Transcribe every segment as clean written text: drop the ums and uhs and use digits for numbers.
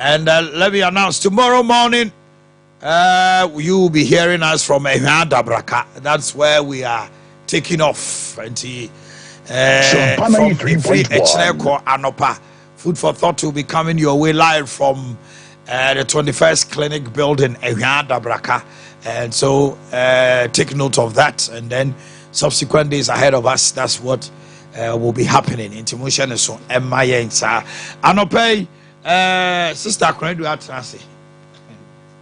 And let me announce tomorrow morning, you will be hearing us from Dabraka. That's where we are taking off. And from Free Echneko Anopa. Food for Thought will be coming your way live from the 21st Clinic building, Dabraka. And so take note of that. And then subsequent days ahead of us, that's what will be happening. Intimution is so Emma Anope. Sister Akwendu Atrasi.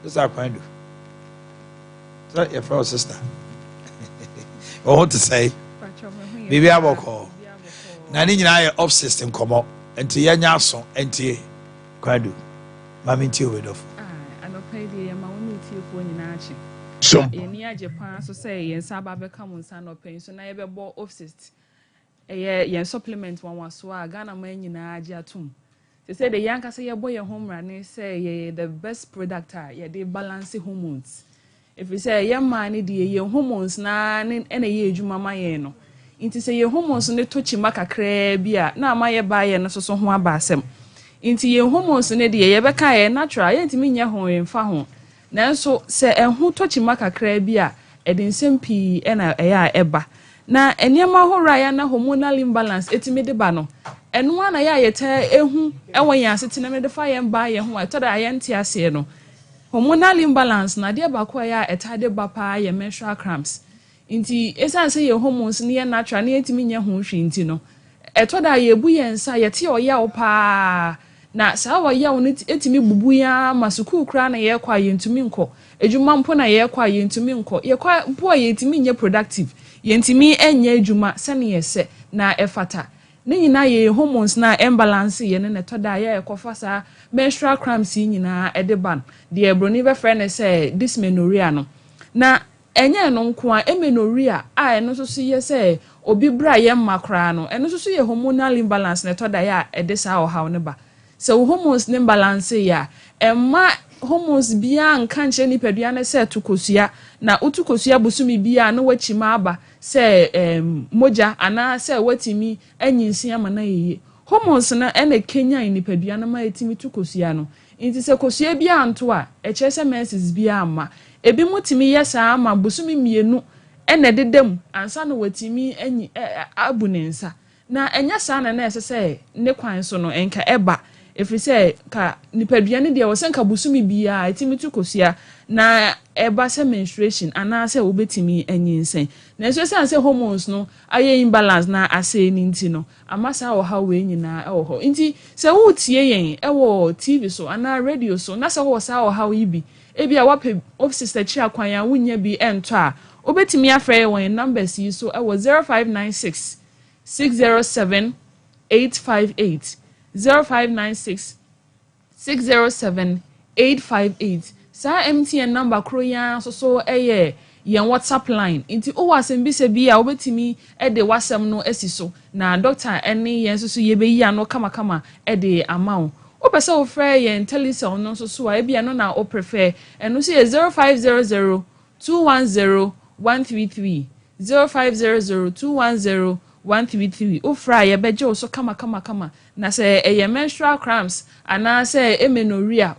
Sister Akwendu. Is that your first sister? I want to say, Bibi Aboko. Nani nyina off system come up. Enti yanya so enti Akwendu. Mami nti obedof. Anope de ma wonu tie fo nyina achi. Sompa. Eni Japan so say yen saba be come nsa no pen so na ye be bo off system. Yen supplement one was so Ghana man nyina agi atum. They say the young say your boy your home run say the best product they balance hormones. If you say your man your hormones na any ye juma ye no. Inti say your hormones ne touch maka bia na ma ye buy no so ho abasem. Inti your hormones ne de ye beka ye natural ye ntimi nya ho emfa ho. Nanso say enho touch maka bia e de nsem pi na eya eba. Na enyema hora ya na hormonal imbalance etimi de ba no. Enu ana ya yete ehu enwen ya setena me de fa ye mba ye ho atoda ye nte ase no hormonal imbalance na de ba kwa ya etade ba pa ye menstrual cramps nti esan se ye hormones ne ye natural ne etimi nya ho hwi nti no etoda ye bu ye nsa ye te oya wo pa na sa wo ya wo etimi bubu ya masuku kra na ye kwa ye ntumi nko ejuma mpo na ye kwa ye ntumi nko ye kwa mpo ye etimi nya productive ye ntimi enya ejuma se ne ye se na efata nyina ye hormones na imbalance ye ne toda ye ekofa sa menstrual cramps nyina edeban de ebroni be friend say dysmenorrhea no na enye no nko a amenorrhea a eno so ye say obi bra ye makra no eno so ye hormonal imbalance ne toda ya edesa o haw ne ba so hormones ne imbalance ya emma hormones bia nka nche ni pedua ne say tukosua na utukosua busumi bia no wachima aba say moja ana say watimi anyinsi ama na yeye hormones na ene Kenya nipadua na ma etimi tukosua no nti se kosua bia anto a eche se menses bia ama ebi mutimi yesa ama busumi mienu ene dedem ansa no watimi anyi abunensa na enya sa na ese say ne kwan so no enka eba efri say ka nipadua ne de wo senka busumi bia etimi tukosua na eba se menstruation ana se obetimi anyinsen na so say hormones no aye imbalance na ase ni nti no amasa wo ha we nyina e wo ho nti se wo tie yen e wo TV so ana radio so na se wo sa wo ha we bi e bia wape office chi akwan ya wunya bi ento a obetimi afre won numbers yi so e wo 0596 607 858 0596 607 858 sa MTN number kroya so eye yen WhatsApp line inti o wasem bi se bia obetimi e de wasem no asiso na doctor ene yen so ye be yi ano kama e de amount o pese o frɛ yen telecell no so a bia no na o prefer eno so ye 0500 210 133 0500 210 133 ofra ye beje o so kama na se eye menstrual cramps ana se amenorrhea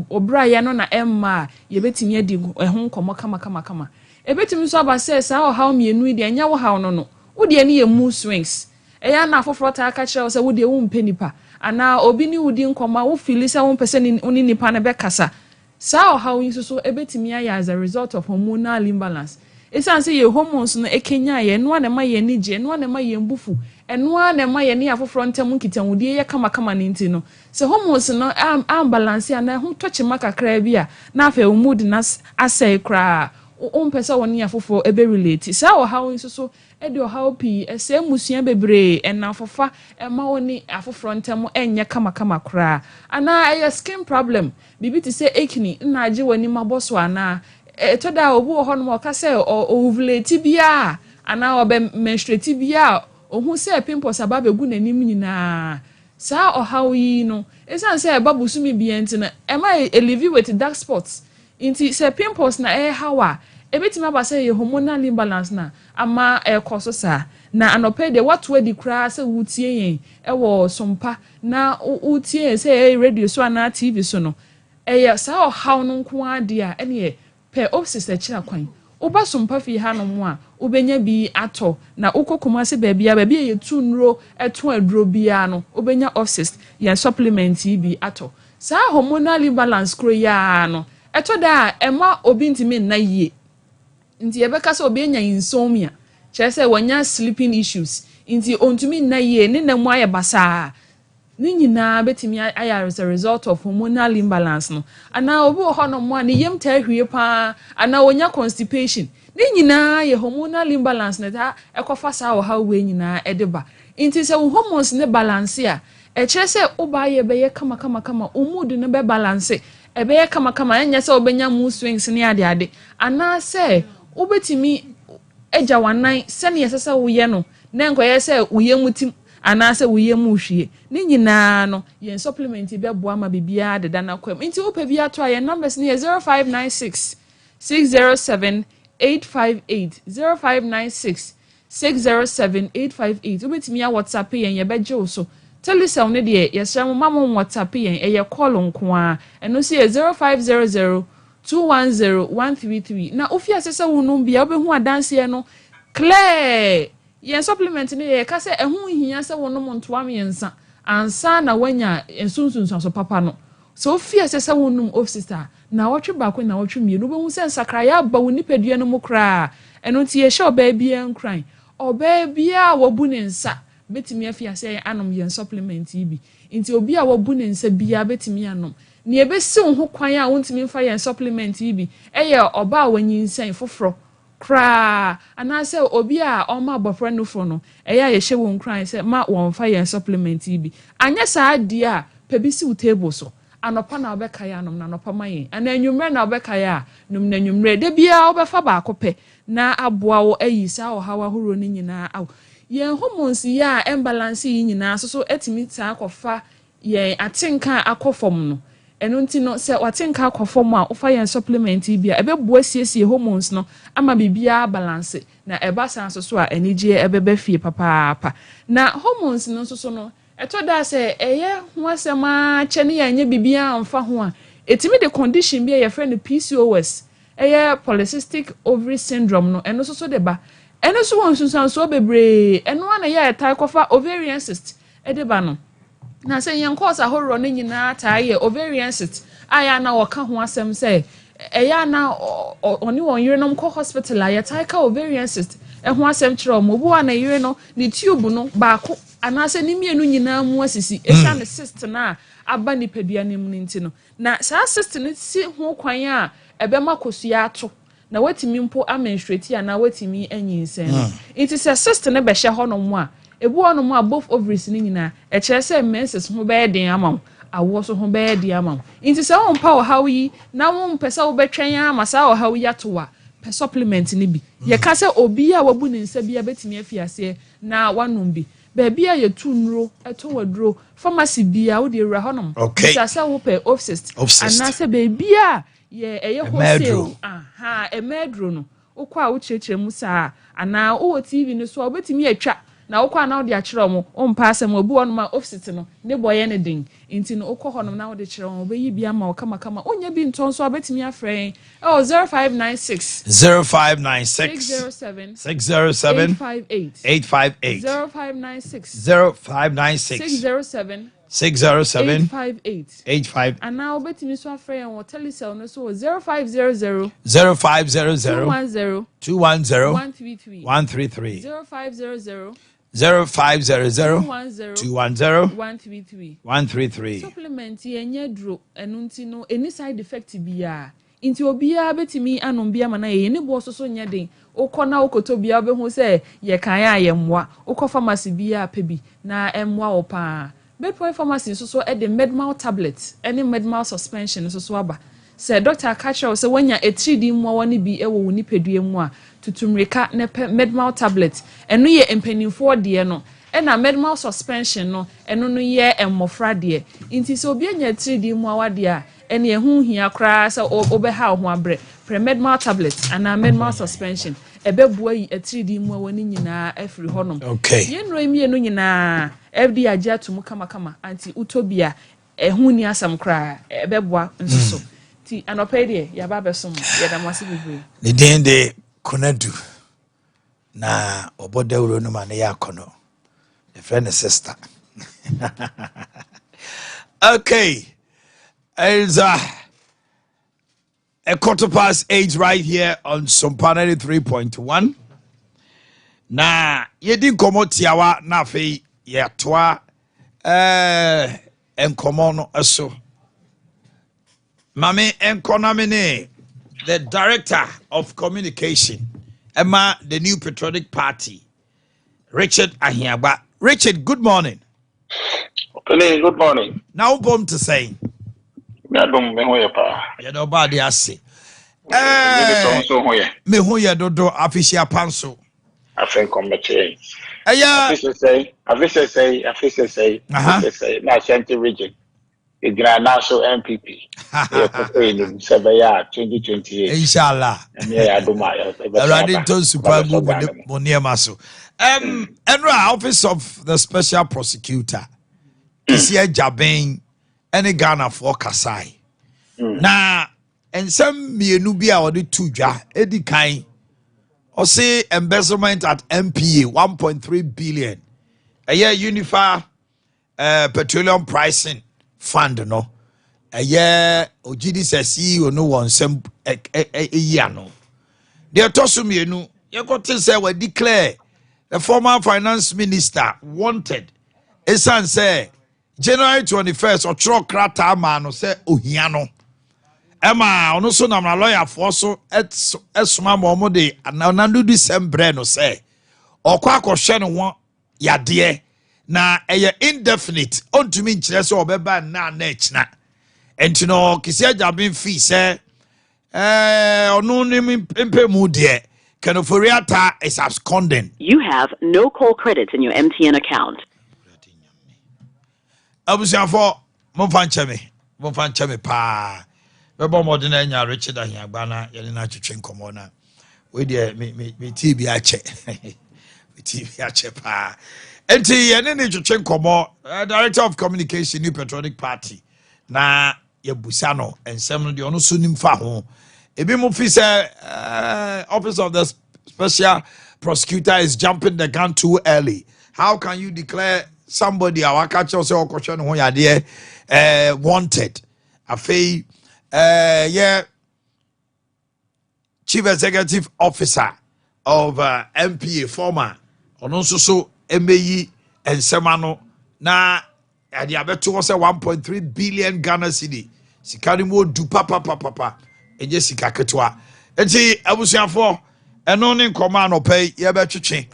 obra ye no na emma ye betimi adi ehun komo kama ebetimi so aba se sa o how mienu de anya wo how no wo de ne ye mood swings eya na afoforo ta aka kire se wo de wo mpenipa ana obi ni wudi nkoma wo feel se wo pese ni nipa na be kasa sa o how yin so ebetimi aya as a result of hormonal imbalance. Esan say ye hormones no ekenya ye no na ma ye nije no na ma ye mbufu eno na ma ye ne afoforo ntem nkitanwudie ye kama ne nti no se hormones no am balance ana ho toche makakra bia na afa mood na asai kra o mpesa woni afoforo ebe relate sa o hawo so e de o hawo pi ese musua bebre ena afofa e ma woni afoforo ntem enye kama kra ana e skin problem bibi ti say acne na age wani maboso ana etoda obu ho no ka say ovulate bia ana obe menstruate bia ohun say pimples ababegu nanim nyina sa ohaw yi no esan say babusumi bia ntina e ma live with dark spots inti say pimples na hawa ebetima ba say hormonal imbalance na ama koso sa na anope de what we di kra se wutie yen e wo sompa na wutie se radio so na TV so no eya sa o haw no nko ade a ene pe office akira kwan uba sompa fi ha no mo a ubenya bi ato na ukokoma se baabi a baabi ye tu nro eto aduro bia no ubenya office ye supplement bi ato sa hormonal imbalance kro ya no eto da ema obi ntimi na yie nti ebeka se obi enya insomnia chere se wanya sleeping issues nti ontumi na yie ne na mu aye basa ni nyina betimi aya as a result of hormonal imbalance no ana obi ho no mo ne yem ta hwie pa ana wonya constipation ni nyina ye hormonal imbalance ne ta ekofa sa wo ha we nyina edeba nti se wo hormones ne balance a chere se oba ye be ye kama umudu ne be balance ebe ye kama enya se obenya mood swings ne ade ana se obetimi eja wanan se ne yesese wo ye no na enkoye se wo ye mutim ana se wo ye mu hwie ni nyina no ye supplement be boa ma bibia de dana kwam nti wo pa bi ato ye numbers ne 0596 607 858 0596 607 858 obetimi ya WhatsApp ye beje wo so telecell ne de yesra mo mamo WhatsApp eye call nko a eno si 0500 210 133 na ofi asese wonum bia obehu adanse no clear ye supplement ne ye ka se ehu hia se wonum ntoa miensa ansa na wanya ensunsun so papa no so ofi asese wonum officer na wotwe baako na wotwe mienu obehu se nsakra ya ba woni padua no mu kra eno ti ye hye oba bia nkran oba bia wobu ne nsa betimi afia se anom ye supplement ibi nti obi a wobu ne nsa bia betimi anom ne ebesi ho kwan a wontimi mfa ye supplement ibi eye oba wanyi nsan foforo kra ana se obi a oma abofra no fo no eye ye hye won kran se ma won fa ye supplement ibi anya sa ade a pebisi u table so anopa na obeka ya anom na anopa mayen ana anwumre na obeka ya num na anwumre de bia obefa ba akope na aboa wo ayi sa o hawa horo ni nyina aw ye hormones ya imbalance yi nyina so etimi ta akofa ye atenka akofom no eno nti no se watenka akofom a ofa ye supplement bia ebeboa siesie hormones no ama bibia balance na ebasa so a enije ebebe fie papa na hormones no so no eto da se eye ho asema chene ya nya bibia amfa ho a etimi de condition bia ye friend PCOS eye polycystic ovary syndrome no eno so de ba eno so won sunsan so bebre eno ana ye tai kofa ovarian cyst edeba no na se yen cause ahoro no nyina tai ye ovarian cyst aya na woka ho asem se eya na oni won yire no ko hospital aya tai ka ovarian cyst ho asem kire mo bu ana yire no ni tube no baako ana se ni mienu nyina mu asisi esa ne cyst na aba ni padua ne mu nti no na sa cyst ne si ho kwan a ebe makosua ato na watimi mpo amenstrate ya na watimi anyinsen it is a cyst ne be hye ho no mo a ebu ono mo a both ovaries ni nyina e kire se menses ho be den ama awo so ho be den ama it is a on power how yi na wo mpesa wo betwen ama sa wo how ya to a pe supplement ni bi ye ka se obi a wabu ne nsa bia betimi afiase na wanom bi baby a ye tu nro eto waduro pharmacy bia wo de wura ho nom sa se wo pe office ana se baby a ye eye wholesale emedro no ukwa a wo chirechire mu sa ana wo TV no so obetimi atwa na ukwa na wo de akire mo ompa asem obi won ma office no ne boye ne den nti no ukọ honom na wo de kire mo obeyi bia ma kama onya bi nton so obetimi afren 0596 607 858 0596 607 858 and now betimi so afren on telecell no so 0500 210 133 0500 210 133 supplement yenye dro enu nti no any side effect bia nti obia betimi anom bia mana ye ne bo so nya den ukona ukoto bia behu se ye kan ya ye mwa ukọ pharmacy bia pebi na emwa opa Bedpoint pharmacy so the medmal tablet any medmal suspension so aba say doctor catch say when ya a 3D mo woni bi e wo ni pedue mu a tutumreka ne medmal tablet eno ye empanimfo de no e na medmal suspension no eno no ye emmofra de nti so obi anya 3D mu awade a ene ehu hia kra say obeha ho abre pre medmal tablet and medmal suspension ebebua yi etridi mu woni nyina afiri honom okay yenro mienu nyina fd agye atum kama anti utopia ehu ni asam kra ebebua nsoso ti anope de ya ba besom ya da mwase bibre ne den de konadu na obodawro no ma ne yakono the friend sister okay it's a 8:15 right here on Sompa 93.1 na yedi nkomo tiawa na afei yetoa enkomo no eso mame enkonamene the director of communication Emma the new patriotic party Richard Ahiaba. Richard, good morning. Okay, good morning. Now bomb to say Me adom me hoye pa. you know body ase me hoye dodo official panso Afen committee. yeah Official say na Ashanti region. The Grand National MPP. We campaign in Sabaya 2028. inshallah And me adoma already to super go money so Enra office of the special prosecutor Kisia Jaben any Ghana for Kasai na ensem mienu bi a odi tudwa edi kan o say embezzlement at MPA 1.3 billion a year unified petroleum pricing fund no a year ogidi se CEO no won sem year no de toso mienu ye got say we declare the former finance minister wanted esan say January 21st or chro krata ma no say ohia no Emma ono so na lawyer for so esuma mo de anandu December no say okwa akohwe no ho yade na eye indefinite ontumi nkyere so obeba na echina entino kisia jabin fee say ono ni mpemu de Kanoforiata is absconding. You have no call credits in your MTN account. Abusiafo mo fanche me pa bebo modern anya Richard Ahiagbana yele na twetwe nkomo na we de me TV ache me TV ache pa enti yene ne twetwe nkomo director of communication new patriotic party na yabusa no ensem no de ono so nim fa ho ebi mo fi say office of the special prosecutor is jumping the gun too early. How can you declare somebody our catch us or question who ya there wanted afei yeah chief executive officer of MPA former ono so emeyi ensemano na ade abeto say 1.3 billion Ghana cedi sikari mo du papa eje sika ketwa enti abusuafo eno ne nkoma no pay ye betwetwe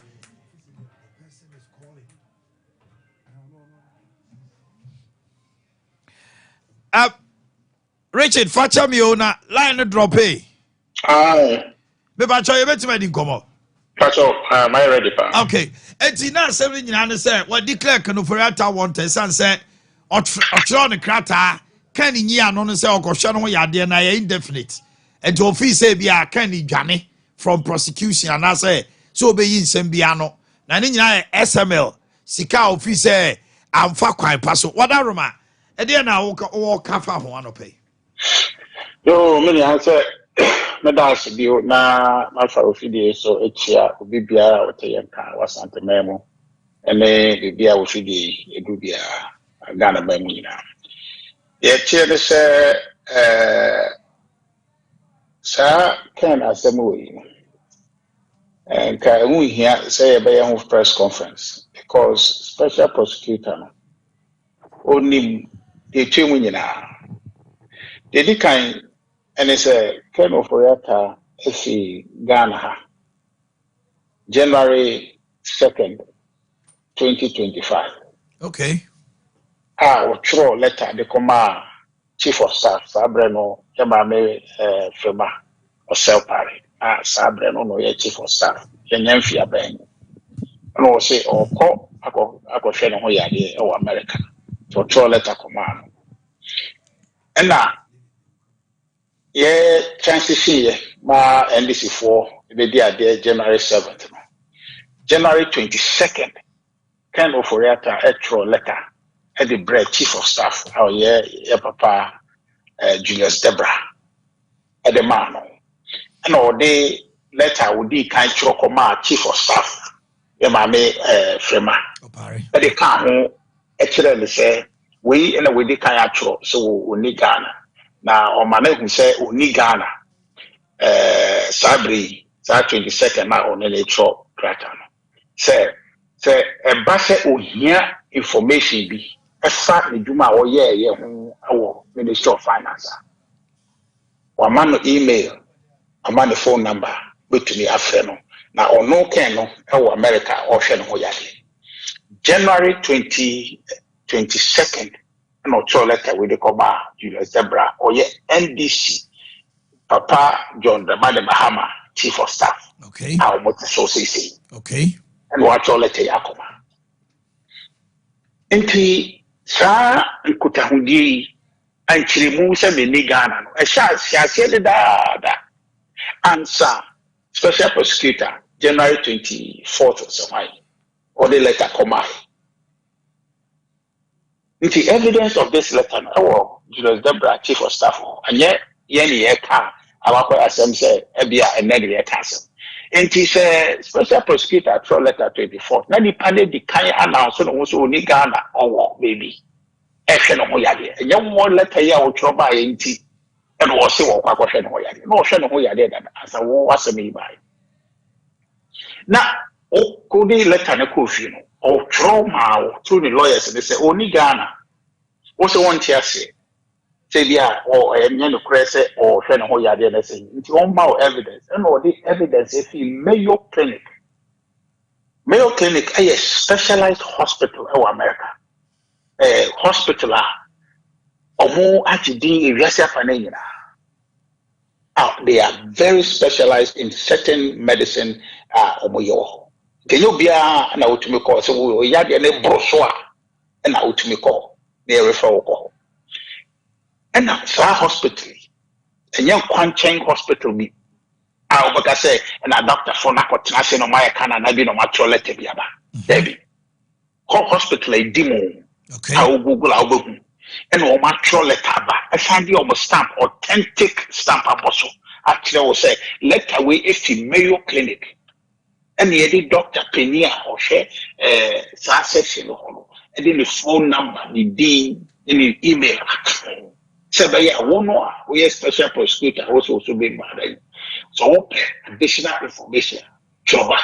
Richard facha mi ona line drop Aye. me ba cho ye betima di nkomo Pacho, am I ready pa? okay enti na asem nyina ne say we declare Kanoforiata wanted san say otro ne krata kan nyi ano no say okohwe no yade na ye indefinite enti ofi say bia kan ni dwane from prosecution and I say so obeyi nsem bia no na ne nyina SML sika ofi say amfa kwan paso wadaroma e de na wo kafa ho anope Yo, me answer me das bio na alfa ofidie so echia obi bia oteyenka wasante memo ene bia ofidie edu bia Ghana ba mu nyina ye tie de se sa kan asemo and we here say a press conference because special prosecutor no only the two nyina the kind and it's a Kanoforiata FC Ghana January 2nd 2025 okay true letter the command chief of staff Sabreno Yamame Fema or Selpari Sabreno no chief of staff Yenyamfia Ben and will say or call ako share no yade or America to true letter command and now yeah, transition ma NDC4 ebedi ade January 7th no. January 22nd kind of for a letter at the bread chief of staff our yeah papa Julius Debra at the man and all day letter would be kind of chief of staff yeah mame Frema but they can't actually say we in a way they can't so we need Ghana now on my who say we need Ghana Sabri 22nd now on the show say a base ohia information bi efa eduma wo ye ho awo Ministry of Finance wa man no email ama the phone number betumi afre no na ono ken no e America o hwe no ho yade January 22nd no cho letter we dey come Julius Debra o ye NDC Papa John the Mahama chief of staff okay how much so say okay and what all letter yakoma enti sa nkutahudi anchirimu se me ni Ghana no e sha siase de da answer special prosecutor January 24th or something or the letter come enti evidence of this letter no Julius Debra chief of staff and ye ni ka awakọ asem say ebia enede ye ka asem enti say special prosecutor throw letter 24th na nipa de di kan announce no so oni Ghana owo baby ehwe no ho yade enye mo letter ya o throw ba ye nti e no se wo kwa hwe no ho yade no hwe no ho yade da asa wo asem yi bai na o ko di letter na ko fi no o throw ma o through the lawyers they say oni Ghana o se won ti ase Sabia or any crazy or Shannon Hoyadi and say, it's on my evidence. And all this evidence if in Mayo Clinic. Mayo Clinic, a specialized hospital in America. A hospital or more actually they are very specialized in certain medicine or can you be an automobile? So we had a brochure and automobile near referral. And that's our hospital. And young Quanchain Hospital be. I would say, and a doctor for Nakotnation on my can and I be no much or let biaba. Debbie. Hospital a demo. Okay. I will Google our book. And no much or let haba. I find you almost stamp, authentic stamp apostle. Actually, I will say, let away if you Mayo Clinic. And the doctor Penia or share session and then the phone number, the dean, in the email. So we are special prosecutor also being mad. So additional information. Choba,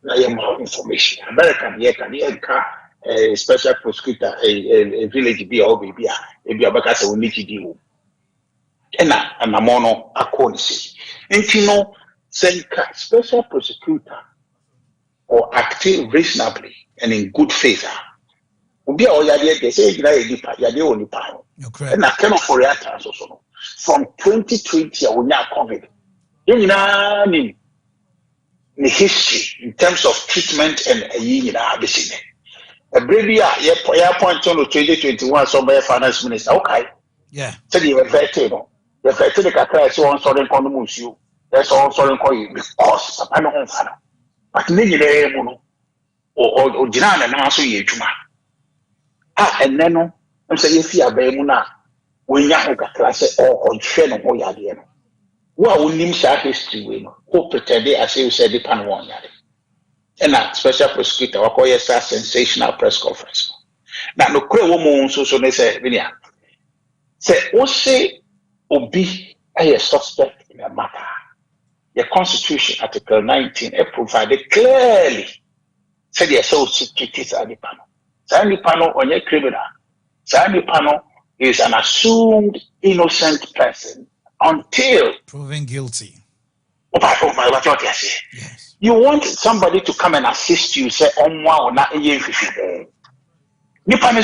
more information. American can special prosecutor a village be or baby a bakasa we need to do. And a mono a consi. And special prosecutor or acting reasonably and in good faith. Ubi o yade they say yade only power. And I cannot for your also. From 2020, when you COVID, you know, the history in terms of treatment and a year in Abyssinia. A baby, yeah, point on 2021, somebody finance minister. Okay, yeah, so you were very table. The fertility cry so on sorry condomus you. That's all sorry call you because I don't know. But many or Jinan and also Yejuma. And then, I'm saying, if you are Bemuna. When you have a class or train on Hoyadian. Well, we name our history, who pretended as you said, the pan one yard. And that special prosecutor, or call a sensational press conference. Now, no crowd woman, so they say, Vinia. Say, say, Obi, a suspect in a matter. The Constitution, Article 19, provided clearly, said the associates are the panel. Sandy panel on your criminal. Sandy panel is an assumed innocent person until proven guilty. Yes. You want somebody to come and assist you, say, on one or not, Nipa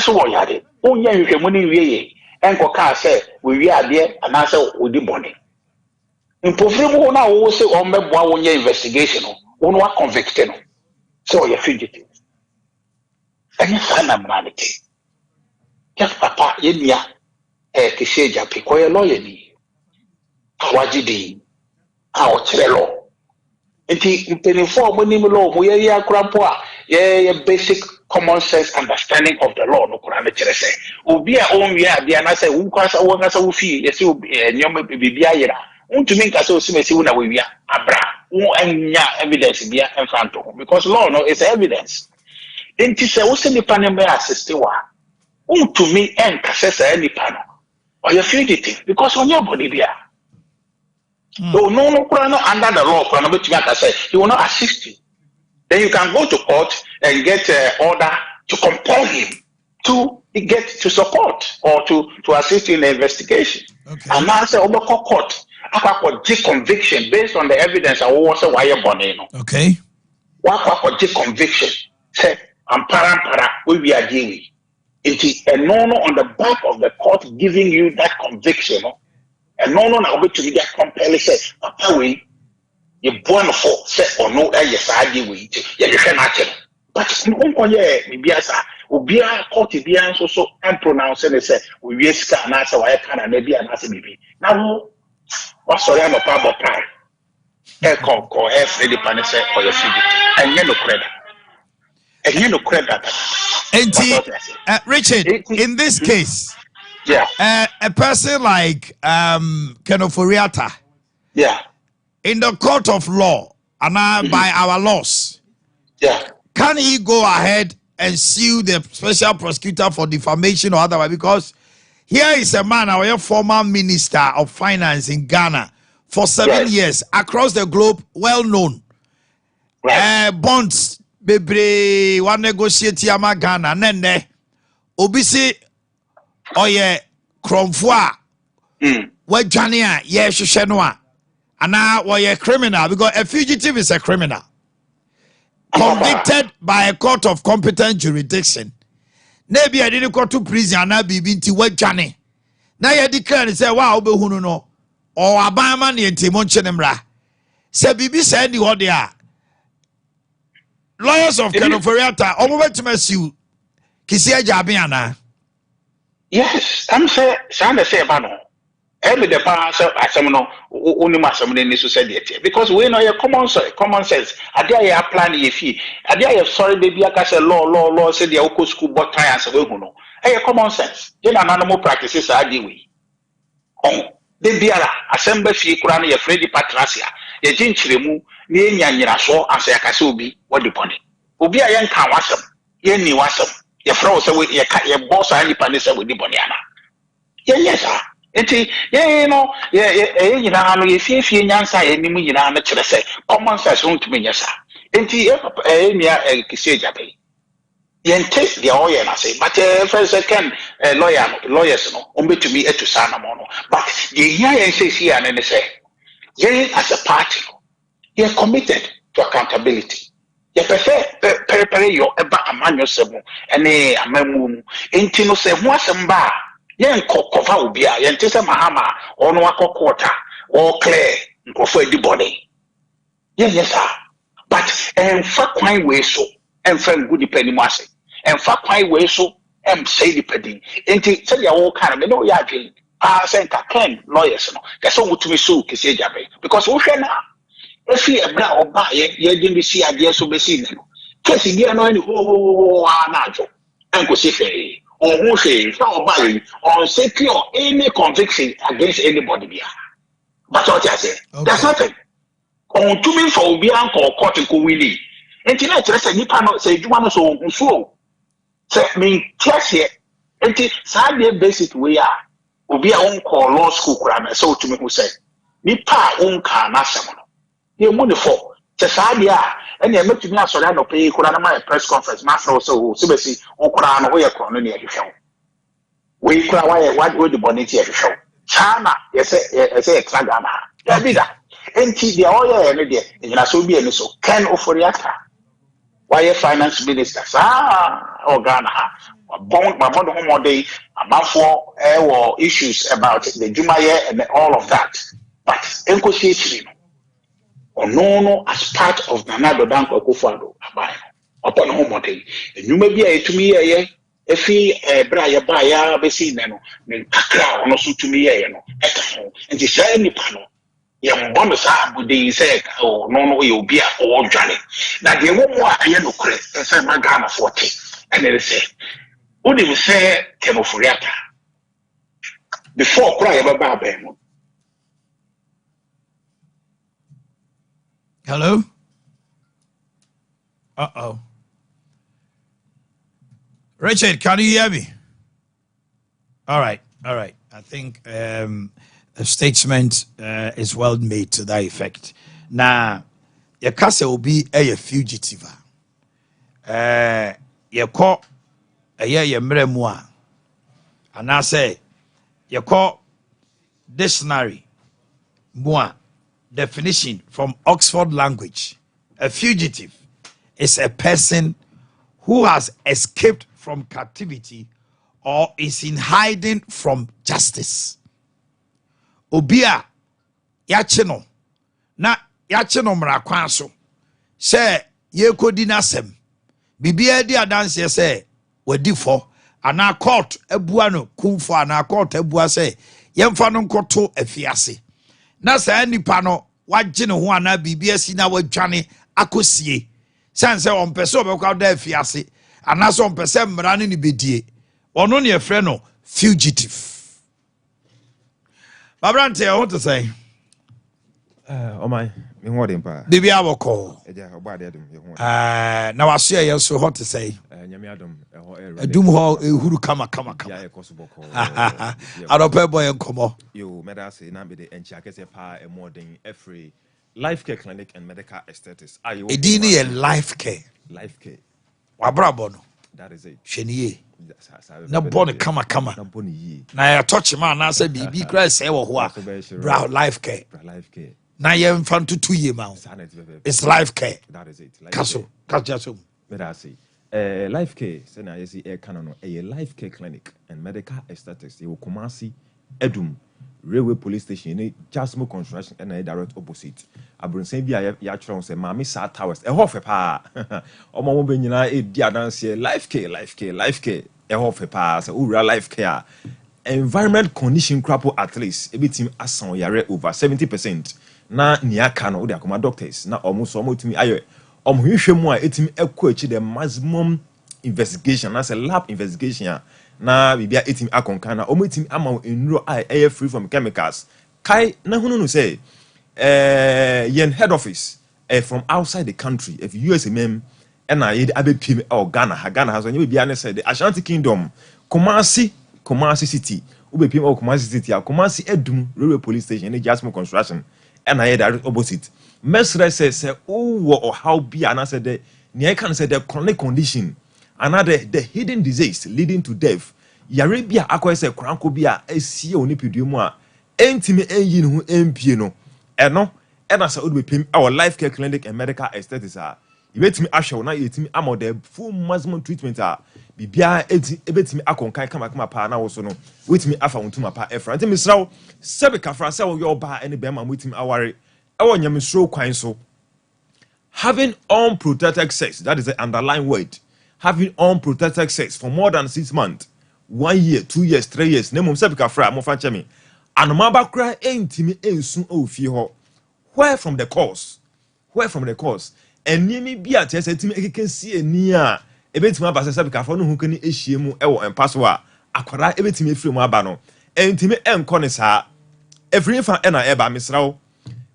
so yade. Oh, yeah, you can win and go say, we are there and answer with the body. In Pofribo, now also on the one year investigation, on what convicted. So you're fugitive. And you find a humanity. Just papa, yeah. Kisheja pick or a lawyer ni. Awajidi. Our trello. Nti mpenifo mo nim law mo ye akrampo a ye basic common sense understanding of the law no kura me kire se obi a onwie abia na se wo kwasa wo kasa wo fi ye se nyom bibia yira untumi nka se osimesi wo na we wia abra wo anya evidence bia enfanto because law no is evidence enti se wo se nipa ne me assist wa untumi enka se se nipa no or you fugitive because on your body bia. So no under the law, he will not assist you. Then you can go to court and get order to compel him to get to support or to assist in the investigation. Okay. And now say court, conviction based on the evidence I was a wire bonnet. Okay. What conviction? Say para we be a It is a no on the back of the court giving you that conviction. And no na to be that compel say papa we you born for say or no yes I dey we you can actually but unkonye bibia sa obia court bia so and pronounce say we ska na say why can na bia na say bibi now what sorry am pa botai e ko ready pan say or your city and you no credit Richard, in this case, yeah, a person like Kenoforiata, yeah, in the court of law and by our laws, yeah, can he go ahead and sue the special prosecutor for defamation or otherwise? Because here is a man, our former minister of finance in Ghana for 7 years across the globe, well known. Right. Bonds, bebre, one negotiate yama Ghana, nene, obisi. Oye kromfua we jania ye hwehwe no a ana we criminal because a fugitive is a criminal convicted by a court of competent jurisdiction na bia dey go to prison ana bibi nti we jane na ye declare say wa obehunu no o aban ma ne ntimo nche ne mra say bibi say ni ho de a lawyers of Kenoforiata omo betimasiu kisi ajabe ana. Yes, I'm say about no. Every the past no only because we know your common sense. Adia plan ye fee. Adia sorry baby I say law say the oko school but time and we no. Common sense. Then animal practices are the way. De biara assemble fee kura na ye Freddy Patracia. Ye jinchiremu ni nyanyira so asa yakase obi what the pony. Obi a yen kan wasem. Yen ni wasem. Your friend say we your boss and you pan say we di boniana. Yes sir. Enti you know nyina no ye fie nyansa ye nimu nyina na kire say common sense won't me yes sir. Enti nia kise jabe. Yente the oil na say but first second lawyers no ombetumi etu sana mo no but ye here yen say here na say ye as a party you are committed to accountability. You prefer your eba amanyo semu ene amamu enti no se ho asem ba yen kokova obi a yen tese mahama ono akokota o clear nkofo edi body yes sir but fa kwan we so fa ngudi pani mu ase fa kwan we so say di padi enti se dia wo kan me no ya adwen say nka ken lawyers no kase wotumi so kese jabe because wo hwe na if you are oba ye didn't see idea so be seen no case dia no any na jo enko se fe or who say oba you or secure any conviction against anybody bia but what I say there's nothing on to me for obi anko court ko wili enti na tire say nipa no say djuma no so nso say me class here enti sa dey basic way a obi a on call law school kura na say to me who say nipa on ka na asem no ye money for te sadia ene emetumi asori no pay kura na my press conference master so sebesi okura no ye kro no ne ehwehwe we kura why the bonnet ehwehwe chana say extra Ghana ya bida enti de oye ene de nyina so bi ene so Ken Oforiata why finance minister Ghana bon mamodo homode amafo issues about the Jumaye and all of that but enko no as part of Nanado Danko Kufado abai upon homode enuma bi a etumi ye efi bra ye ba ya besi ne no ne kakra ono so tumi ye no eka ho nti say nipa no yɛn bɔ no saa abɔden sɛ no yɛ obi a ɔredwane na deɛ ɛwɔ mu a ɛyɛ nokorɛ ɛsɛ ma Ghanafoɔ te ɛna ɛde sɛ wonim sɛ Temoforiata before kora yɛbɛba abɛn mu. Hello? Uh-oh. Richard, can you hear me? All right. I think a statement is well made to that effect. Now, your castle will be a fugitive. Your call a year your memoir. And I say, your call dictionary, moi, definition from Oxford language. A fugitive is a person who has escaped from captivity or is in hiding from justice. Obia yachino na yachino mrakwanso se ye kodi nasem bibia di adanse se wadi fo ana court abua no kumfo ana court abua se yemfa no nkoto afiase na sa nipa no wagye ne ho ana bibia si na wadwane akosie sanse on pese obekwa da afiase ana so on pese mra ne ni bedie ono ne efre no fugitive. Babrante, I want to say. Oh my, me what him pa. Bibi aboko. Now I see you so hot to say. Nyame adom Adum ho ehuru kama. Ya ekosuboko. Adope boy enkomo. Yo, meda say na be the enchi akese pa e modern every life care clinic and medical aesthetics. Ayo. Edini a life care. Life care. Wabrabo no. That is it. Sheniye. Na bone kama. Na bone yi. Na ya touch man na say bibi kra say wo ho a. Bra life care. Life care. Na ye mfa to 2 year ma. It's life care. That is it. Kaso meda say life care say na you see e kan no a life care clinic and medical aesthetics you Kumasi Edum railway police station ni Jasmo construction and a direct opposite abronsan bi a ya twerɛ say Mami Sa Towers e ho fe pa omo mo be nyina e di adanse life care e ho fe pa say ura life care environment condition crapo at least e bitim asan yare over 70% na niaka no de akoma doctors na omo so omo timi ayo omo hwehwɛ mu a etimi ekɔ achi the maximum investigation na say lab investigation na bibia etimi akonkan na omo etimi ama enuro a air free from chemicals kai na hunu no say yen head office from outside the country if US mem na ye abepim Ghana has onye bibia ne say the Ashanti Kingdom Kumasi city ubepim Kumasi city Kumasi Edum railway police station ne Jasmo construction and I direct opposite. Mesre says, oh, how be and I said, the can say the chronic condition, another the hidden disease leading to death. Yarabia acquires a crankobia, a CEO nipiduma, entime engine who MPNO, and no, and as I would be pim our life care clinic and medical aesthetics are. You bet me, I shall not eat me, I'm on the full maximum treatment. Bibia ebet me akonkan kama pa na wo so no wetimi afa wontuma pa efra ante misrawo sebe kafra se wo yo ba ene be ma wetimi aware e wo nyamesro kwan so having unprotected sex, that is the underlying word, having unprotected sex for more than 6 months, 1 year, 2 years, 3 years nemo sebe kafra mo fa chemi anoma kra entimi ensu ofie ho where from the cause enimi bia te se timi ekeke si eni a ebetima ba sese bikafo no hukani ehie mu ewo empaso a akwara ebetimi efiri mu aba no entimi enko ne saa efiri fa na eba misrawo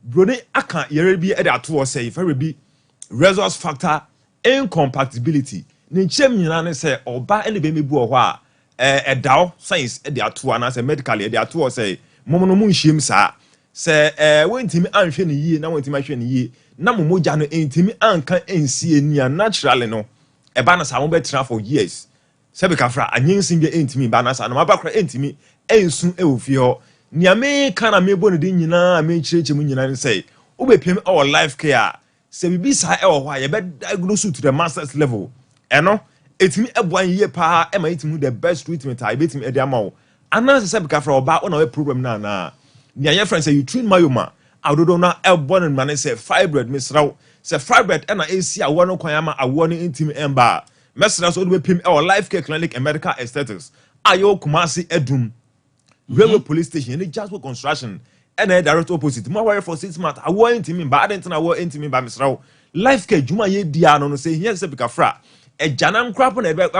brone aka yere bi e de ato o say fa bi resource factor incompatibility ne chem nyina ne say oba ene be mebu ho a edaw science e de ato ana say medically e de ato o say momono mu nhiem saa say wentimi anhwe ne yie na wentimi ahwe ne yie na momoja no entimi anka ensi enia naturally no eba na sa mo betra for years sebe kafra anyensin bia entimi ba na sa na mabakra entimi ensu e ofie ho niame kana mebo ne din nyina me chireche mu nyina ne say obepiem our life care se bibi sa e wo ho a ye be diagnose to the master's level eno etimi eboan ye pa e ma etimi the best treatment a betimi e de amawo ana sebe kafra oba ona we problem na nia ye friend say you treat myoma adodo na ebon man say fibroid misraw se fibroid na AC awo no kwan ama awo no intimi emba mesra so do be pim our life care clinic and medical aesthetics ayo Kumasi Edum railway police station ni Jasper construction and a direct opposite. More worry for 6 months. I want to me, but I didn't know what into me by Mr. Life care, Juma ye diano no say here's a bicafra. A janam crap on a back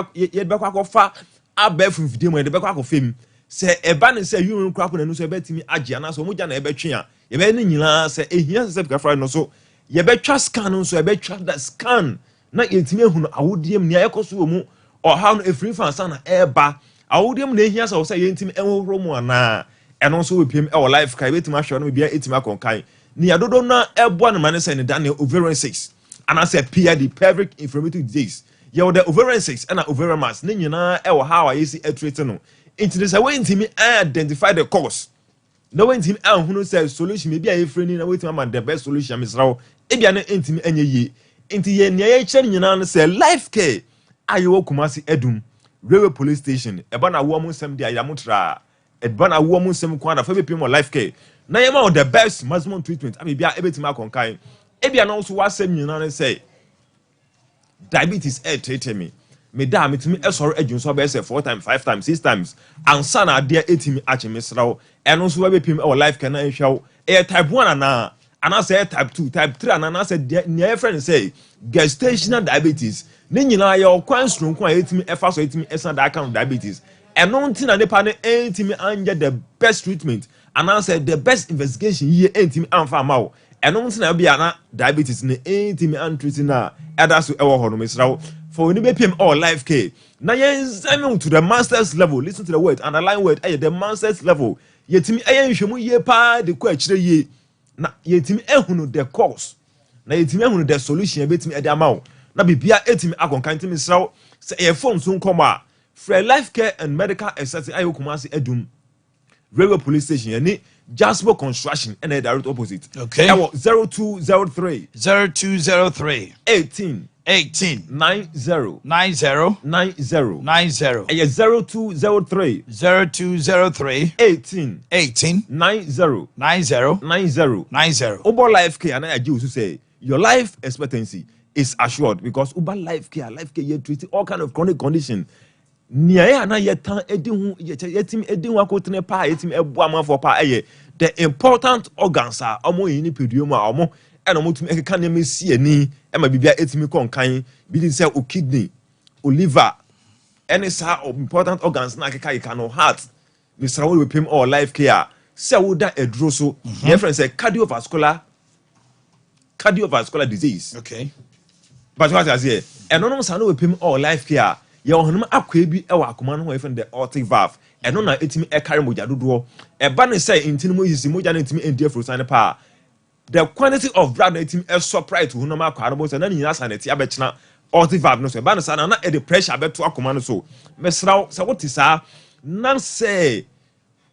of far. I bet from them when the back of him. Say a ban say you crap on a news bet me Ajana so much an ebetria. You bet in say here's a bicafra no so. You bet trust scan so I bet trust that scan. Not yet me who I would deem near Kosumu or how a free fan son air bar. I would deem near here so say intimate Romo na. And also with him our life kai wait my show be 8 ma konkai ni adodo na ebo man say Daniel ovarian 6 and I said PID pelvic inflammatory disease ye the ovarian 6 and ovarian mass ni nyina e wo how I see a treat no into this way intimi identify the cause no intimi anhunu say solution maybe a free ni na wait man the best solution misraw e bia na intimi anya yi inti ye ne ye kire nyina no say life care ayo Kumasi edum railway police station e ba na wo mu nsem dia yamutra Edbana woman sem kwana for be more life care. Na yema on the best maximum treatment. I mean bia ebetima konkai. Ebia no so wasem nyina say diabetes treat me. Me da metimi esoro adwun so be say 4 times, 5 times, 6 times. Ansa na ade etimi ache mesrawo. Eno so we pim life care na ehwawo. E type 1 ana say type 2, type 3 ana say near friend say gestational diabetes. Ne nyina ye okwan strong kwa etimi efa so etimi esa da kind of diabetes. And no thing and the panel ain't anja the best treatment and I said the best investigation here ain't me and farm out and no thing be ana diabetes ne ain't me and treating na others to our home for when you pay all life care now you to the master's level listen to the word underline word the master's level yetimi nhwemu ye pa de ko akire ye na yetimi ehunu the cause na yetimi ehunu the solution betimi e de amaw na bibia etimi akonkan timi sraw say e phone so nkoma for life care and medical access ayo Kumasi edum railway police station yani Jasper construction and a direct opposite. Okay. 0203 18 90 90 90 90 90 0203 18 18 90 90 Uber life care and I do say your life expectancy is assured because Uber life care you treat all kind of chronic condition. Nia na yetan edi yetim edi hu akotene pa yetim ebu amanfo pa the important organs are omo yini peduo ma omo e no motum ekeka na mesi ani e ma bibia etimi konkan bi di say o kidney o liver any sa important organs na akeka you can heart Mr. we pay all life care say wo da edro so your friend say cardiovascular disease. Okay. But what I say and no say no we pay all life care ye honum akwa bi e wa akoma no even the aortic valve e no na etimi e carry moja dodo e ba ne say intini mo yisi moja na etimi endie frusan pa the quantity of blood na etimi e supply to honum akwa no say na nyina saneti abechina aortic valve no so e ba ne say na e the pressure beto akoma no so mesraw say what is na say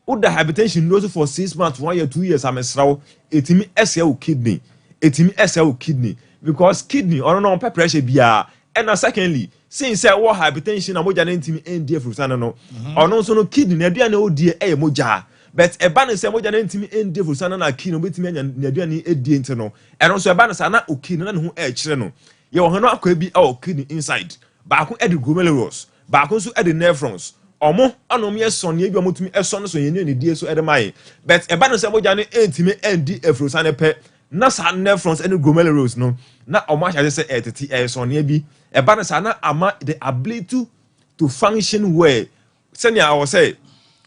o the hypertension no for 6 months 1 year 2 years amesraw etimi ese o kidney because kidney or no pressure bia and secondly since say what hypertension na moja na ntimi endie frusan no ono so no kidney na aduane odie moja but e ba ne say moja na ntimi endie frusan na kidney obetimi anya na aduane edie nti no eno so e ba ne say na okidney na ne ho kire no ye wo hono akwa bi kidney inside ba ko edi glomerulus ba ko so edi nephrons omo anom ye son ye bi omotumi eson so ye ne die so edi mai but e ba ne say moja na ntimi endie frusan pe na sa nephrons and glomerulus no na omo acha say etiti son ye bi e ba na sa na ama the ability to function well senior I will say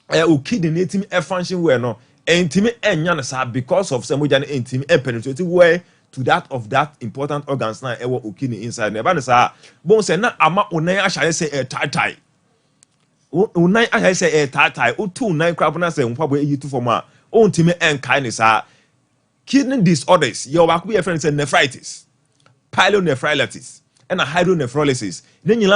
o kidney team e function well no entimi enya na sa because of some moja na entimi e penetrate well to that of that important organs na e wo o kidney inside e ba na sa bon say na ama onan acha say e tai onan acha say e tai o tu nan crap na say nkwabo e yitu for ma o ntimi enkai ni sa kidney disorders your back be friend say nephritis pyelonephritis and a hydronephrolysis then you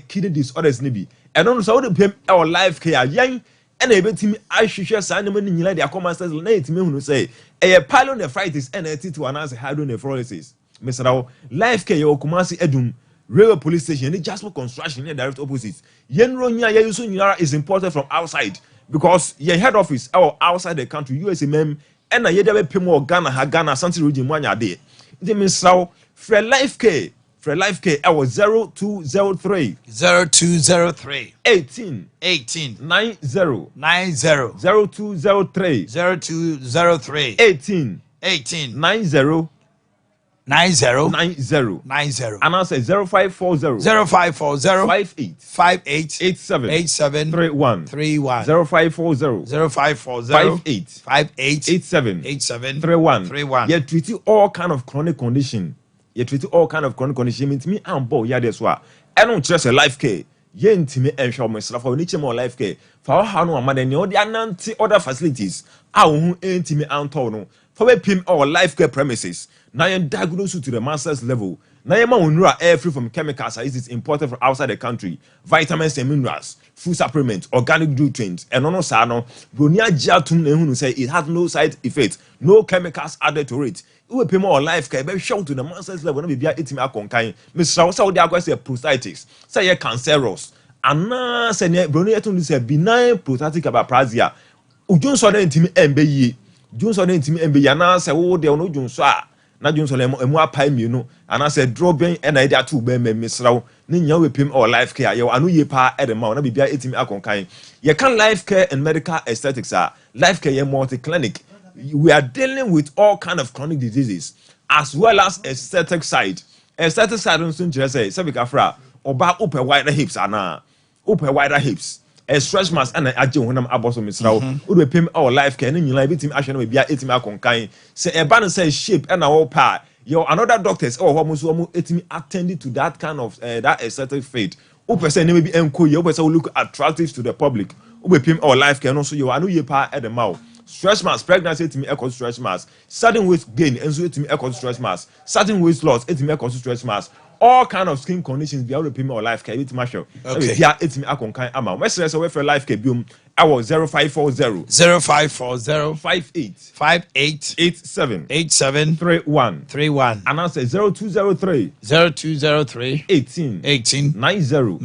kidney disorders ni bi and no so the pem our life care yan and e betimi ahwehwe sa na mani nyina dia common sense na etimi hunu say pyelonephritis and to announce hydronephrolysis Mr. life care your Kumasi edum railway police station ni Jasper construction in direct opposite yenro nya ya yusu nyara is imported from outside because your head office our outside the country USA mem and na yede be pem Ghana Central region mu anya de the Mr. for life care For life K, I was 0203 0203 18 18 90 0203 0203 18 18 90 90 and I say 0540 0540 58 58 87 87 31 0540 58 87 31 you treat all kind of chronic condition. You treat all kind of chronic condition. Means me and boy yeah that's why I don't trust a life care. You intime and show myself for niche more life care. For how no man any other facilities. I won't intime and tono. For we pim our life care premises. Now you diagnose to the master's level. Now you man air free from chemicals as it's imported from outside the country. Vitamins and minerals, food supplements, organic nutrients, and no sano. Bronia jatum ehunu say it has no side effects, no chemicals added to it. We pay more life care, but show to the master's level. No be bia etimi akonkan. Mr. Saudi Agua say prostatitis, say ye cancerous. Ana say bronia tun say benign prostatic hyperplasia. Ujun so den timi embe yi. Jun so den timi embe ya na say wo de no jun so a. Na Johnson emu apai mienu and I said dropping and I did 2 be misraw ni nya we pim or life care ye anu ye pa e de ma na bibia etimi akonkan ye can life care and medical aesthetics are life care ye multi clinic. We are dealing with all kind of chronic diseases as well as aesthetic side nso njire say bika fra oba open wider hips ana open wider hips a stretch mask and aje honam aboso misraw wo do pem our life care ni nyina bitim ahwe na bia etimi akonkan say e ba no say shape and our pa your another doctors or ho so mo etimi attending to that kind of that aesthetic fate o person na be enko ye o person look attractive to the public wo pem our life care no so you anu ye pa e de mouth stretch mask pregnancy etimi equal stretch mask sudden weight gain enso etimi equal stretch mask sudden weight loss etimi equal stretch mask all kind of skin conditions be able to pay me or life care etimi show okay yeah etimi akonkan ama we say we for life care biom I was 0540 58 87 31 and I say 0203 18 90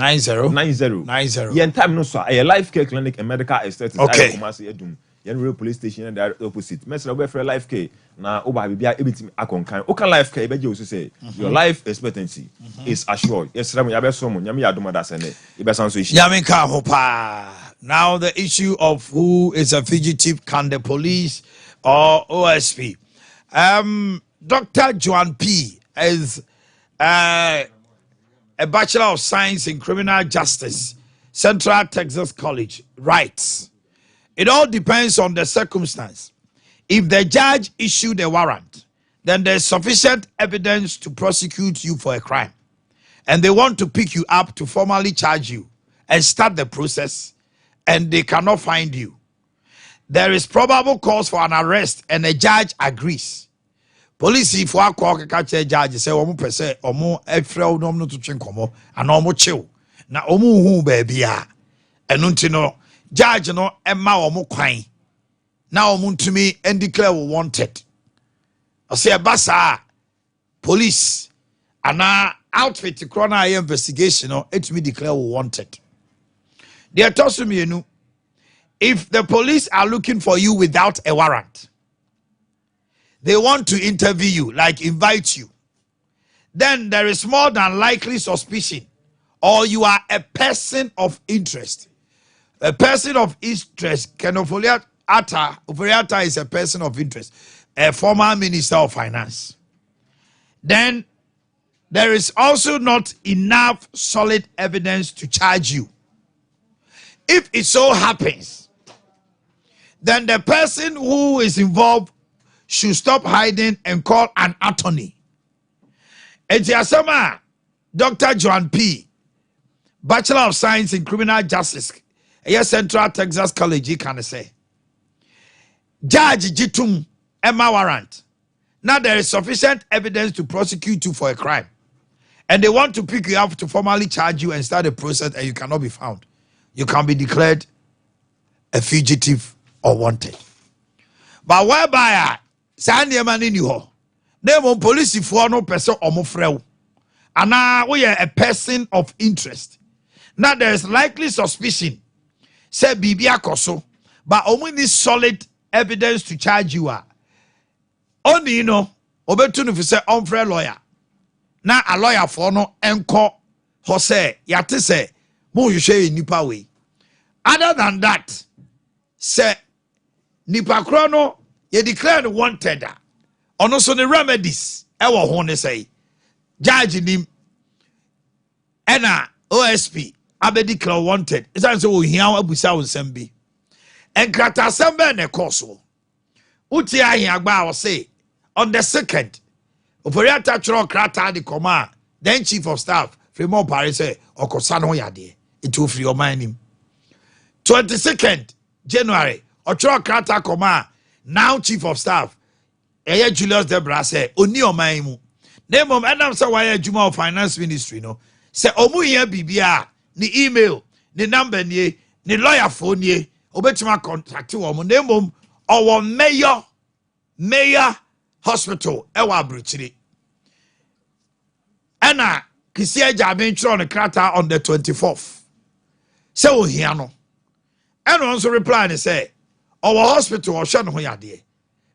yen time no so a life care clinic and medical aesthetics okay Kumasi edum yen real police station and the opposite mesra we for life care na oba bibia ebitimi akonkan o kan life care e beje o say your life expectancy is assured yes ram ya be so mo nyame ya domada sene e be san so ishi nyame ka ho pa. Now the issue of who is a fugitive, can the police or OSP? Dr. Joan P. is a Bachelor of Science in Criminal Justice, Central Texas College, writes, it all depends on the circumstance. If the judge issued a warrant, then there's sufficient evidence to prosecute you for a crime, and they want to pick you up to formally charge you and start the process, and they cannot find you. There is probable cause for an arrest and a judge agrees. Police if wa call catch a judge say omo pese omo efrel no to twen komo and omo chill. Na omo hu baby a. Eno nti no judge no emma omo kwan. Na omo ntumi and declare wanted. I say basa police ana outfit corona investigation no etumi declare wanted. They are told me, if the police are looking for you without a warrant, they want to interview you, like invite you, then there is more than likely suspicion, or you are a person of interest. A person of interest, Oforiata is a person of interest, a former minister of finance. Then there is also not enough solid evidence to charge you. If it so happens, then the person who is involved should stop hiding and call an attorney. Etiasama, Dr. Joan P., Bachelor of Science in Criminal Justice, Central Texas College, he can say. Judge Jitum, Emma warrant. Now there is sufficient evidence to prosecute you for a crime. And they want to pick you up to formally charge you and start the process, and you cannot be found. You can be declared a fugitive or wanted. But whereby Sandy man in you, they won't police for no person or more frail. And now we are a person of interest. Now there is likely suspicion. Say Bibia Koso, but only this solid evidence to charge you are. Only you know, Obetunu if you say unfair lawyer. na a lawyer for no enko ho say yate say mo hwehwe nipa we. Other than that, say nipa kro no ye declared wanted. Ono so the remedies e wo ho ne say judge nim ena OSP abedi declare wanted. Isan say wo hia abusa wo nsam bi. Enkrata asem be ne course. Uti ahia gba wo say on the 2nd operator chro krata the command then chief of staff Fremont Paris say okosa no yade it will free omanim 22nd January ochro krata command now chief of staff Julius Debra say oni oman mu name mom enam say why adwuma of finance ministry no say omu hia bibia ni email ni number ni lawyer phone ni obetima contact wo mo name mom owo mayor hospital ewa abruchiri ena kisia jabe ntro on krata on the 24th say ohia no eno nso reply ni say our hospital o hwe no ho yade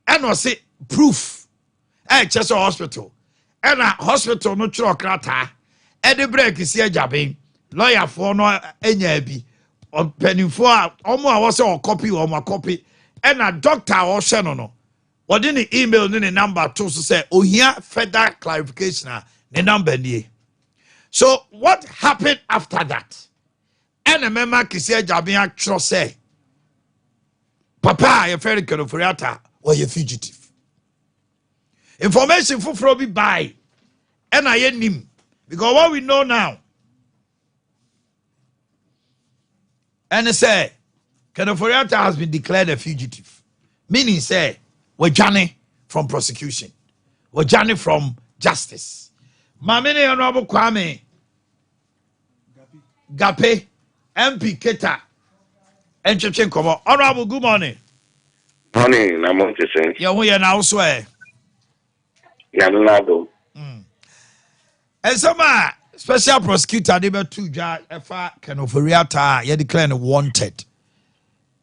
eno say proof chese hospital ena hospital no tro krata e de break kisia jabe lawyer for no enya bi penifo a omo a wo say o copy o ma copy ena doctor o hwe no what in the email ni number to say ohia further clarification the number ni. So what happened after that? And a member kisia jabia tro say papa you very kenoforiata or you fugitive. Information for be by and I nim because what we know now and they say kenoforiata has been declared a fugitive, meaning say we're Johnny from prosecution. We're Johnny from justice. Mamene Honorable Kwame Gape MP Keta and Chechin Komo. Honorable, good morning. Morning, I'm on to say. You're now swear. Yanado. And some special prosecutor, they were two judge, Kenoforiata, you declared wanted.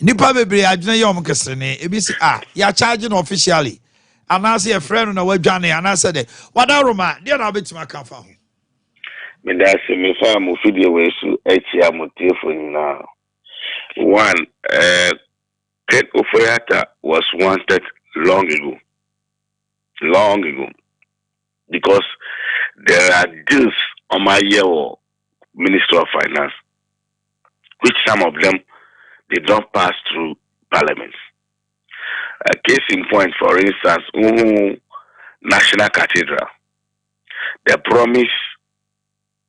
Nipa bebre adwene yom kesene ebisi ya charging officially and I see a friend na wadwane and I said wadaroma dey na betima kafa ho Me da se me fa mo fidie we su echia mo telefone na one Ken Oforiata was wanted long ago because there are deals on my year Minister of Finance which some of them they don't pass through parliament. A case in point, for instance, National Cathedral. The promise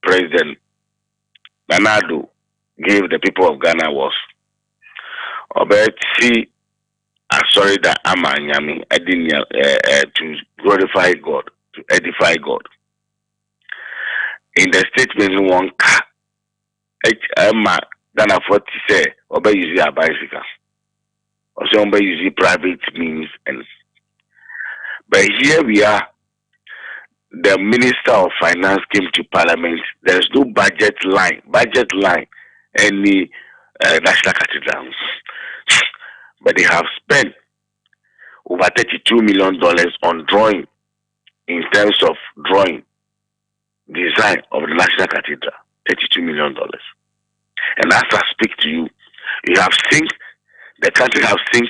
President Nanado gave the people of Ghana was, sorry that Amanyami to glorify God, to edify God. In the statement, one Ghana 40 say, obey use a bicycle. Or somebody use private means. But here we are, the Minister of Finance came to Parliament. There is no budget line, any National Cathedral. But they have spent over $32 million on drawing, in terms of drawing, design of the National Cathedral. $32 million. And as I speak to you, you have seen, the country have seen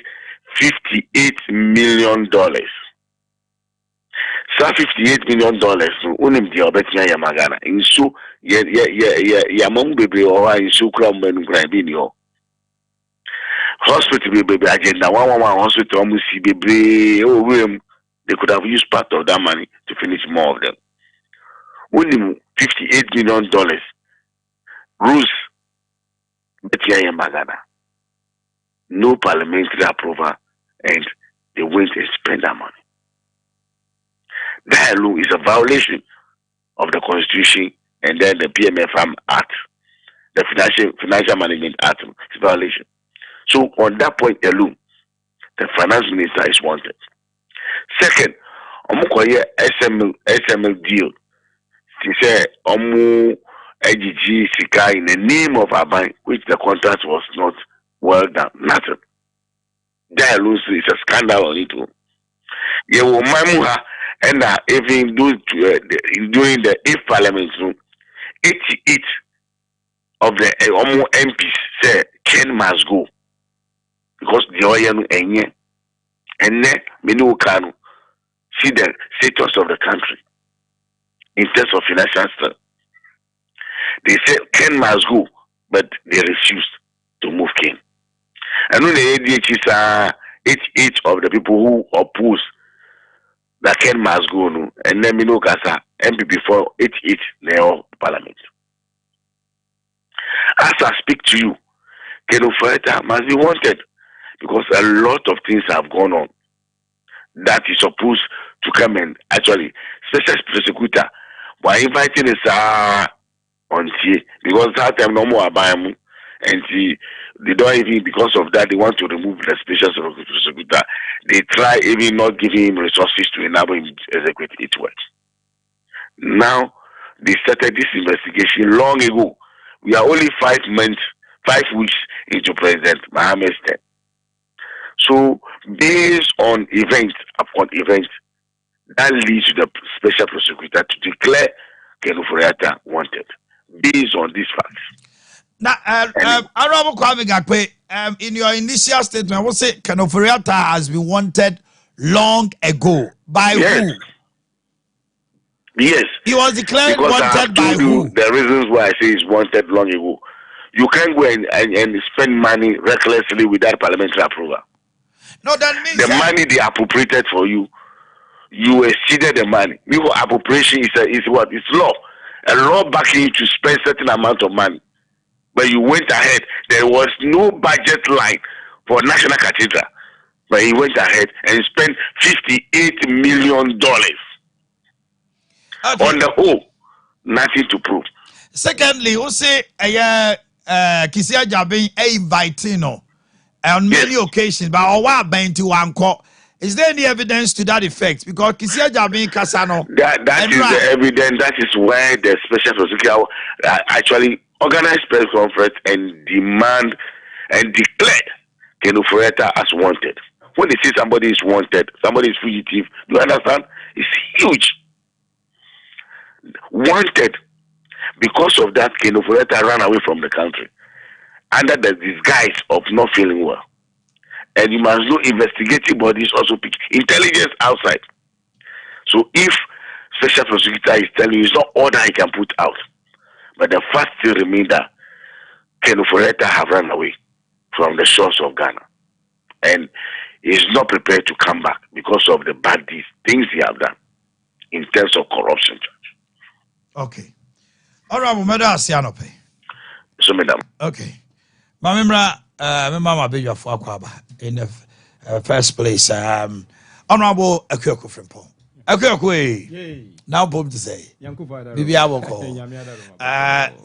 $58 million. So $58 million, unim di obetia ya magana. Insu ya mong bebe owa insu kura mbenu kura bini o. Hospital bebe agenda 111 hospital almost bebe they could have used part of that money to finish more of them. Unim $58 million. Rules betia ya magana. No parliamentary approval and they went and spend that money. That alone is a violation of the Constitution and then the PMFM Act, the Financial Management Act is a violation. So on that point alone, the finance minister is wanted. Second, omukoye SML deal. She said omu AGG Sika in the name of Aban, which the contract was not well done. Nothing. That alone is a scandal on it. Ye wo mamuha and even during the 8th Parliament, 88 of the MPs say Ken must go because the oil and then many can see the status of the country in terms of financial strength. They said Ken must go, but they refused to move Ken. And when the ADH is 88 of the people who oppose that Ken must go, no, and then Mino Kasa MP before 88 now Parliament. As I speak to you, Ken Ofureta must be wanted because a lot of things have gone on that is supposed to come in. Actually, special prosecutor by inviting us on T because that time no more about him and they don't even because of that they want to remove the special prosecutor. They try even not giving him resources to enable him to execute it work. Now they started this investigation long ago. We are only 5 weeks into President Mohammed's term. So based on event upon event, that leads to the special prosecutor to declare Ken Ofureta wanted. Based on these facts. Now, Honorable Kwame Gakwe, in your initial statement, what say Ken Ofureta has been wanted long ago by who? Yes. He was declared because wanted by who? The reasons why I say he's wanted long ago. You can't go and spend money recklessly without parliamentary approval. No, that means the money they appropriated for you, you exceeded the money. Because appropriation is what? It's law. A law backing you to spend certain amount of money. But you went ahead. There was no budget line for National Cathedral. But he went ahead and spent $58 million. Okay. On the whole, nothing to prove. Secondly, you say Kisia Jabin inviting on many occasions, but our been to one court. Is there any evidence to that effect? Because Kisia Jabin Kasano. That is the evidence. That is where the special prosecutor actually organized press conference and demand and declared Ken Ofureta as wanted. When they say somebody is wanted, somebody is fugitive, do you understand? It's huge. Wanted. Because of that, Ken Ofureta ran away from the country under the disguise of not feeling well. And you must know investigative bodies also pick intelligence outside. So if special prosecutor is telling you it's not order he can put out, but the fact still remains that Ken Ofureta have run away from the shores of Ghana. And he's not prepared to come back because of the bad things he have done in terms of corruption. Okay. All right, Madam Sianope. So, madam. Okay. Mamimra, Mama Beja Fuakwaba in the first place. Honorable Akyoko Frimpong. Akyoko, now Pom to say. Bibi Aboko.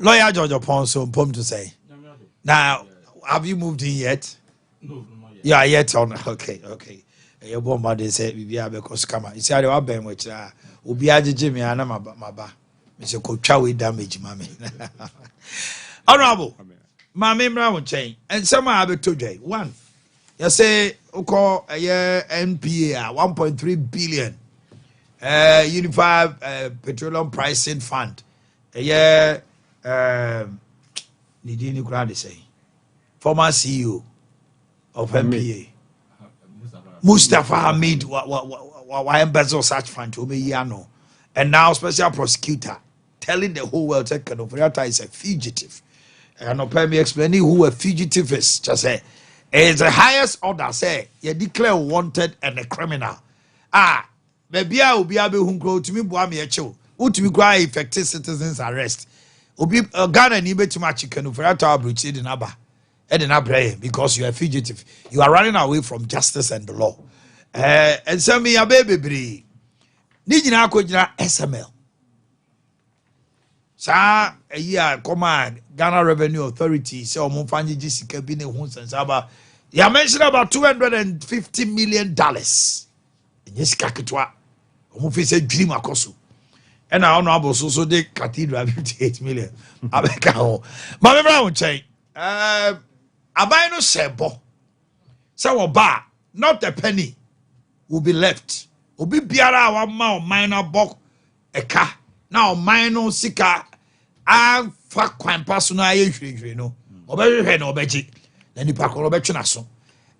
Lawyer George Ponso, Pom to say. Now, have you moved in yet? No. You are yet on. Okay. Your bomb they say Bibi Abeko scammer. You see, I have been with Ubiaji Jimmy and Maba. Mr. Kochawi damage, mammy. Honorable. My memory will change. And some have it today. One, you say, call a year NPA 1.3 billion. Unified Petroleum Pricing Fund. A year, Nidini Grandi say, former CEO of NPA. Mustafa Hamid, why embezzle such fund to me, Yano. And now, special prosecutor telling the whole world that Ken Ofureta is a fugitive. And no me explaining who a fugitive is. Just say it's the highest order. Say you declare wanted and a criminal. Maybe I will be able to me boami echo. Would we go effective citizens arrest? Obi Ghana ni be too much Ken Ofureta breach in Aba. Because you are a fugitive. You are running away from justice and the law. And some me a baby. Nijina ko jina SML. Sa a year command Ghana Revenue Authority say omunfanyi jisika bi ne hu sensaba. Ya mention about $250 million. Nyesika ketwa. Omunfi say dream akoso. And now honorable so the cathedral 58 million. Abeka ho. Ma me bra won chen. Abai no sebo. Say oba not a penny will be left obi biara wa ma ɔman na bɔ ɛka na ɔman no sika a fa kwan pa so na ayɛ hwehwɛ no ɔbɛhwehwɛ na ɔbɛgye na nipa kɔ ɔbɛtwe na so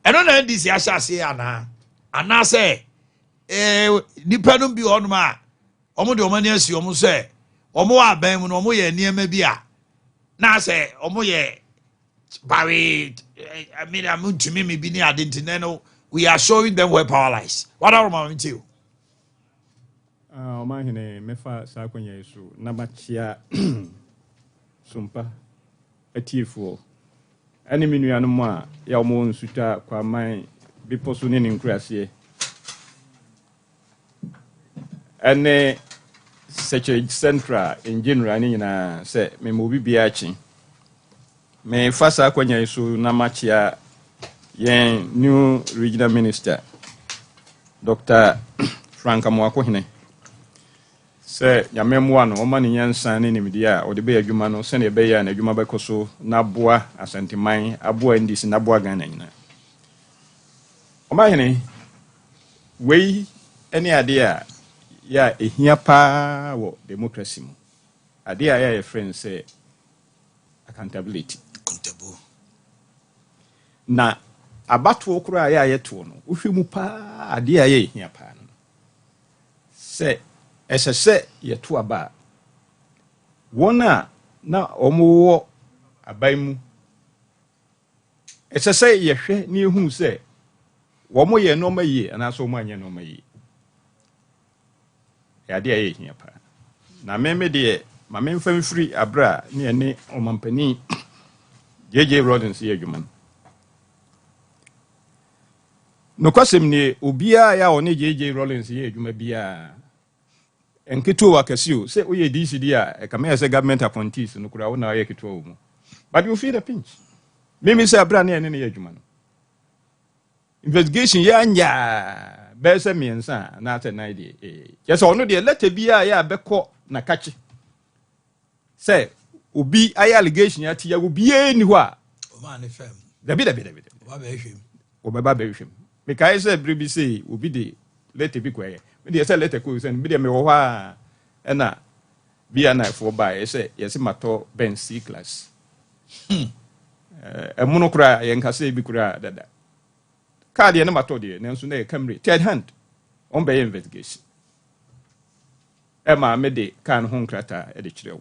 ɛno na ndi si ahyɛ ase ana sɛ nipa no bi ɔnom a ɔmo de ɔmo ani asi ɔmo sɛ ɔmo wɔ aban mu no ɔmo yɛ nneɛma bi a na sɛ ɔmo yɛ bare I'm to me be near Dintineno. We are showing them where power lies. What are we to you? Omanhene mefa sakonya isu na machia Sompa etiefo ani minuanu mu a ya omo nsuta kwa man biposo ne nkrase ene seche central in general ni nyina se me mo bibia achi me fasa akwanya isu na machia yen new regional minister Dr. Frank Amwakohene se nyamemwa no o mani nyansa ne nimdia o de be adwuma no se ne be ya na adwuma bekoso na boa asentiman aboa ndisi na boa Ghana nyina o mahene wei ene ade a ya ehia pa wo democracy mu ade a ya friend say accountability na abato okura ya yeto no uhwemu pa ade a ya ehia pa no se esese yeto aba wona na omowo aban mu esese yehwe ni ehu se wo mo ye no mayi anaso mo anye no mayi ya de aye hia pa na meme de ma memfa free abra ne ene omampani JJ Rodins ye adwuma no kwasem ne obia ya one JJ Rollins ye adwuma bia enketo wakasio say oye DCD a e kama say government appointees no kura wona ye keto wo mu but you feel the pinch meme say abra ne ene ne ye adwuma no investigation ya anya be say miensa na ate na de yes ono de letter bia ya beko na kachi say obi aye allegation ya ti ya obi eni ho a o ma ne fam dabi wa be hwem o baba be hwem because say bribi say obi de letter bi kwaye me de say letter ko say me de me wo ha na bia na fo ba say yes mato ben C class emuno kura ye nka say bi kura dada card ye na mato de nanso na ye camera third hand on be investigation ma me de kan ho nkrata e de kirew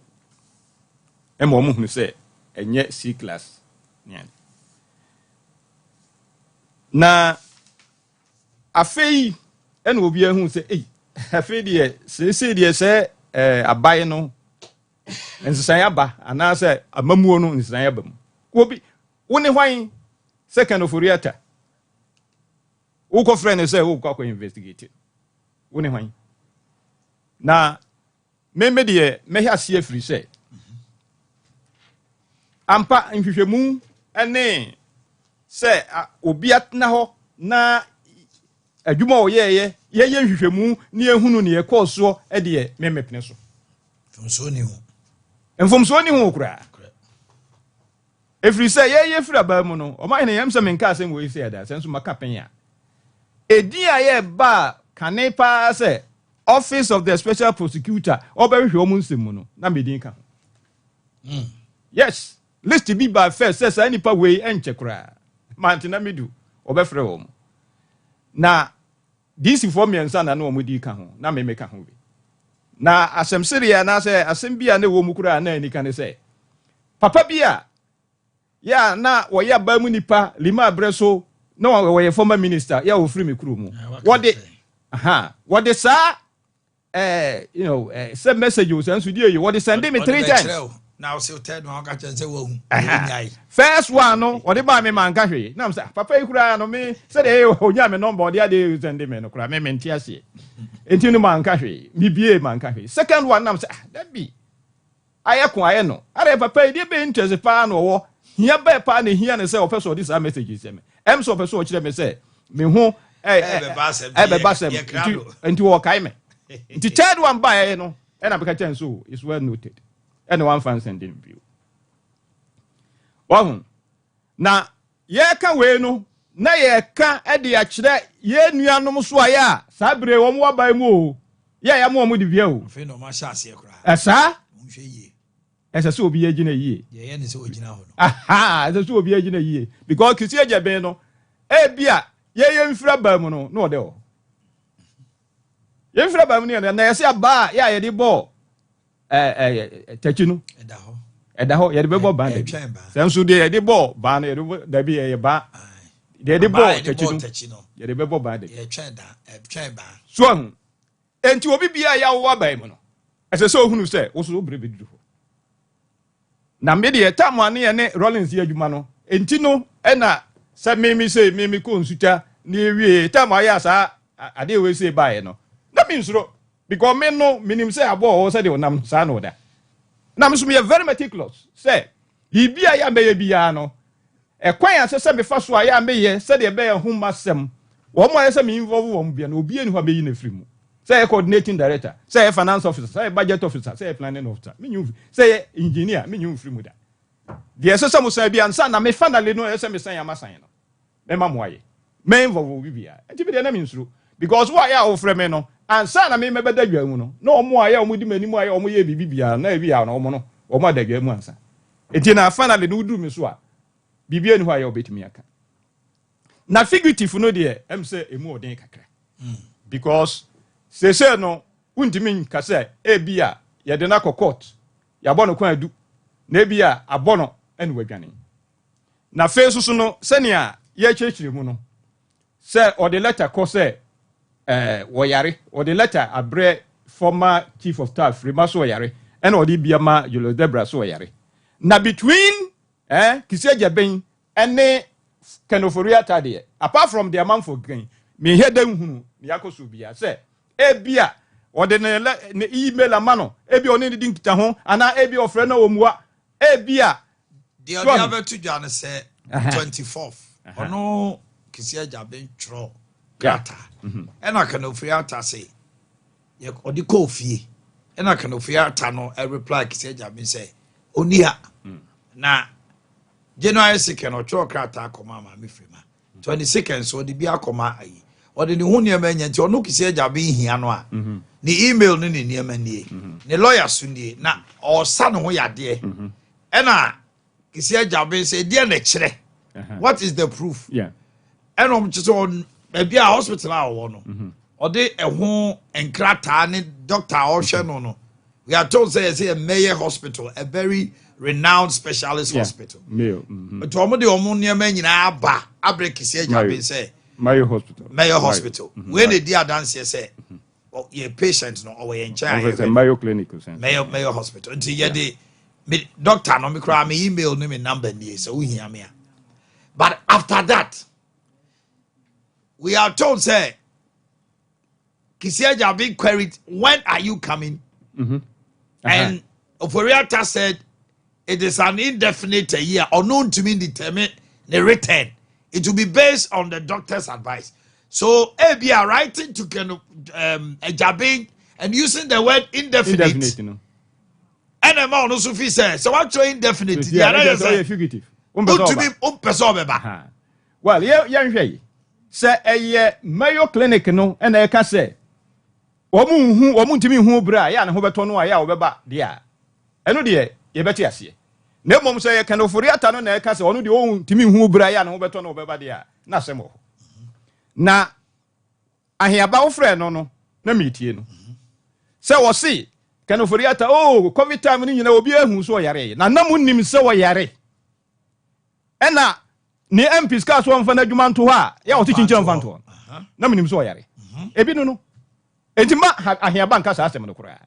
ma omo hunu say enye C class nyan na afei ena obi ahu say afei de se abai no nsesan aba ana say amamuo no nsesan aba mu obi woni hwan second of oriata wo ko friend say wo ko investigate woni hwan na meme de mehi ase afiri say ampa nhwehwemu ene say obi atna ho na adwuma o ye nhwehwemu ne ehunu ne ekoso e de memepne so mfomso ni hu kura efiri say ye fira ba mu no o ma hene yam se menka asem wo isi ada senso maka penya edi aye ba kanepa say office of the special prosecutor obehwe o mu nsem mu no na medin ka yes list bi ba first says any pa we enche kura mantina medu obefre wo mu na this for me nsa na no mo di ka ho na me ka ho bi na asem seria na say asem bia na wo mu kura na ani ka ne say papa bia ya na wo ya ba mu nipa lima abreso na wo ye former minister ya wo free me kuro mu what they sa send messages and so dey what they send me 3 times now say third one ka say wo first one no what they buy me man ka hwe na say papa ikura no me say dey onya me number dey dey send me no kura me menti ase enti no man ka hwe bibie man ka hwe second one na say that be ayeko aye no are papa dey be interest pa no wo hia be pa na hia ne say o person this messages me em so person o kire me say me ho be basem enti wo kai me enti third one buy no e na be ka chen so is well noted and one fan sending view. Wahun. Na ye ka we no na ye ka Ade Akye ye nuanom so aya sabre wo mo wabai mu o ya mo di bia o fe no ma sha ase kra esa nhwe yie esa so obi agina yie ye ne se ogina ho no aha esa so obi agina yie because kisi agya ben no e bia ye mfira ba mu no no de o ye mfira ba mu ne na ye se aba ya ye di ball tachi no eda ho ye de ball ban de sem so de ye di ball ban ye de bi ye ba de di ball tachi no ye de ball ban de ye twen ba so enti obi bia ya wo ba mu no ese so ohunu se wo so obre bedu ho na me de tam ane ye ne Rollins ye adwuma no enti no na se mimi ko nsuta na ewie tam aya sa ade we se ba ye no na mi nsuro because me no minim say abo o say de onam sa no da na me so me very meticulous say he bia ya me bia no e kwan asese me fa so aya me ye say de be ye ho masem wo mo say me involve wo bia na obi eni ho be yi na free mu say coordinating director say finance officer say budget officer say planning officer me nyu say engineer me nyu free mu da de asese mo say bia nsa na me finally no say me san ya masan no me ma mo aye me involve wo bia enti be de na me nsuro because why ya ofre me no ansa na me mebeda dwa mu no na omo aya omo di mani mu aya omo ye bibia na bia na omo no omo adagwa mu ansa enti na finally no du me so a bibia ni ho aya obetimi aka na fugitive no de em say emu oden kakra because say no untimi nka say bia ye de na court ya bono kwan adu na bia abono ene wadwane na face so no senia ye chechire mu no say or the letter ko say woyare or the letter abre former chief of staff Remaso woyare and or the biama Julo Debra so woyare na between kisi jaben ene kenoforia tade apart from the amount for gain me head dem hunu me yakoso bia say bia or the ne email amano ebi oni di nkita ho ana ebi ofre na omua bia the other to John say 24th ono kisi jaben tro grata ena kana ofriata say ye odi ko fie ena kana ofriata no e reply kisi jaben say onia na January 2nd o tro grata akoma ma me frima 22nd so odi bi akoma ayi odi ni hu ne ma nya nti ono kisi jaben hia no a ni email no ni niema nie ni lawyer so nie na o sa no ho yade ena kisi jaben say die na kire what is the proof ena om chiso maybe a hospital a no or they a home and krata doctor or no. We are told say a Mayor hospital, a very renowned specialist hospital. But to almost the Omonia men in Abba, Abrekisi say Mayor hospital. Mayor hospital. When the dear dance say, well, your patients no or in China. Mayo clinic. Mayor hospital. Until you the doctor no me cry me email no me number near so we hear me. But after that, we are told, say, Kisiaja being queried, when are you coming? And Oforiata said, it is an indefinite year, unknown to me determine the return. It will be based on the doctor's advice. So, ABR writing to a jabbing and using the word indefinite. And a man also says, so what's your indefinite? Yeah, fugitive. Well, yeah. Say a Mayo clinic no and I can say omu ntimi hu bra ya na ho beto no ya obeba dia eno de ye beti ase na mom say kan oforiata no na ka say onu de o ntimi hu bra ya na ho beto no obeba dia na semo na ahiaba wo frɛ no na metie no say wo see kan oforiata covid time ni nyina obi ahu so yare na namunnim say wo yare ena ni MPs ka so mfa na adwuma nto ha ya oti chinchira mfa nto na menim so yare ebi no entima ahiaba nka sa asem no kura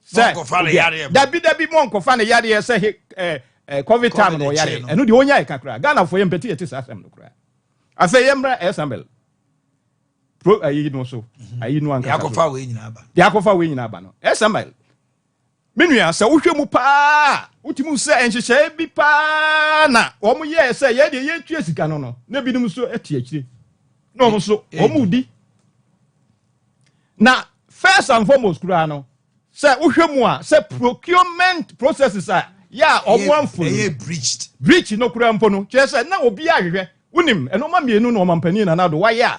se dabi monko fa ne yare se covid time no yare eno de onya ka kura Ghana fo yempeti yeti sa asem no kura afa yemra esambel pro ayi no so ayi no anka yakofa we nyina aba no esambel menua se wohwemu pa utimu se enhyehyɛ bi pa na omo ye se ye de ye tue sika no na binim so ati akire na omo so omo di na first and foremost kura no se wohwemu a se procurement processes a ya omo amfo ye breach no kura mpo no che se na obi ahwehwe Unim, and no mammy no mampani and other. Why, ya?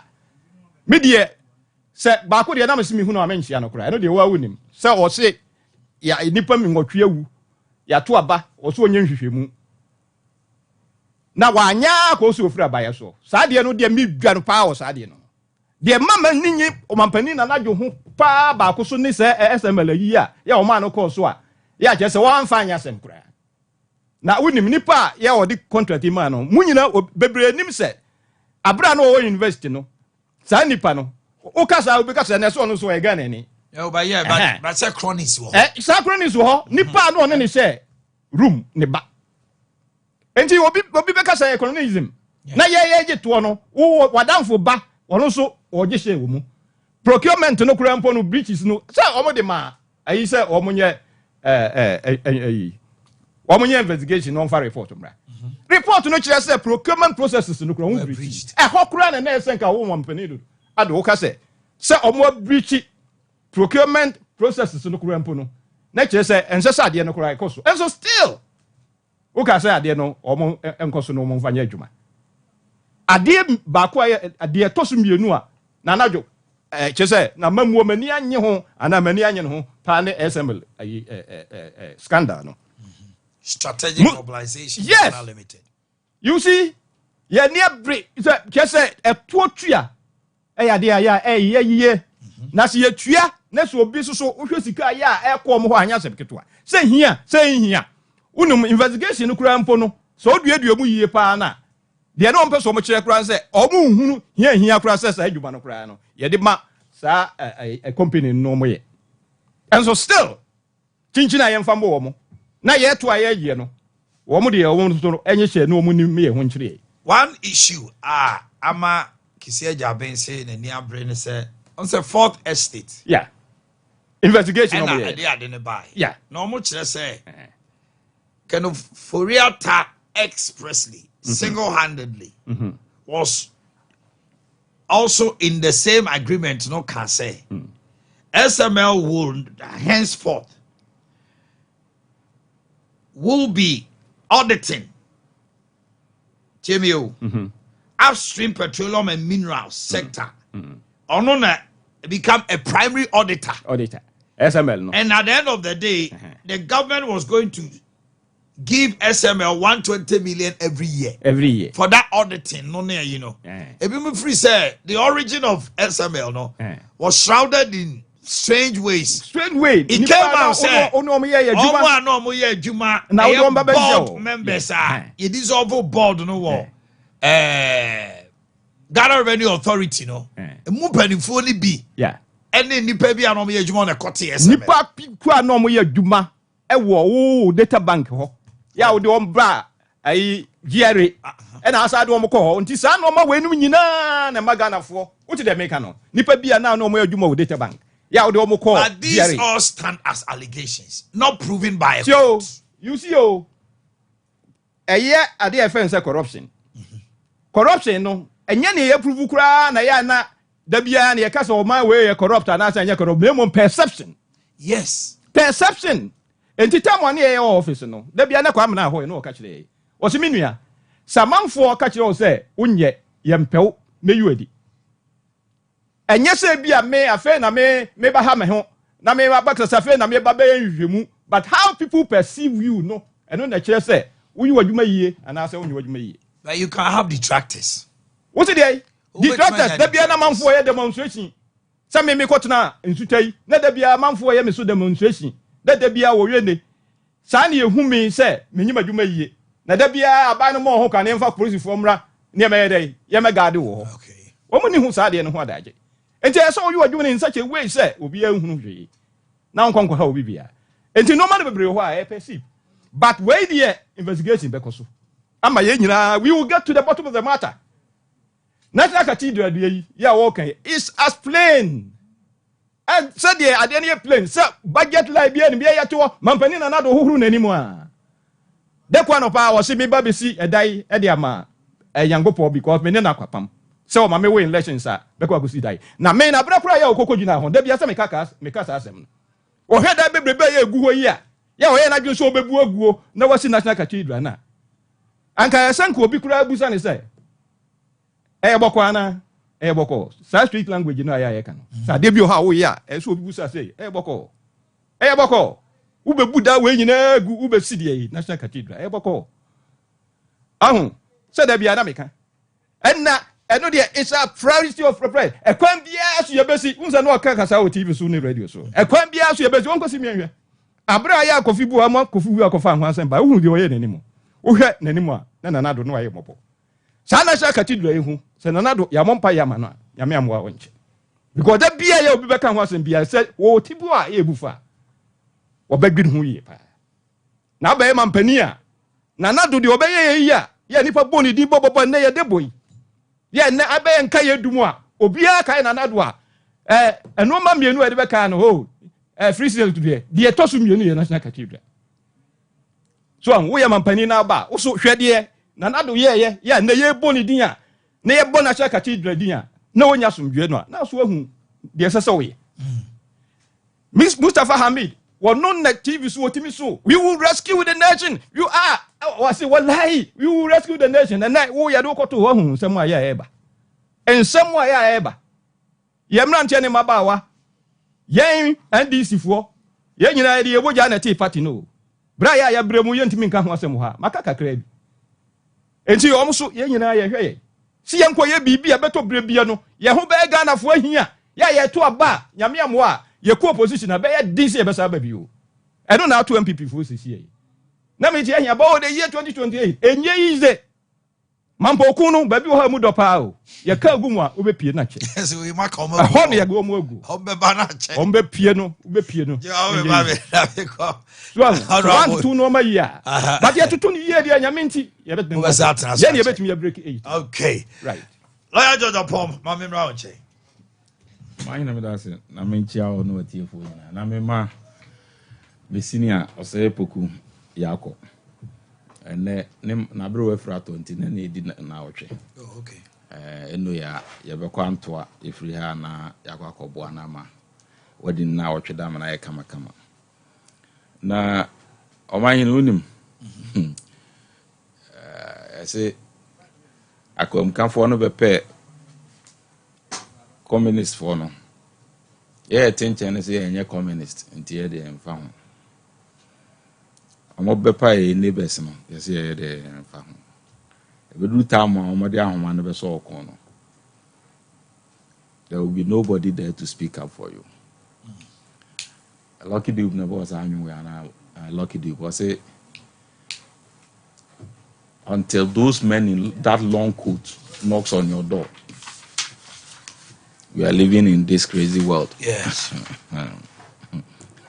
Media said, Baku, the Anamasi who no mention, I know the wa him. So, or say, ya, nipam in what you ya to a ba, or so young. Now, one ya goes to a friend by us. Sadia no dear me gun power, Sadia no. Dear mamma Nini, or Mampanin and I do pa Baku Sunni say SML a year, ya man of course. Ya just one fine as em cry. Now, wouldn't nipa, ya or the contract man, Munina or Bebre Nimse. Abrano invest no. Sani pano. Okasa because and so on so again any. Oh, but yeah, but say cronies wo. Cronies wo nipa no any say room ne ba. Enti obi beka say cronyism. Na ye to no wo wadamfo ba ono so oje share wo mu. Procurement no kura mpo no breaches no. Say omo de ma ayi say omo nye omo nye investigation on for report mra. Report no kire say procurement processes no kura wo breached. Hokura na na senka wo mampani do. Ade wo ka say omo breach procurement processes no kura mpo no. Na kire say ense say ade no kura ikoso. And so still wo ka say ade no omo enkoso no omo mfanya adwuma. Ade ba ko ade toso mienu a na najo kire na mamuo mani anye ho ana mani anye ho pa ne SML scandal no. Strategic mobilization. Yes. Limited. You see, ya near break. Just say a tuatua. Ye. Na si ye tua. Na so obi so ohwe sika ya e ko mo ho anya se ketewa. Say here. Unum investigation no kura mpo no. So oduadua mu yie pa na. De na ompe so mo kire kura se omu hunu hia kura se adwuma no kura no. Ye de ma sa a company no mo ye. And so still chinchina ye mfa mo. Na ye to aye no wo mo de wo so enye hye no mo ni me ye ho nkire. One issue ama kisia jaben say na ni abre ne say on say fourth estate. Yeah. Investigation no mo ye. And ade ne buy. Yeah. No mo kire say kind of for real expressly single-handedly was also in the same agreement no can say SML will henceforth will be auditing upstream petroleum and minerals sector. Or become a primary auditor. SML no. And at the end of the day, the government was going to give SML 120 million every year. For that auditing, you know. If free say the origin of SML was shrouded in strange ways. It came out say, board members it is over board no war. Ghana Revenue Authority no. Mu penifo ni bi. Yeah. Any nipa bi anom ye adwuma na kote SML. Nipa ku anom ye adwuma e wo data bank ho. Ya wo de ombra ai GRA. E na asa de om ko ho. Nti sa no ma wenum nyina na maganafo. What dey make no? Nipa bi na no mo adwuma wo data bank. But these all stand as allegations, not proven by a court. You see, a year at the offense of corruption. Corruption, no, and ye prove cry, na ya na, the bian, your castle, my way, corrupt, and answer your corrupt perception. Yes, perception. And to tell 1 year office, no, the biana come now, no catch day. What's a minute? Some man for catch all say, unye, yempel, me you edi. And yes, be a me affair na me ba ha me ho na me ba back affair na me ba be but how people perceive you no and on the chair say you adwuma yie and I say you adwuma yie. But you can have detractors. What's it dey? Detractors da bia na manfo ye demonstration. Some me kotuna nsutai na da bia manfo ye me so demonstration. Da bia wo we ne. Sa na ehu me say me nyima adwuma yie. Na da bia aba no mo ho kan emfa police for mra ne me ye dey ye me guard wo ho. Okay. Wo mo ni hu sa de no ho adaje. And I saw you are doing in such a way, say, will be a hungry. Now, conquer how we be. And no matter why I perceive. But wait the investigation because we will get to the bottom of the matter. National Cathedral, yeah, okay, it's as plain. And said, yeah, at any plain, sir, budget like bien, be a to Mampanin another who anymore. That one of our see me baby see a die, Ediama, a young go because Menena Quapam. So my way in elections are because I die. Now men are brapra ya okoko jina ho. Debi asem mekasa asem. O he da bebrebe ya eguho yi a. Ya o ye na dwonso obebu aguo na wasi National Cathedral na. Anka ya sanko obi kura abusa ne say. Bokwana, Boko. Sa street language no ya kan. Sa debio ha wo ya, so bi busa say, Boko. Boko. Ube buda we nyina gu ube sidie National Cathedral. Boko. Ahun, say da bia na meka. Enna eno de it's a priority of prayer. E kwan bia so ye besi, unsa no ka kasa o TV so ne radio so. E kwan bia so ye besi, won kosi mienhwe. Abra ya kofi bu ama kofi bu akofa ho ansem ba. Uhun de oye nanimu. Wohwe nanimu a na nanado no aye mopo. Sa National Cathedral ehu, se nanado ya mompa ya ma no, ya me amwa wonche. Because that bia ya obi beka ho ansem bia se wo tibu a ye bufa. Wo bagwin ho ye pa. Na ba e mampani a nanado de obeye ye ya, ye nipa boni di bobobo na ye deboyi. Ye na abe nka ye dumu a obia kai nanado a eno ma mienu e de beka no ho free sale today de tosu mienu ye National Cathedral. So an wo ye mampani na ba wo so hwede nanado ye na ye boni din a na ye bona National Cathedral din a na wonya somdwe no a na so ahu de sese wo ye Miss Mustafa Hamid wono na TV so otimi so we will rescue the nation you are I say wallahi we will rescue the nation and na wo ye do koto ho hu nsem aya eba ensem aya eba ye mrante ne mabawa yen NDC fo ye nyina ye boja na tea party no bra ya bremu ye ntimi nka ho asem ha maka kakra bi enti omo so ye nyina ye hwe ye si ye nkoye bibi abeto brebia no ye ho be Ghana fo ahia ye to aba nyame amo a ye ko opposition abe ye din se be sa ba bi o eno na to MPP fo sisi ye na me ti ahia ba o de year 2028 enye yize mampo kunu ba bi o ha mu do pa o ye ka agumu a obepie na che so we ma come ho ne ye go mu agu hombe ba na che hombe pie no obepie no ya we ba be ko one two no ma ya but ye tutu ni ye de nyame nti ye betem ye ne ye betem ye break 8 okay right lawyer George Pom ma me mra o che my name is na me chia o no tiefo na me ma be senior ose poku yako ene na bro we frato nti na edi na otwe okay eno ya ye be kwa ntoa efri ha na yakwa kobo na ma wadi na otwe da ma na ye kama na Omanhene unim ese akom kanfo no be pe communist for no ye tenchen se ye communist nti ye de mfa ho omo be pa e neighbors no ye se ye de mfa ho e be du time omo de ahoma no be so okon no there will be nobody there to speak up for you. Lucky Dube never was anywhere and Lucky Dube was say until those men in that long coat knocks on your door. We are living in this crazy world. Yes.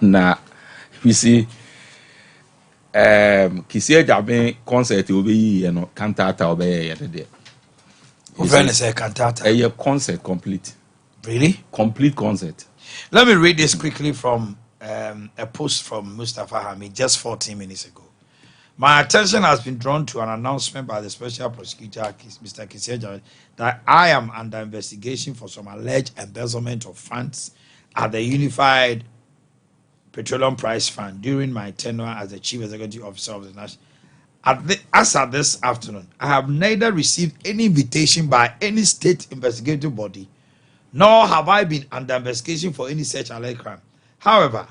Now, you see, Kisiya Jabe concert will be, you know, cantata will be yesterday. When say cantata? A concert complete. Really? Complete concert. Let me read this quickly from a post from Mustafa Hamid just 14 minutes ago. My attention has been drawn to an announcement by the special prosecutor, Mr. Kisiya Jabe, that I am under investigation for some alleged embezzlement of funds at the Unified Petroleum Price Fund during my tenure as the Chief Executive Officer of the National. As at this afternoon, I have neither received any invitation by any state investigative body, nor have I been under investigation for any such alleged crime. However,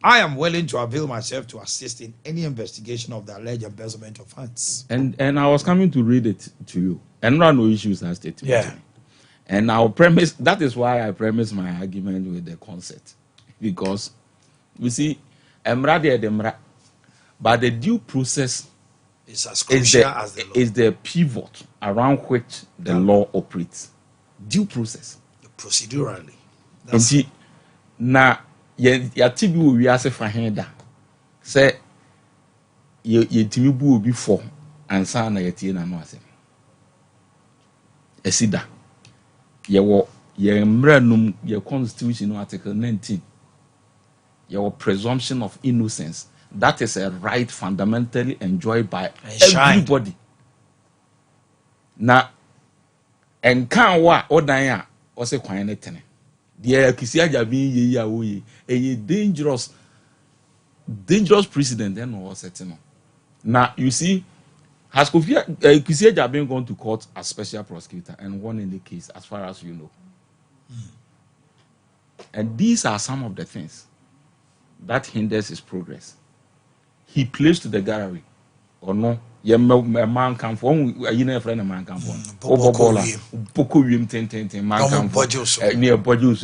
I am willing to avail myself to assist in any investigation of the alleged embezzlement of funds. And I was coming to read it to you. And no issues as stated. Yeah. And our premise, that is why I premise my argument with the concept. Because, you see, but the due process is as crucial as the law. Is the pivot around which the law operates. Due process. Procedurally. And see, now, ya tibi wo wi ase fa hen da se ye timi bu obi fo ansa na ye tie na no ase esida ye wo ye mranum ye constitution no article 19 your presumption of innocence, that is a right fundamentally enjoyed by everybody. Na enkan wa odan a o se kwan ne tene the Kisiya Jabe ye ya wo ye a dangerous precedent then was setting. Now you see Has Kwesi Agye Abia gone to court as special prosecutor and won in the case, as far as you know? And these are some of the things that hinders his progress. He plays to the gallery, or no? A man come from you know, a friend of man come from. Bobola, Boko Wim ten man come from near Bojos,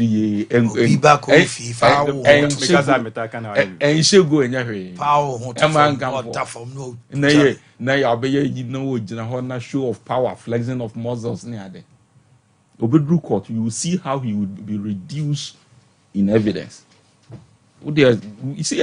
and she'll go in your way. A man come from no. Nay, I'll be you know, General show of power, flexing of muscles near there. Obedru court, you will see how he would be reduced in evidence. You see,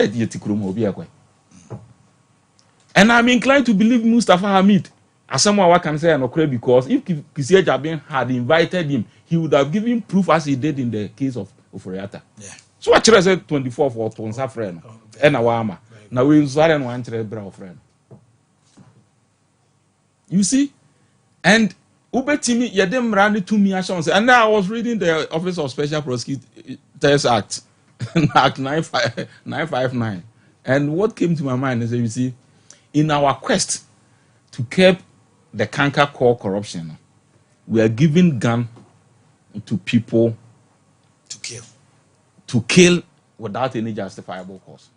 and I'm inclined to believe Mustafa Hamid as someone I can say an okre, because if Kwesi Agye Abia had invited him, he would have given proof as he did in the case of Oforiatta. Yeah. So what I said 24 for Tonsa friend and Awama. Now we sorry one bra friend. You see, and Ubetimi Yadem ran to me and now I was reading the Office of Special Prosecutors Act, Act 959, and what came to my mind is that, you see, in our quest to curb the canker core corruption, we are giving gun to people to kill without any justifiable cause.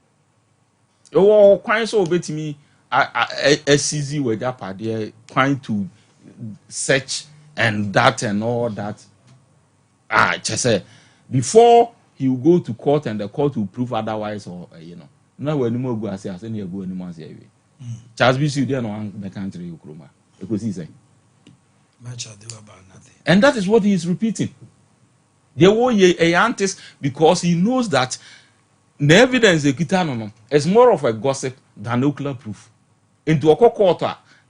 Oh, quite so bit me. SCZ with that party trying to search and that and all that. Just say before he will go to court and the court will prove otherwise, or you know, now when you go and say, I say you go anymore say. Charles Bishop there no one the country Ukroma. Because he say. Much ado about nothing. And that is what he is repeating. There were a antis because he knows that the evidence is more of a gossip than nuclear proof. Into a court,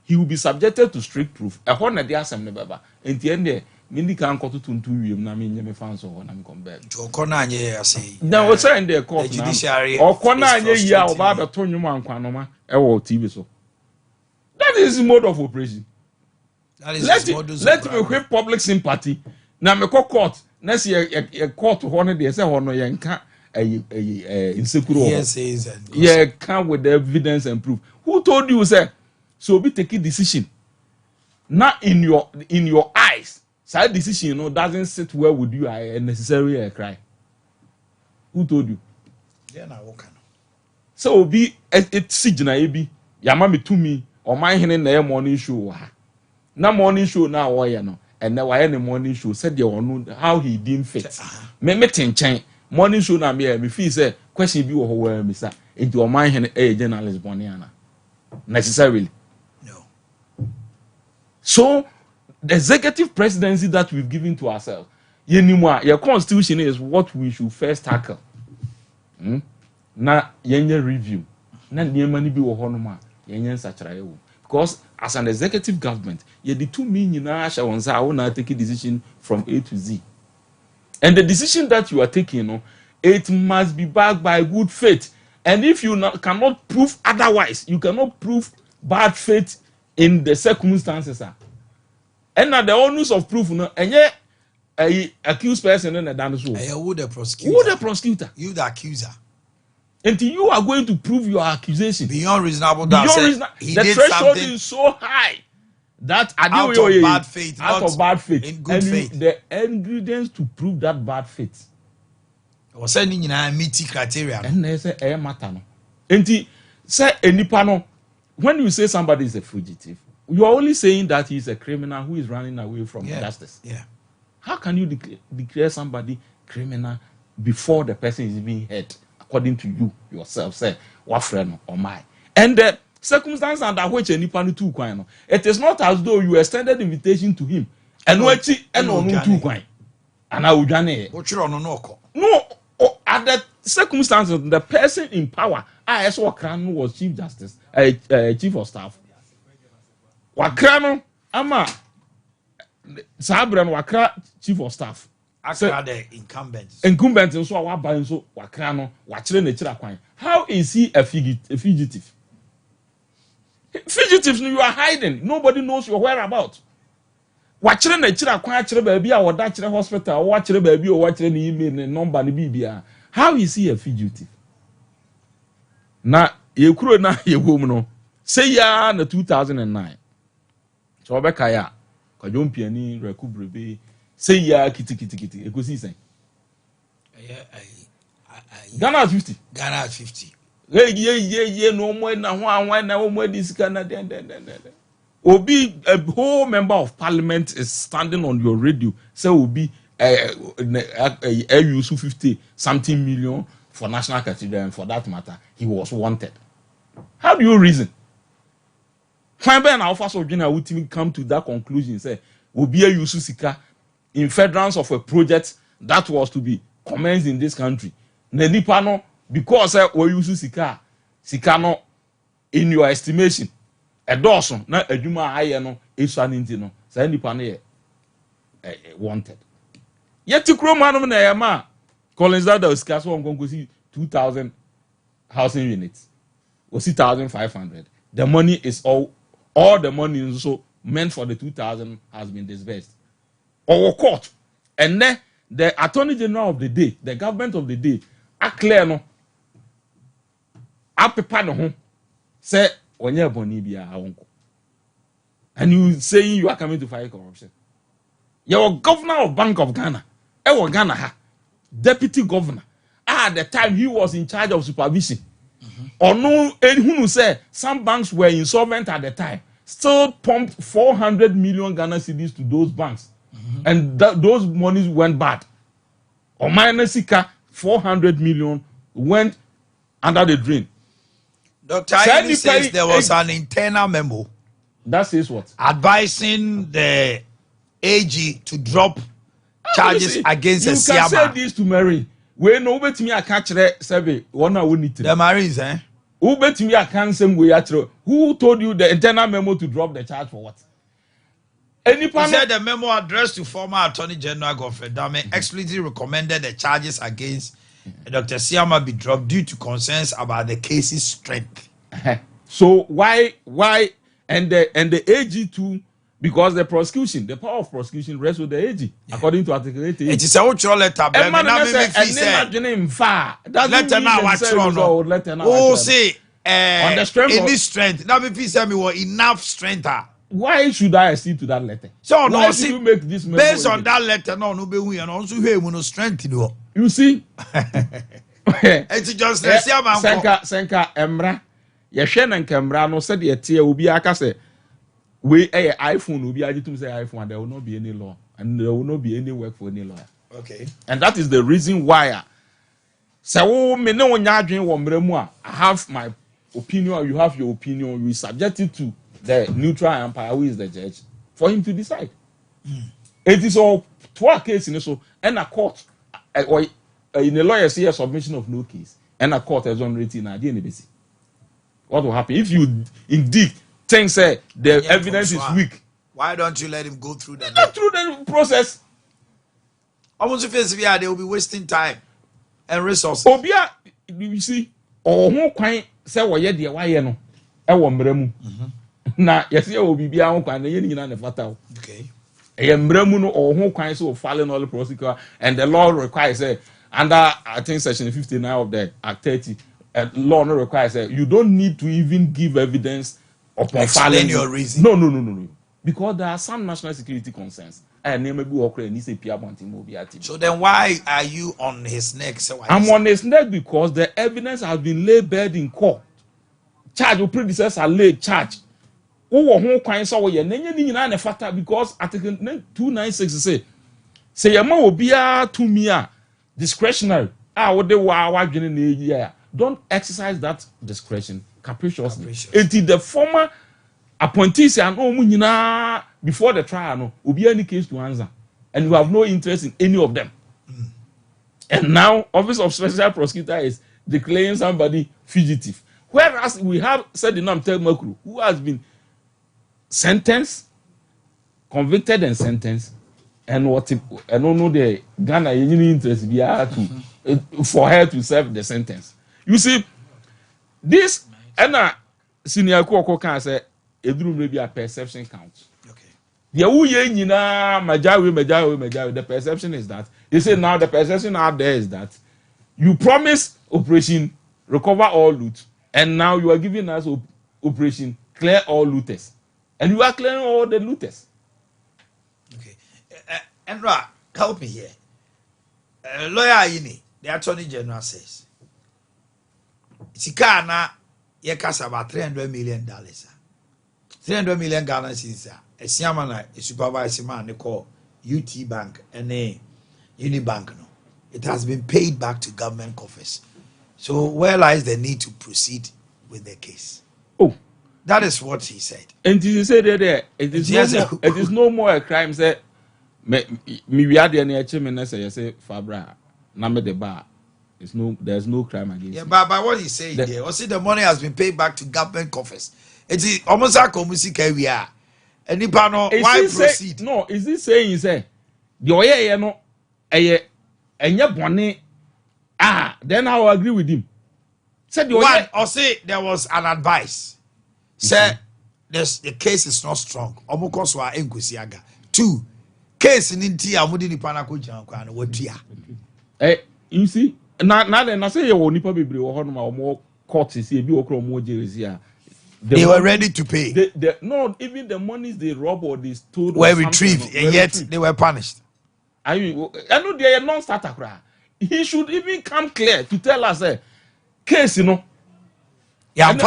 he will be subjected to strict proof. A honor the assembly baba. In the end, Mindy can't go to na me fans or when I'm come back. To Okonanye, I say. Now, what's in the court judiciary or Konanye ya or Baba Tonyuma Kwanoma, TV so. That is the mode of operation. That is let me whip public sympathy. Now, me court. Next year, a court to honor the say honor yanka insecure. Yes, yeah, come with the evidence and proof. Who told you, sir? So be taking decision. Not in your eyes. Side decision, doesn't sit well with you. I necessarily a cry. Who told you? Yeah, na wokan. So be it signa ebi. Yamami to me or my hen na morning show. Na morning show now why no. And now I any morning show said you know how he deemed fit. Me ten morning show na me feel say question bi wo ho me sa. Into my hen journalist boniana. Necessarily. No. So the executive presidency that we've given to ourselves, your constitution is what we should first tackle. Na yenye review. Na niemani bi wo ho no ma yenye nsacharaye wo. Because as an executive government, you the two mean you now take a decision from A to Z. And the decision that you are taking, it must be backed by good faith. And if you cannot prove otherwise, you cannot prove bad faith in the circumstances. And now the onus of proof, and yet a accused person in a dance. Who the prosecutor? Who the prosecutor? You the accuser. Until you are going to prove your accusation beyond reasonable doubt. The threshold is so high that out of bad faith, in good faith. The ingredients to prove that bad faith was sending in a meeting criteria. And they say a matter. Until say any panel, when you say somebody is a fugitive, you are only saying that he is a criminal who is running away from justice. Yeah. How can you declare somebody criminal before the person is being hurt? According to you yourself, say what friend or my, and the circumstance under which any panu two coin. It is not as though you extended invitation to him and what and on two coin. And I would no at the circumstances the person in power, I saw Krano was chief justice, chief of staff. Wakrano ama Sabran Wakra chief of staff. The incumbent and so our buying so wakrano wachre na chira kwan. How is he a fugitive? Fugitives you are hiding. Nobody knows your whereabouts. Wachre na chira kwan chire baby a woda chire hospital or wachre baby or wachre ni email ni number ni bibia. How is he a fugitive? Na ye kuro na ye home no. Say ya na 2009 So obekaya kwadwom piani reku brebe say ya kiti ekosi sen. Ghana at 50. Ghana at 50. Yeah, no more na one no more this Ghana then. Obi, a whole member of parliament is standing on your radio. Say Obi use 50 something million for national cathedral, and for that matter, he was wanted. How do you reason? Fine, Ben Alpha Sojina would come to that conclusion. Say Obi use sika in furtherance of a project that was to be commenced in this country. Nenipano, because we use sika no in your estimation. A dozen, not a juma ayano, is an intino. Say Nipane wanted. Yet to Cromano Nayama, Collins that was scarce one going to see 2,000 housing units or 6,500. The money is all the money is also meant for the 2,000 has been disbursed. Or court. And then the Attorney General of the day, the government of the day, are clear no. A prepare no home. Say, when you're born, and you saying you are coming to fight corruption. You're governor of Bank of Ghana. Ghana ha. Deputy governor. At the time he was in charge of supervision. Or no, anyone who say some banks were insolvent at the time, still pumped 400 million Ghana cedis to those banks. And those monies went bad. Omanhene Sika 400 million went under the drain. Dr. Aini says there was an internal memo. That says what? Advising the AG to drop charges against the Siama. You can say this to Mary. We know bet me I catch the survey. One I will need to. The Marines, eh? Who bet me I can't say we actually. Who told you the internal memo to drop the charge for what? He said the memo addressed to former Attorney General Godfrey Dame explicitly recommended the charges against Dr. Siama be dropped due to concerns about the case's strength. So why and the AG too, because the prosecution, the power of prosecution rests with the AG, according to Article 8. It is a outro letter, but letter now say on the strength in this strength. Now me say me was enough strength. Why should I accede to that letter? So why should you make this based on that letter? No be we and also here we no strength no. You see, it's just Senka Emra. Yehwe na nkemra no said ye tie obi aka say we iPhone obi agitum say iPhone and there will not be any law and there will not be any work for any lawyer. Okay. And that is the reason why say wo me ne wonya adwen wo mra mu a I have my opinion or you have your opinion, you subject it to the neutral umpire who is the judge for him to decide. It is all to a case in so and a court or in a lawyer say a submission of no case and a court has on rating na dey basi. What will happen if you indeed think say the evidence is weak? Why don't you let him go through the process? Almost if they will be wasting time and resources. Obia, you see, or who kwan say wo ye de wa ye no e wo mra mu. Na yesi e obi bia ho kwan na ye nyina na fata. Okay. E mra mu no or who kwan so filing all the prosecutor and the law requires under I think section 59 of the Act 30 law no requires you don't need to even give evidence upon filing your reason. No. Because there are some national security concerns. So then why are you on his neck? So I'm on his neck because the evidence has been laid bare in court. Charge your predecessor laid charge. Because Article 296 say will be to me discretionary. Don't exercise that discretion capriciously. Until the former appointees and before the trial no will be any case to answer, and you have no interest in any of them. And now Office of Special Prosecutor is declaring somebody fugitive, whereas we have said the name Telmakru, who has been sentenced, convicted and sentenced, and what I don't know the Ghana any interest be to for her to serve the sentence. You see, this and senior Koko can say it may be a perception count. Okay. The perception is that they say now the perception out there is that you promise operation recover all loot, and now you are giving us operation clear all looters. And you are clearing all the looters. Okay. Enra, help me here. Lawyer Ayini, the Attorney General says, Sikana, yekas about $300 million. $300 million Ghana cedis. A Siamana, a supervisor man, they call UT Bank and a Unibank. No, it has been paid back to government coffers. So where lies the need to proceed with the case? Oh, that is what he said. And he said that it is no more a crime. Say me we are the NHM say Fabra na me the bar. There's no crime against. Yeah, but what he's saying there, or see the money has been paid back to government coffers. It is almost like musika we are. And why proceed? No, is he saying say the oye no enye bone then I will agree with him. Said one or say there was an advice. Say the case is not strong. Omukoswa enkusiaga. 2 case in India amudi nipa ko jankwa no watua. You see now then I say you nipa bebre wo hono ma omo court see bi okro omo jerezi they were ready to pay. No, even the monies they robbed or they stole were retrieved, and yet they were punished. I know they are non-starter. He should even come clear to tell us case, you know. Yeah, and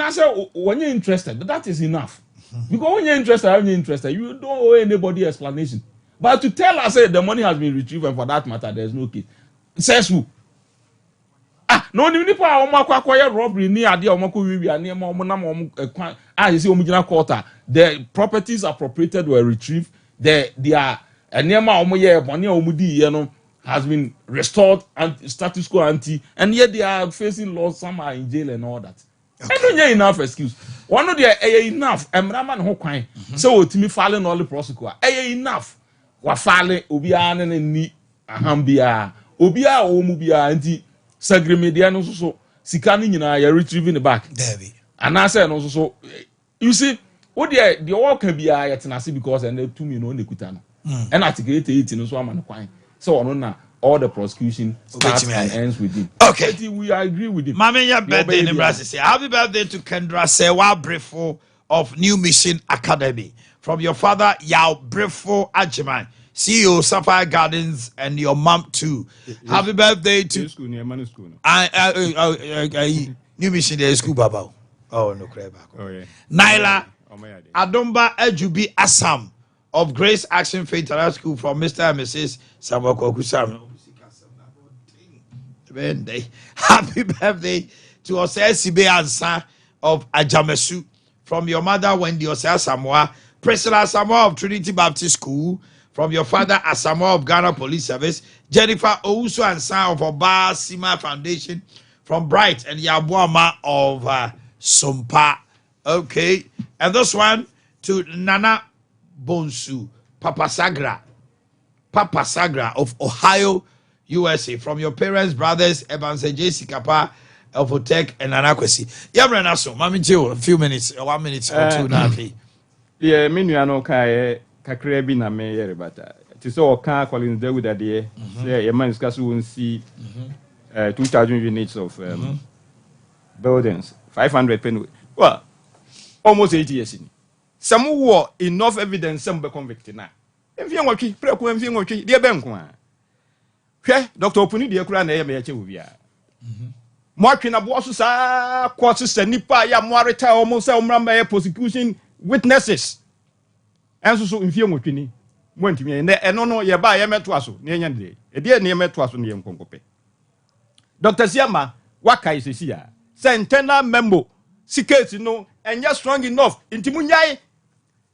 I said, when you're interested, that is enough. Because when you're interested, you don't owe anybody explanation. But to tell us the money has been retrieved, and for that matter, there's no case. Says who? No ni nipa o makwa kwaya robbery ni ade o makwa wiwi ane ma o na ma you see omugina quarter the properties appropriated were retrieved they are enema o ye bone o mudi ye no has been restored and status quo ante and yet they are facing laws, some are in jail and all that. Okay. I don't hear enough excuse one of the enough emrama no kwan so otimi file no the prosecutor enough wa file obi ane ni ahambia obi a o mu bia anti sagremedia no so sika ni nyina ya retrieving the back David and I say no so you see what the work can be tenase because and the 2 million nekuta no and article 88 no so am kwan so ono na all the prosecution starts and ends with him. Okay, we agree with him. Mama, your birthday in Brazil. Happy birthday to Kendra Sewa Brefo of New Mission Academy from your father Yaw Brefo Ajiman, CEO Sapphire Gardens, and your mom too. Happy birthday to school near Manu school. New Mission there school baba. Oh no, crap. Oh yeah. Naila Adomba Ejubi Assam of Grace Action Faith School from Mr. and Mrs. Samuel Kokusam. Happy birthday to Osei Sibe Ansa of Ajamesu from your mother Wendy Osei Samoa, Priscilla Samoa of Trinity Baptist School, from your father Asamoah of Ghana Police Service, Jennifer Ousu Ansa of Oba Sima Foundation, from Bright and Yabuama of Sompa. Okay, and this one to Nana Bonsu Papasagra of Ohio, USA, from your parents, brothers, Evans and JC Kappa, Elfotech, and Anakwesi. Yeah, so Mami Joe, a few minutes, 1 minute or 2 now. Yeah, Minuano Kai, Kakrebi na me yerebata. To so car calling there with a day, say a man's castle won't see 2,000 units of buildings, 500 penny. Well, almost 8 years in. Some war enough evidence, some be convicted now. If you want to, dear Benkwa. Dr. Opuni de Kura na me ache ubia. Mwatwe na boso sa court se nipa ya mwareta almost umramba prosecution witnesses. Enso so mfie nwotwini. Mwantimi na eno no ye ba ye meto aso na enya de. E de na ye meto aso na ye nkonkope. Dr. Siama waka isesi ya. Centenal memo siketi no enya strong enough intimunyai.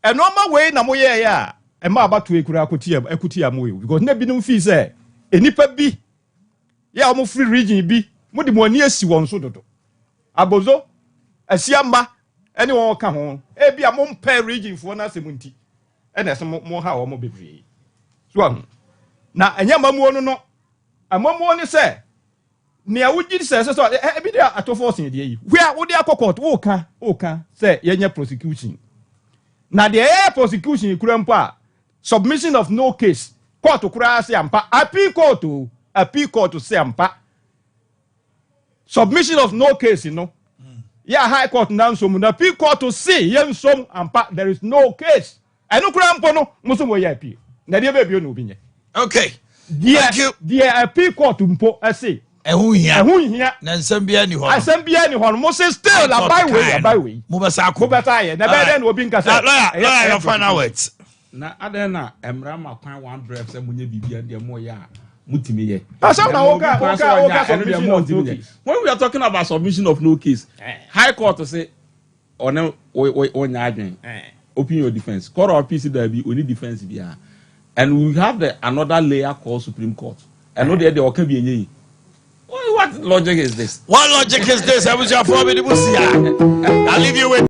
Eno ma we na moye ya. E ma abatu ekura akuti ya moyo because na binum fi say enipa bi ya omo free region bi mudi mo ani asi won so dodo abozo asiamba ene won ka ho e bia mo mpa region fo na semunti ene se mo ha omo bebre so na anyama mu no amamu ni se ne awugi se so e bi dia atofo sin de yi wia wo dia kokot wo ka se yenye prosecution na de prosecution kura mpo a submission of no case court kura se ampa appeal court se ampa submission of no case Yeah, High Court now so na P Court to see yen som ampa there is no case. Eno kura mpo no muso mo ya appeal. Na dia be no bi nye. Okay. Thank you. The P Court mpo say Ehun hia. Na nsem bia ni ho. Asem bia ni ho mo say still abai we. Mo besa ye. Na be den obi nka say. Lawyer, your final words. Na adena emra makwan one drive say munye bibia de mo ya. Mutimi ye. Submission of no case. When we are talking about submission of no case, High Court to say on open your defense. Court of appeal there be only defense via. And we have another layer called Supreme Court. And no there can be any. What logic is this? What logic is this? I was your formidable. I'll leave you with.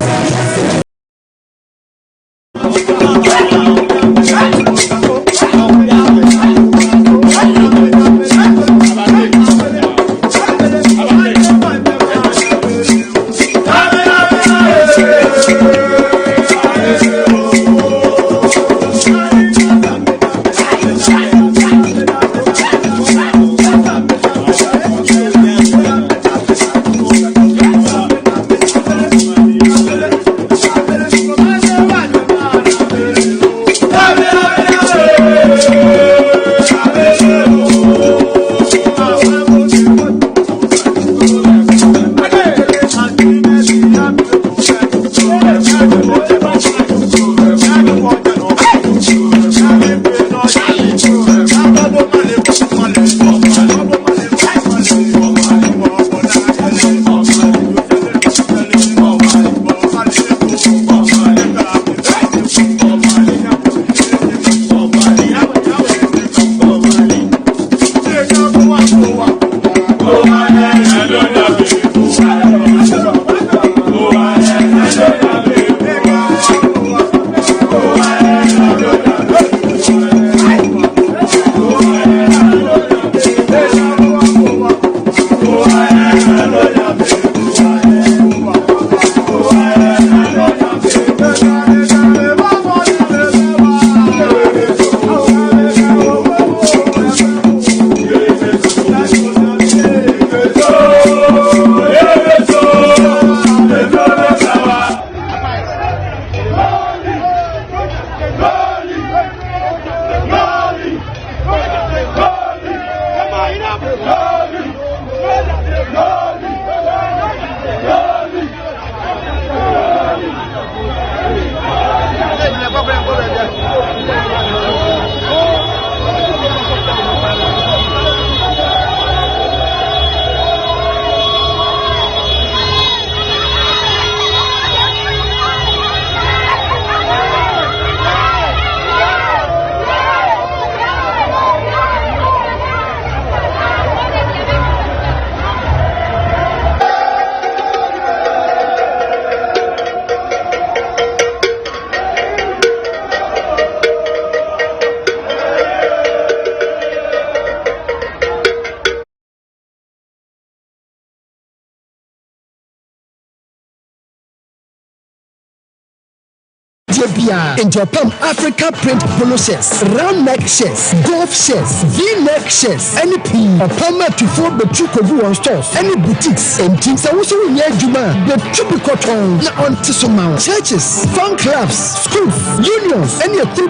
Into Africa print polo shirts, round neck shirts, golf shirts, V-neck shirts, any pin, or Palmer to four the Chukovu on stores, any boutiques, and things are also in Juma, the Chubicoton, on Tisomau, churches, fan clubs, schools, unions, any of them,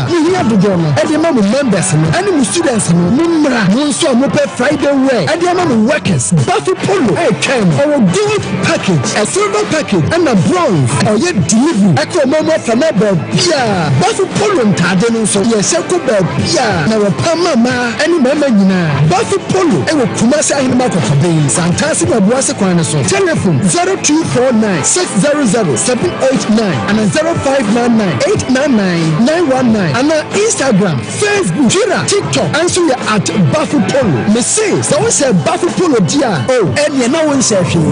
you hear the drama, and the mom members, any students, Mumra, Monso, Mope Friday way, and the mom workers, Buffy Polo, a can, or a gold package, a silver package, and a bronze, or yet delivery. Mama Fanaba, Pia, Buffy Polo, Tadeno, so yes, Sakoba, Pia, now a Pamama, any member, Buffy Polo, and with Kumasa in the market for days, and Tassim of Wasakwana, so telephone 0249 600 789 and 0599 899 919, and on Instagram, Facebook, Twitter, TikTok, answer you at Buffy Polo. Message, so we say Buffy Polo, dear, oh, and you know one session.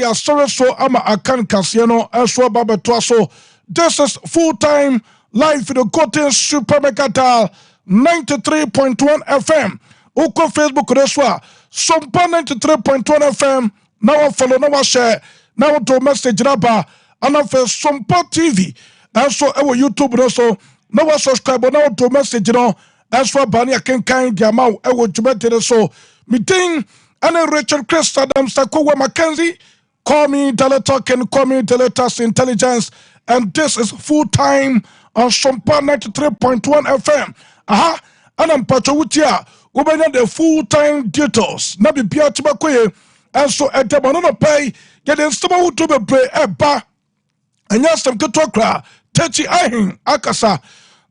ya sorry so ama akan kasiano eso babeto so. This is full-time live for the Cotton Supermercata 93.1 FM. Uko Facebook reswa Sompa 93.1 FM. Now follow, now share, now to message raba and for Sompa TV. And so our YouTube also now subscribe now to message no as for Bani Akenkan Diamau ewo jumete so meeting and Richard Chris Adams Sakowa Mackenzie. Call me Daily Talking, call me Daily Task Intelligence, and this is full-time on Sompa 93.1 FM. Aha, and I'm Pachawutia, we have the full-time details. Nabi Pia Chibakoye, and so at the Manona Pay, getting some who to be brave, Eba, and yes, some good talk, Techi Ahin, Akasa,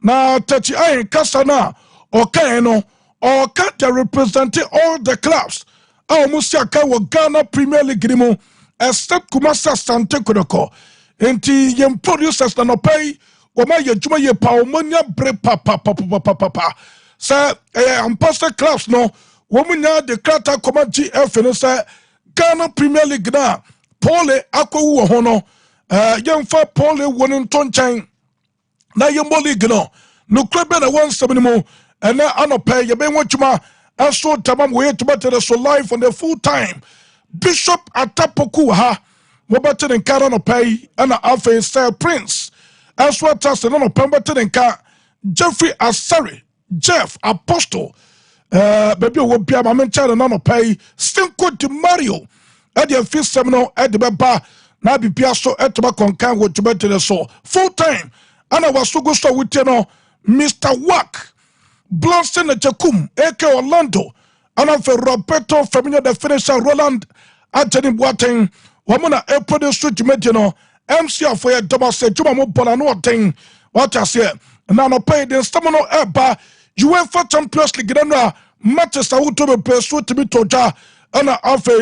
na Techi Ahin, Kasana, or Kaino, or Kata representing all the clubs. Our Musiaka wa Ghana Premier League Grimo. Except Kumasa Sante Kodoko. Enti yem producers na no pay wama ye juma ye pa omonya bre pa. Sa pastor class no womunya de krata koma GF no sa Ghana Premier League na Pole akwo ho no yemfa Pole wonin tonchan na yembo league no klebe na 17 mo ena anope ye be wonchuma aso tamam we to so live on the full time. Bishop Atapoku ha wobate den kara no pay ana afa style prince as what as no pembate den ka Jeffrey Asari Jeff Apostle baby wo bia ma mencha no pay Stinko de Mario e de fi semino e de beba na bibia so etoba konkan wo tubete so full time ana wasugo so wutie no Mr. Wack Blonston Jakum AK Orlando and for Roberto Firmino the finisher Roland Anthony Boateng wamuna produce Jumedino MC for a double say Juma mo bonano thing what I say na no pay the stamino eba UEFA Champions League na matches that would to be pursued to be toja and a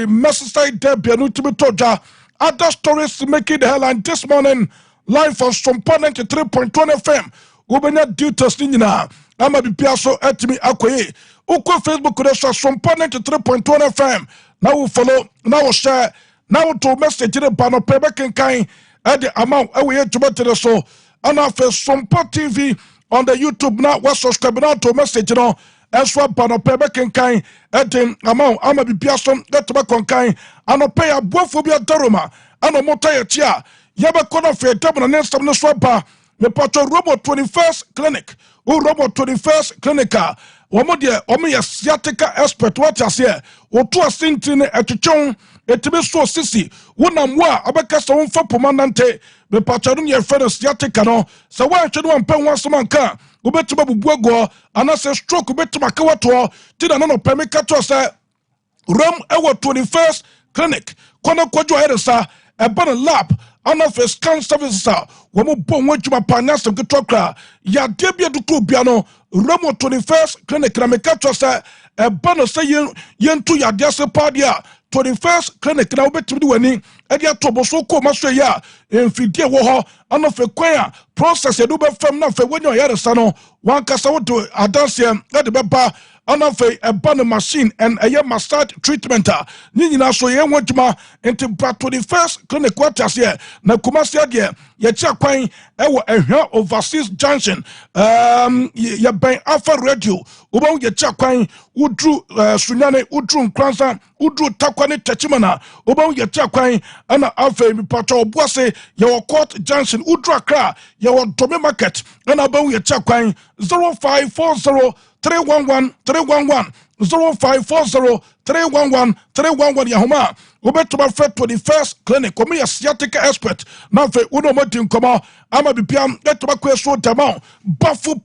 Merseyside derby to be toja. Other stories making the headline this morning live on Sompa 93.1 FM Ubenya details nina ama bipiaso etimi akoye uko Facebook reswa Sompa 93.1 FM now we follow now we share now to message the bano pebe kenkan at the amount away to better so and our Sompa TV on the YouTube now. What subscribe now to message no. Eswa bano pebe kenkai etin amount ama bibiasom getba konkai ano pay aboafobia daroma ano mota yetia yaba kono fe tabna nensam no swaba me pato robot 21st clinic o robot 21st clinica womo de omo ye sciatica expert what ya say o to asinti ne etwetwon etibe so sisi wonam wa abeka so won fa pomanante me pato no ye fe sciatica no so wa hwe no ampa wasomanka ubetuma bubuago anase stroke ubetuma kawato ti na no permika to say Rome ewo 21st clinic kono kwojo eresa eba lab anafe scan services wo mo bon wadwuma panya sem ketokra ya de bia duto bia no Rome 21st clinic na meka to say eba no say yentu ya de se padia 21st clinic na obetumi di wani edi atoboso ko maso ya emfidie wo ho anafe kwan process edu be fam na fe wonyo yeresa no wan kasa wo do adanse edi beba anafe eba no machine and a massage treatment ni nyina so ye wodwuma enti 21st clinic what here na Kumasi de ye chia kwan ewo ehwa overseas junction ye ben Alpha radio oba ye chia kwan udru sunyane udru nkransa udru takwane tachimana oba ye chia kwan ana afa mi pato obuase ye court junction udru Accra ye Dome market ana oba ye chia kwan 0540 311 311 0540 311 311 Yahoma Ubetuma Fred 21st clinic komi ya sciatica expert na fe uno moti nkoma ama bipiam etuma kweso tamao Bafu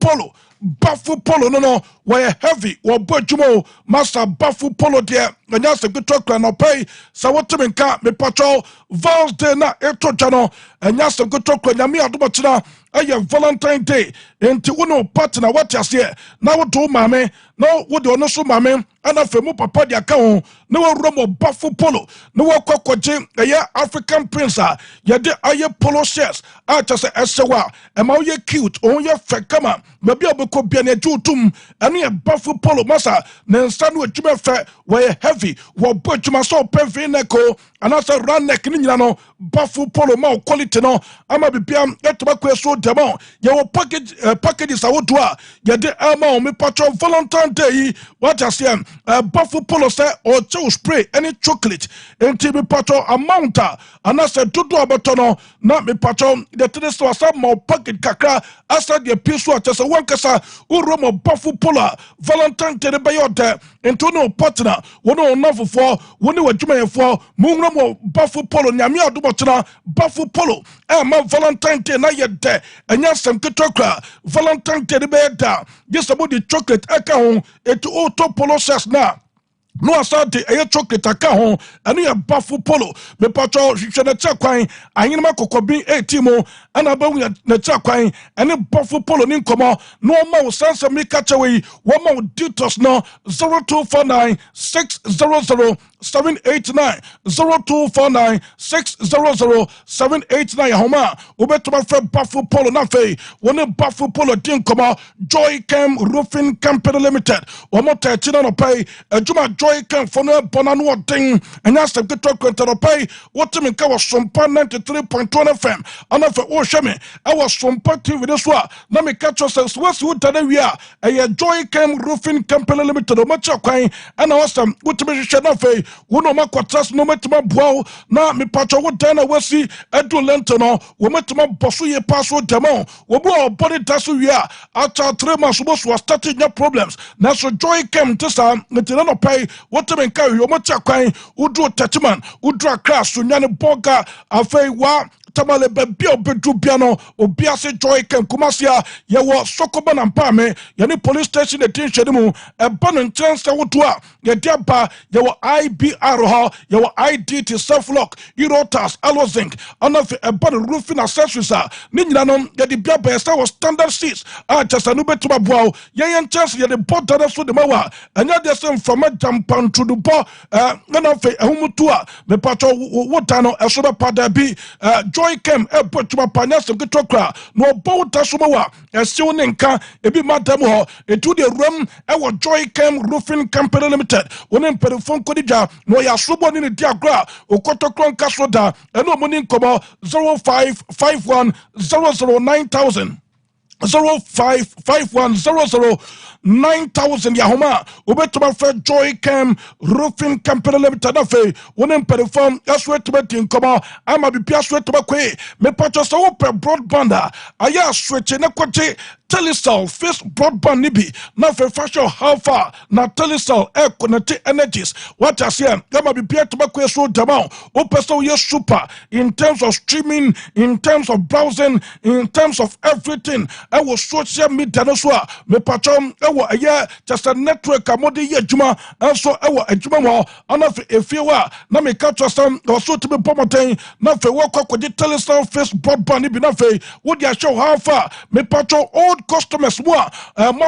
polo no were heavy or bojumo master bafu polo there anya se gutokra no pay sa wotumenka me patrol Val's Day na eto jano anya se gutokra nyame adomotira aye Valentine Day enti uno partner what you say na wo do mame no wo de ono so mame ana fe mu papa dia ka ho na wo romo bafu polo na wo kwakwaje aye African prince ye de aye polo shirts a chase esewa e ma wo ye cute o ye fekama me bia ko bia na jutum anu ye bafu polo masa na nsa no adwuma fe we heavy wo bodwuma so pemfe na ko anasa run neck ni nyina no bafu polo ma quality no ama bibia etuma kweso demo ye wo packages awodo a ye de ama o me patron Valentine Day what I say bafu polo say o chew spray any chocolate enti me patron amount anasa dodo abotono na me patron the three so asa ma package kakra asa de piso atesa wankasa uromo bafu pola Valentine Day be yode into no partner wono nafofo woni wadwumayefo munromo bafu polo nyame adobotena bafu polo ma Valentine Day na yede enya sem ketokra Valentine Day be da gisabo di chocolate aka ho etu auto polo shirts na no asante eye chocolate aka ho anu ya bafu polo me patro hwehwe na chakwan ahenema kokobin 18 mo ana ba na chakwan ene bafu polo ni nkomo no ma wo sansa mi kacha we wo ma wo details no 0249 600 789 0249 600 789 Homa ubetuma fe bafu polo na fe woni bafu polo din koma Joy Cam Roofing Company Limited omo tachina no pay adwuma Joy Cam for no bonano odin anya se geto kwenta no pay wotimi ka was Sompa 93.1 FM ana fe o hweme I was Sompa TV this wa na me catch us wesi utana wi a Joy Cam Roofing Company Limited omo chakwan ana wasam wotimi hwehwe na fe wono makwatas no metima boa na me patcho wo dan na wasi edu lento no wo metima boso ye paso demo wo bo body daso wi a acha 3 months wo so starting your problems na so Joy Cam tesa metina no pay what to menka wo metia kwan udu tachman udu Accra so nyane boga afei wa tamale bebia obedu biano obia se Joy Cam Kumasia ye wo sokoba na mpame ye ni police station de tinhwede mu eba no ntense wodo a ye dia ba ye wo IBR ho ye wo IDT self lock Eurotas Alozinc anafe eba no roofing accessories ni nyina no ye de bia ba se wo standard seats chasa no betuma boa ye ntense ye de border so de mawa anya de se from jampan to the bo na fe ehumutu a me patro wota no eso be pada bi joy cam ebotuma panyasem ketokra no bow tasomawa esiw ne nka ebi madam ho etu de rum ewo joy cam roofing company limited wonen perifon kodija no ya sobo ni diagra okotokron kasoda eno moni nkomo 0551009000 0551009000 Yahoma ubetuma fe joy cam roofing company limited afe wonen perform aswetuma tinkoma ama bipia aswetuma kwe me pacho so open broadband aya switch ne kwache Telecel face broadband nibi na fe fashion how far na Telecel connect energies what I say ama bipia tuma kwe so dama o person yes super in terms of streaming, in terms of browsing, in terms of everything. I was social media no so me patron just a network amodi ye juma and so a juma mo ana if you are na me catch some or so to be promoting na fe work with the Telecel face broadband be na fe would ya show how far me patron old customers more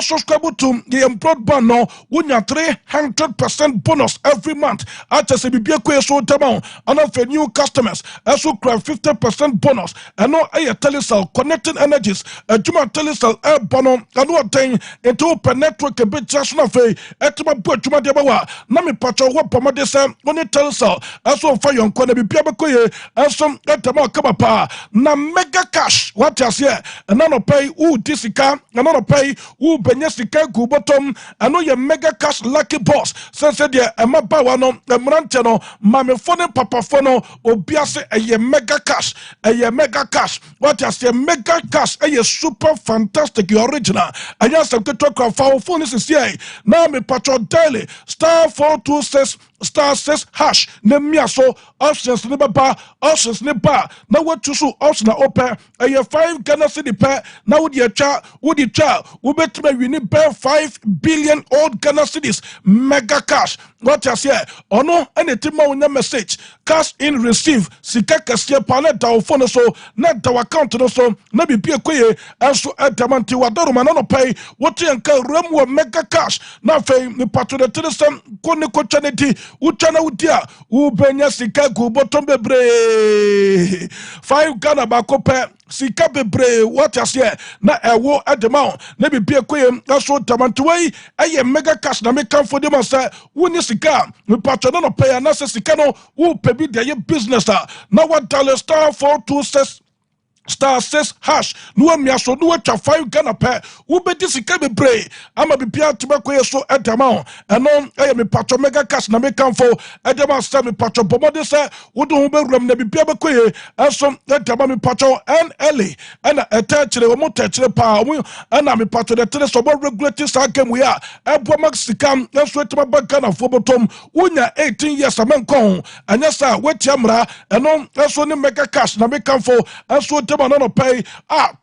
subscribe to the broadband no would ya 300% bonus every month at a be so demo ana fe new customers also grab 50% bonus and no a Telecel connecting energies a juma Telecel bono and what thing into open network a bit just na fe etuma juma de bawa na me patro wo pomade se oni Telecel also for yon kona bi bia bekoye also etama kama pa na mega cash what you say and no pay u disika and no pay u benyesika gu bottom and no ye mega cash lucky boss say de ema bawa no emrante no mame phone papa phone obiase eye mega cash what you say mega cash eye super fantastic original and yes I'm to talk about our phone is here now me patro daily *426 *6# ne miaso options ne baba options ne ba na what to so option na open a 5 Ghana cedi per na would ya cha would betme win 5 billion old Ghana cedis mega cash what you say ono anything ma wonya message cash in receive sika kase pa na da phone so na da account no so na bibia koye enso etamanti wadoro ma no pay what you can rem mega cash na fe ni patro de telecom ko ne ko chaneti uchana udia ubenya sika gu bottom bebre 5 Ghana bakope sika bebre what you say na ewo adema na bibia koye enso etamanti wey aye mega cash na me kan for dem say woni sika me patro no pay na sika no wo pebi de business na what dial *426 *6# no miaso no atwa 5 Ghana pe wo bedi sika bebre ama bibia tibakwe so edama eno eye me patro mega cash na me kanfo edama sa me patro bomode se wo do ho bewuram na bibia bekwe enso edama me patro NLA ena etachire wo motachire pa wo ena me patro de tere so bo regulate sa game we a ebo max sika enso etima Ghana fo botom wonya 18 years amenkon anya sa wetiamra eno enso ne mega cash na me kanfo enso no pay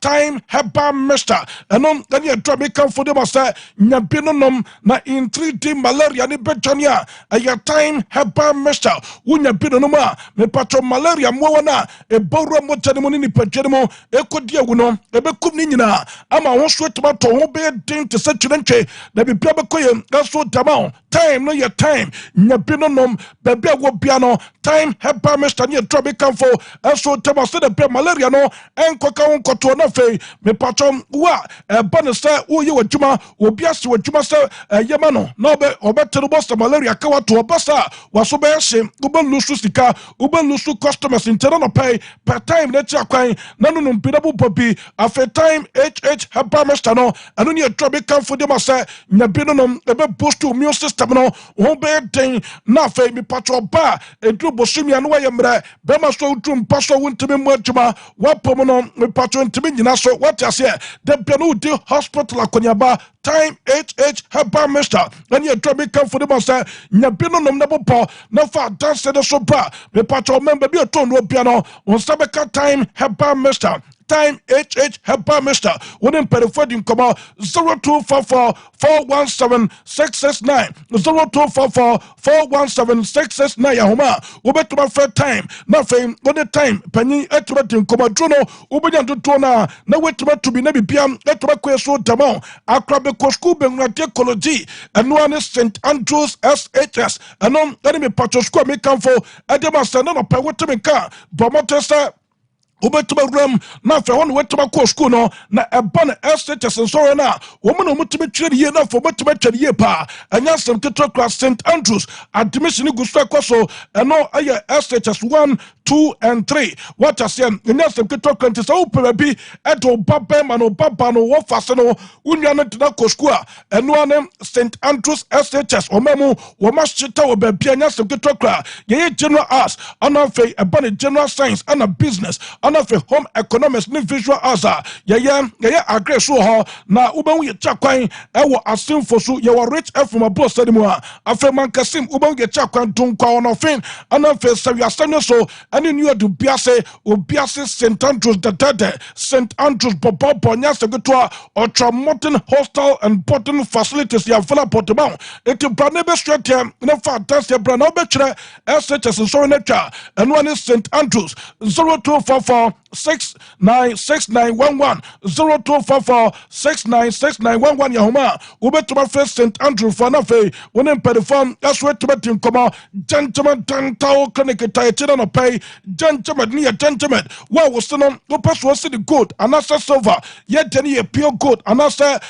time heba mister and on then you drop me come for them say nyabinonom na in 3D malaria ni betania a time heba mister wunya binonoma me patro malaria mo na e boro mo tanimo ni pagyenimo e kodia wuno e bekum ni nyina ama wo so tomato ho be din te se twentwe na bibia bekoye gaso dama time no your time nyabinonom bebe wo bia no time heba mister ni drop me come for so tema se de malaria no enkoka wonkoto na fe me patrom wa bane se wo ye wadwuma obiase wadwuma se yema no na obetere boss malaria ka wato obasa waso be hye ubelusu sika ubelusu customers intera no pay per time na tia kwan na no mpirabu bobi afe time heba mister no anu ne trobe kan for dem ase nyabi no ebe boost immune system no wo be den na fe me patro ba edru bosumia no wa ye mra be ma so utrum paso wontime mu adwuma wapom no me patron ntimi nyina so what you say the piano di hospital akonyaba time heba mister and you try me come for them say nyabino nom na bopo na fa dance de so ba me patron member bi oton no piano on sabeka time heba mister time heba mister wouldn't pay for the come 0244 417 669 0244 417 669 Yahoma ubetuma for time na fame on the time pani etuma come drono ubenya do na wetuma to be na bibia etuma kweso dama akrabe ko school be ngate ecology and one is St Andrews SHS and on enemy patro school me come for edema send no pay wetuma ka bomotesa Ubetuma ram na fe won wetuma ko school no na eba na SHS nsoro na wo mo no mutime twere ye na fo betuma twere ye pa anya sem tetro class St Andrews admission gusto kwaso eno aye SHS 1 2 and 3 what asem anya sem tetro kwante so upebe bi edo babem no baba no wo fase no unwa no tena ko school eno anem St Andrews SHS omemu wo ma chita wo ba bi anya sem tetro kra ye general arts ana fe eba ne general science ana business of home economics ni visual arts yeye agreso ho na uban ye chakwan ewo asimfo so ye rich from a boss study mu afa man kasim uban ye chakwan dunkwa on ofin ana fe sawi asane so ani new do obiase St Andrews the St Andrews bobo nya segeto ultramoderate hostel and boarding facilities ya fela portable eti brane be straight na fa dance brane obekire SHS so na twa eno ani St Andrews 0244 696911 0244 696911 Yahoma ubetuma first St Andrew Fanafe wonen perform aswe tubetin koma gentleman dental clinic tayechina no pay gentleman ni gentleman wa wosono opeso see the gold anasa silver yet any pure gold anasa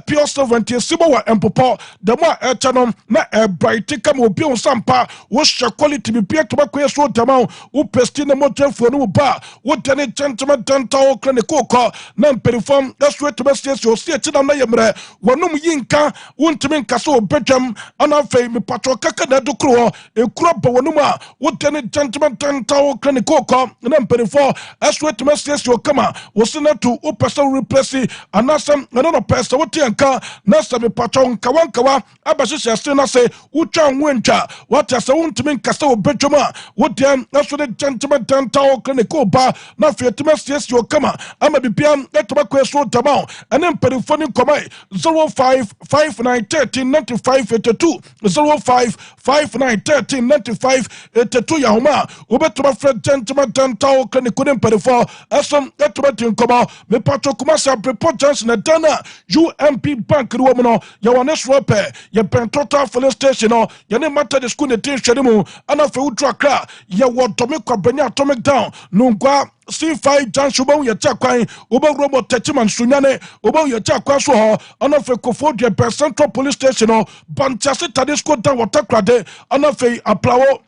pure silver and sibo wa empopo the more echanom na bright kam obi on sampa wo quality be pure tobacco yeso dama wo pesti na motor for no ba wo tene gentleman dental clinic ko na perform aswe tobesi so see china na yemre wonum yinka wontimi nkase obedwam ana fei me patro kaka na dokro ekuro ba wonum a wo tene gentleman dental clinic ko na perform aswe tobesi so kama wo senatu wo person replace anasem na no person wo tianka na se me patro nkawa abashishia se na se utwa nwentwa what asa wontimi nkase obedwam a wo dem aswe gentleman dental clinic ko ba na fietime siesie okama ama bibia etobako eso tamao ene perifoni komai 0559139582 0559139582 Yahoma ubetuma fred gentleman dental clinic ko perifo asom etobatin koma me patro kumasa report chance na dana UMP bank ruo no yawane swope ye pen total filling station no ye ne matter the school ne tin hwere mu ana fe utru akra ye wodomi kwabanya atomic down nungwa C5 Janshuba ye chakwan oba robo techiman sunyane oba ye chakwan so ho ana fe kofodie per central police station no banchase tadisco down waterkrade ana fe aplawo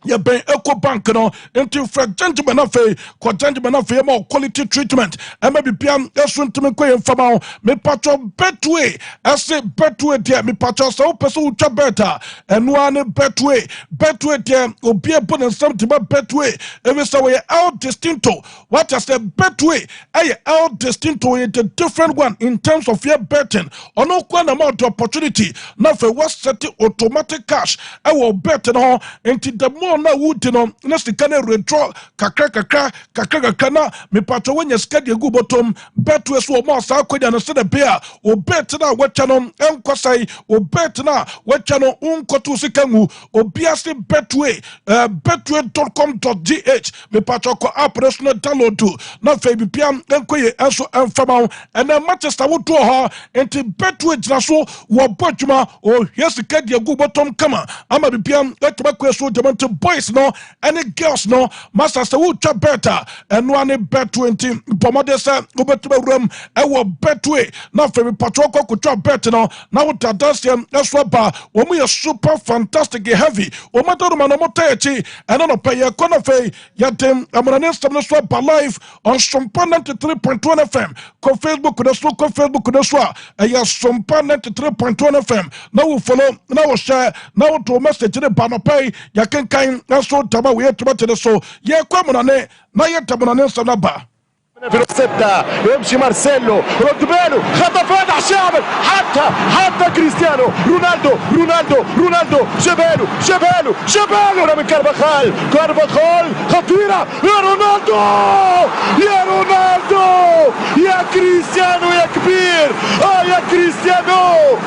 ye ben eco bank no into fred gentleman afa ko gentleman afa more quality treatment e ma bipiam esuntime ko ye fama me patro betway ase betway dia me patro so person utwa beta eno ane betway dia obi ebo ne something ba betway e we say we out distinto what I say betway out distinto is the different one in terms of your betting ono kwa na amount opportunity na fe was set automatic cash e wo bet no into the more na wuti no na sika na retro kakra na me patro wenya sika de gu bottom betwe so mo sa akodia no se de bia o bet na wacha no enkwasai o bet na wacha no unkotu sika ngu obiase betway betway.com.gh me patro ko app no download to na fe bipiam enkoye enso enfama na Manchester wo to ha enti betway jina so wo botuma o yesika de gu bottom kama ama bipiam etobakwe so demante boys no any girls no master say who try better and one bet 20 pomade say obetube room e wo betway na fe patrol ko try bet no na what dance them that's what ba wo mu super fantastic heavy wo matoro man mo tachi and no pay ya kono fe ya dem amana stem no so ba live on Sompa 93.1 FM ko Facebook no so ya Sompa 93.1 FM na wo follow na wo share na wo to message ne ba no pay ya kan so tama we to so ye kwamunane na ye tamunane sanaba في الستة ويمشي مارسيلو رد باله خطأ فادح شامل حتى كريستيانو رونالدو شباله من كارفاخال خطيرة يا رونالدو يا كريستيانو يا كبير يا كريستيانو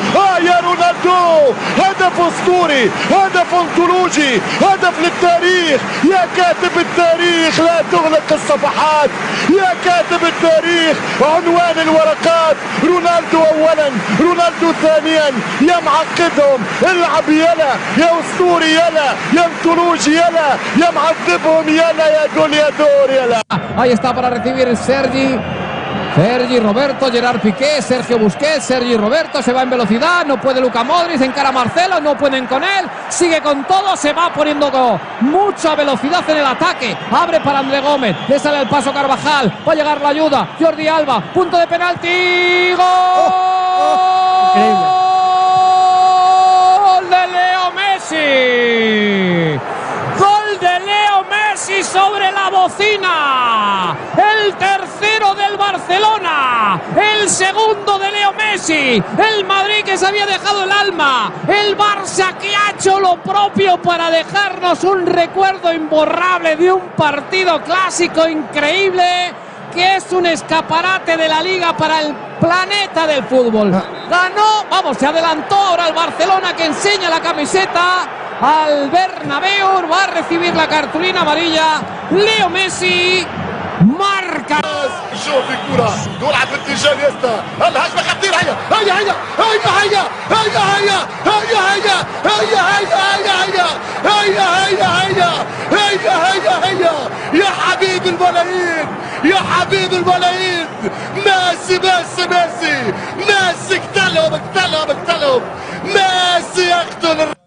يا رونالدو هدف اسطوري هدف انطولوجي هدف للتاريخ يا كاتب التاريخ لا تغلق الصفحات يا كاتب التاريخ عنوان الورقات رونالدو اولا رونالدو ثانيا يا معقدهم العب يلا يا اسطوري يلا يا انطولوجي يلا يا معذبهم يلا يا جول يا دور يلا Ahí está para recibir Sergi Roberto, Gerard Piqué, Sergio Busquets, Sergi Roberto, se va en velocidad, no puede Luka Modric, encara a Marcelo, no pueden con él, sigue con todo, se va poniendo con mucha velocidad en el ataque, abre para André Gómez, le sale el paso Carvajal, va a llegar la ayuda, Jordi Alba, punto de penalti, ¡gol! ¡Gol de Leo Messi! ¡Gol de Leo Messi sobre la bocina! El tercero del Barcelona, el segundo de Leo Messi, el Madrid que se había dejado el alma, el Barça que ha hecho lo propio para dejarnos un recuerdo imborrable de un partido clásico increíble que es un escaparate de la liga para el planeta del fútbol. Ganó, se adelantó ahora el Barcelona que enseña la camiseta al Bernabéu, va a recibir la cartulina amarilla. Leo Messi marca. شوف الكرة تلعب باتجاه نيستا الهجمة خطيرة هيا هيا هيا هيا هيا هيا هيا هيا هيا هيا هيا هيا هيا هيا هيا يا حبيب الملايين يا حبيب الملايين ميسي ميسي ميسي ميسي اقتلهم ميسي يقتل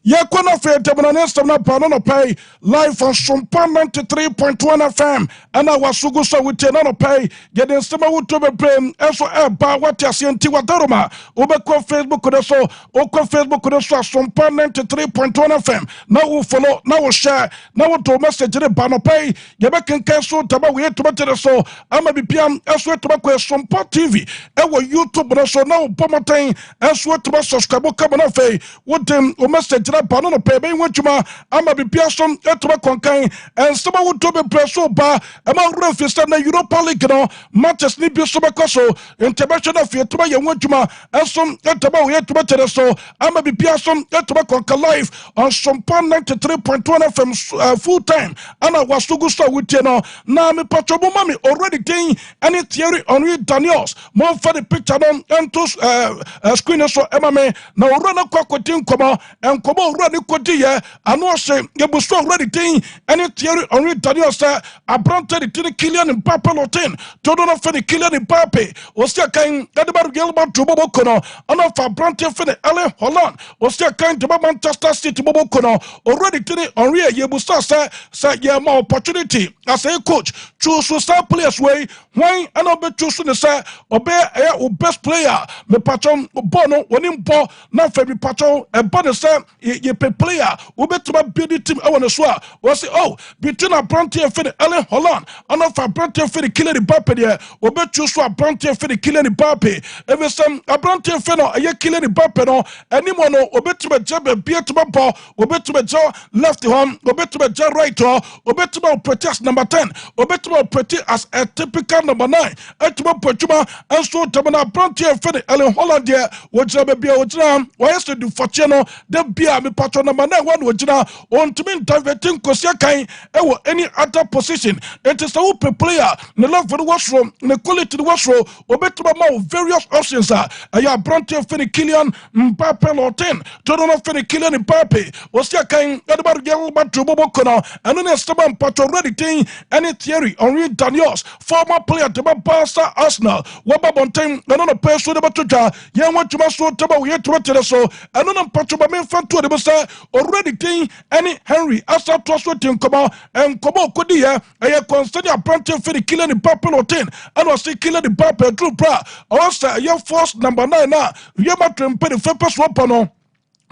Yakwana Fete Bonanesta na Pano Pay live on Sompa 93.1 FM and I was Sugusa with Tenano Pay getting some out to be playing also Eba what you see in Tiwataroma Obeko Facebook Kodeso Oko Facebook Kodeso Sompa 93.1 FM now we follow now we share now we to message the Pano Pay Yabakan Caso Taba we to better so I'ma be PM also to Bako Sompa TV Ewa YouTube so now Pomatain also to subscribe Kabana what them message Pano pebe wachuma ama bipia som etuma konkan and some would to be preso ba ama refista na Europa League no matches ni bi so bekoso international fi etuma ye wachuma esom etuma we etuma tereso ama bipia som etuma konkan live on Sompa 93.1 FM full time ana wasugu so wutie no na me patrobo mami already thing any theory on we Daniels mo for the picture no ento screen so ema me na orana kwakotin komo enkomo already Kodia, and also Yabuso already thing, any theory on it, Daniel sir, I brought it to the Killian and Papa Lotin, Todono for the Killian and Pape, or still kind, Edinburgh Gilbert to Bobocono, and of a Bronte for the LA Holland, or still kind to Manchester City Bobocono, already to the Henri Yabusa sir, yeah, more opportunity as a coach, choose to start players way, why and I'll be choosing the sir, obey a best player, the patron, Bono, when in Bo, not for the patron, and Bonner sir. Ye player we better build the team I want to swear was between a Bronte for the LA Holland and of a Bronte for the killer the Bape there we bet you so a Bronte for the killer the Bape every some a Bronte for no a killer the Bape no anyone no we better job be to ball we better job left home we better job right we better protect number 10 we better protect as a typical number 9 etuma potuma and so tabana Bronte for the LA Holland there we job be o jam why is the fortune the bia me patron number 9 one wojina on to mean diverting kosia kan e any other position it is a player the love for the washroom the quality the washroom obetuma ma various options ya Bronte for the Kylian Mbappe Lotin to don't for the Kylian Mbappe osia kan edbar gel ba to bobokono and no esteban patron ready thing any theory on read Daniels former player to Barca Arsenal waba bonten no no person de batuta yan wantuma so taba we to so and no patron me fan to the say already thing any Henry asa trust team come and come kodi here I consider Bronte for the Kylian Mbappe Lotin and was say Kylian Mbappe true bra also your first number 9 now you ma trempe the first one no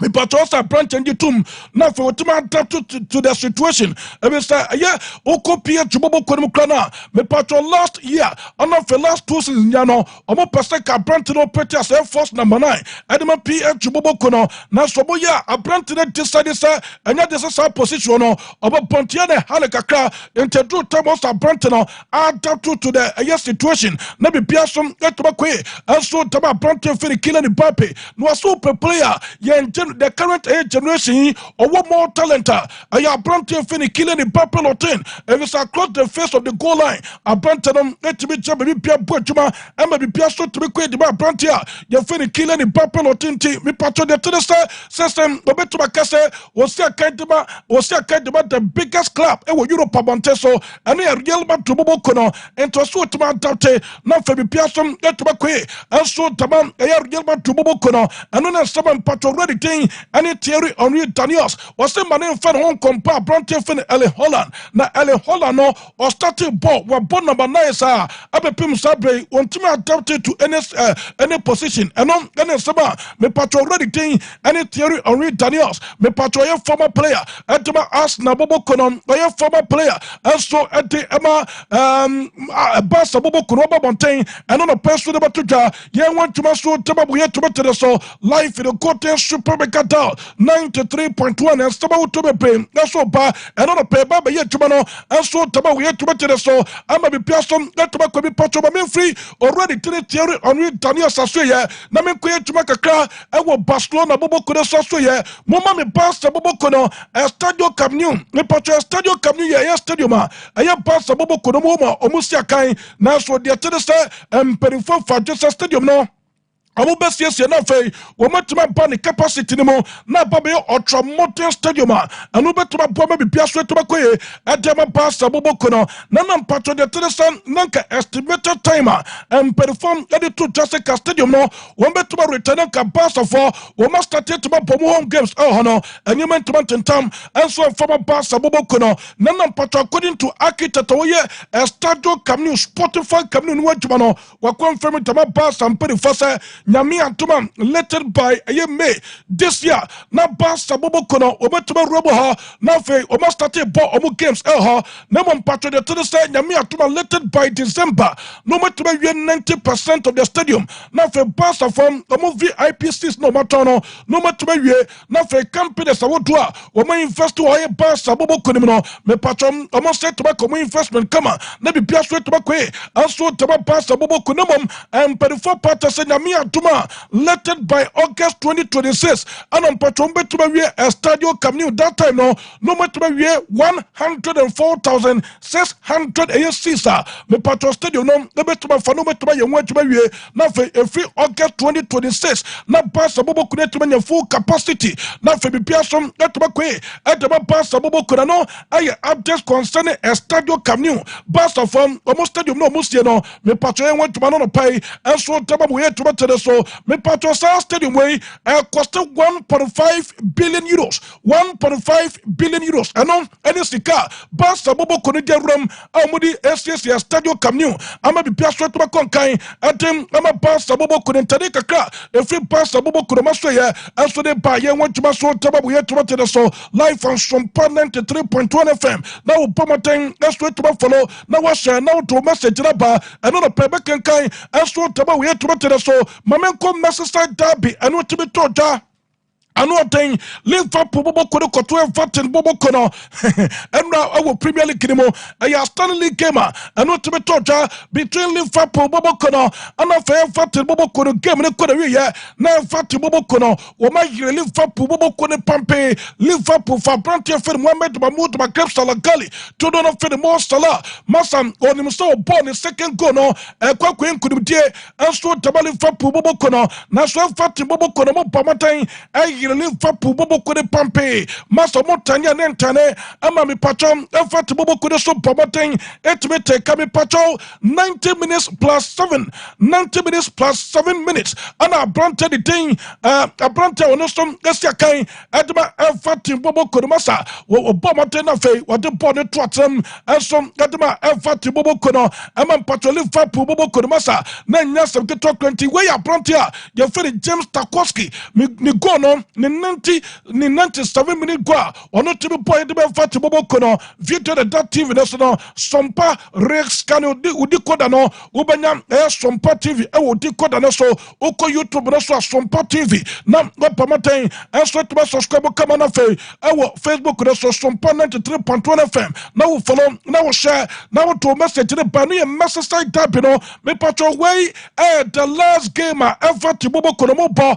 me patrosa branch and tum na for to the situation I say yeah okopia chubobo konumklana me patron last year and of the last 2 seasons no omo pese ka branch no pretty as first number 9 edema PH chubobo kono na sobo ya a branch na decide say anya this position no obo pontia na halekakra interdue tamos a branch no adapt to the situation na be piasom etobakwe and so taba branch for the Kylian Mbappe no super player ye the current age generation or what more talent I have Branty Finny killing in purple or tin if it's across the face of the goal line I Branton to be Jabby Pia Butchuma and maybe Piasso to be quit about Brantia you're Finny killing in purple or tin me patro the Tennessee system Roberto Bacase was there kind about the biggest club in Europe Monteso and a real man to Bobo Kono and to a sort of man Tate not for Piasso get to Bakwe and so Taman a real man to Bobo Kono and then someone patro ready thing and it Thierry Henry Daniels was the man in fan home compare Branty Fin Ele Holland na Ele Holland no or starting ball were born number 9 sir Abepim Sabre want to be adapted to any position and on any summer me patro ready thing and it Thierry Henry Daniels me patro a former player at my ask na Bobo Kono a former player and so at the Emma Bassa Bobo Kono Mountain and on a person about to ja yeah want to maso tababu yet to so life in the Cote Super Mecatal 93.1 and Staba to be paying that's so bad and on a pay Baba yet to mano and so tababu yet to so I'm a be person that tobacco be patro me free already to the Thierry Henry Daniels Sasuya na me kuye to make a car I will Barcelona Bobo Kono Sasuya Mama me Bassa Bobo Kono Estadio Camp Nou me patro Estadio Camp Nou ya stadium I am Bassa Bobo Kono Moma Omusia Kai na so the Tennessee Perifo for just stadium no Amu best yes na fei wo matuma ba ne capacity ni mo na ba be ultra modern stadium anu betuma bo ma bibia so to bakoye adema pass Bobo Kono na na mpato de Tennessee nanka estimated timer perform edit to Jessica stadium no wo betuma return ka pass for wo ma start to ba bomo home games no enyement tentam and so former pass Bobo Kono na na mpato according to architect wo ye Estadio Camp Nou Spotify Camp Nou no adwuma no wa confirm to ma pass and perifo Nyami Antuma lettered by a May this year. Na Bassa Bobo Kono, Ometuma Robo ha, na fe, Oma started ball Omu games ha, Nemon Patro de Tennessee, Nyami Antuma lettered by December. No matter 90% of the stadium. Na fe Bassa from Omu VIP seats no matono, no matter na fe company Sawotua, Oma invest to hire Bassa Bobo Kono, me patron, Oma said to make Omu investment come on, Nebi Piasso to Bakwe, and so to Bassa Bobo Konomum, and Perifo Pata said Nyami Antuma. Lettered by August 2026 and on Patrombe to be a Estadio Camp Nou that time no matter 104,600 ASCs me Patro Stadium no betuma fa no betuma ye wan tuma wie na fe every August 2026 na Bassa Bobo Kono tuma full capacity na fe bibia som betuma kwe edema Bassa Bobo Kono no aye updates concerning Estadio Camp Nou Bassa from almost stadium no musie no me Patro ye wan tuma no pay and so tama bo ye tuma tere so me patro stadium way cost 1.5 billion euros 1.5 billion euros and any sika Bassa Bobo Kono rum amudi SSC Estadio Camp Nou ama bi piaso to konkan atem ama Bassa Bobo Kono tade kakra every Bassa Bobo Kono maso ye aso de ba ye wantuma so tababu ye tuma tere so live on Sompa 93.1 FM na wo pomoten aso to follow na wa share na to message na ba eno no pebe kankan aso tababu ye tuma tere so Mamenko Merseyside derby and what to be told Anoten Liverpool Bobo Kono Koto Everton Bobo Kono and now our Premier League anymore a Stanley game and what to be told between Liverpool Bobo Kono and a fair Everton Bobo Kono game in the now Everton Bobo Kono or my Liverpool Bobo Kono Pampe Liverpool for Branty Film Mohamed Mahmoud Magreb Salagali to don't offend more Salah Massam on himself born a second goal no a Quaquin could be and so Tabali Liverpool Bobo Kono now so Everton Bobo Kono Pamatain Liverpool Bobo Kono Pampe Master Montanya Nentane ama mi patron Everton Bobo Kono so promoting it may take me patron 90 minutes plus 7 minutes and I branted the thing I branted on some Essiakai Adama Everton Bobo Kono Masa wo Bomatena Fe what the born Twatem and some Adama Everton Bobo Kono ama patron Liverpool Bobo Kono Masa Nanya some get 20 way I brantia your friend James Tarkowski ni go no ni 97 minutes go ono to be boy de Everton Bobo Kono view to that TV national Sompa Rex Kano udi koda no ubanya Sompa TV udi koda no so uko YouTube no so Sompa TV na pamaten so to subscribe kama na fe Facebook no so Sompa 93.1 FM now follow now share now to message the banu Merseyside derby no me patro way the last game Everton Bobo Kono mo bo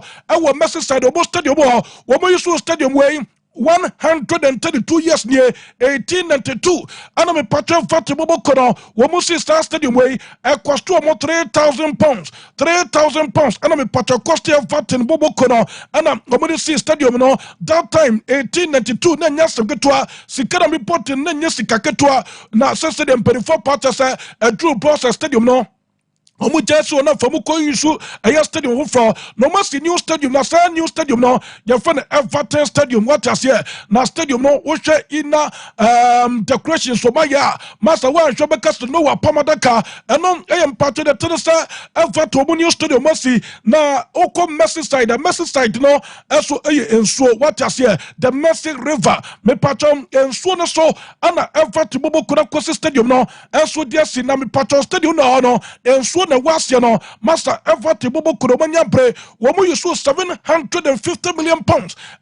Merseyside obo stadium mo wo use stadium way 132 years near 1892 and me patron fati bobo kono wo musi star stadium way e cost mo £3,000 and me patron cost fati bobo kono and wo see stadium no that time 1892 na nyasem ketwa sikara me potin na nyasika ketwa na stadium 24 parts a true process stadium no omu jesu na famu ko yusu aya stadium wo for no must new stadium na sa new stadium no ya fa na Everton stadium what as here na stadium no wo hwe ina decoration so maya masa wa hwe be cast no wa pamadaka eno em part de tenisa Everton omu new stadium masi na oko Merseyside no eso eye ensuo what as here the Mercy River me patron ensuo no so ana Everton bobo kura kosi stadium no ensuo dia si na me patron stadium no ensuo na wasia no master Everton bobo kuromanya bre wo mu yusu £750 million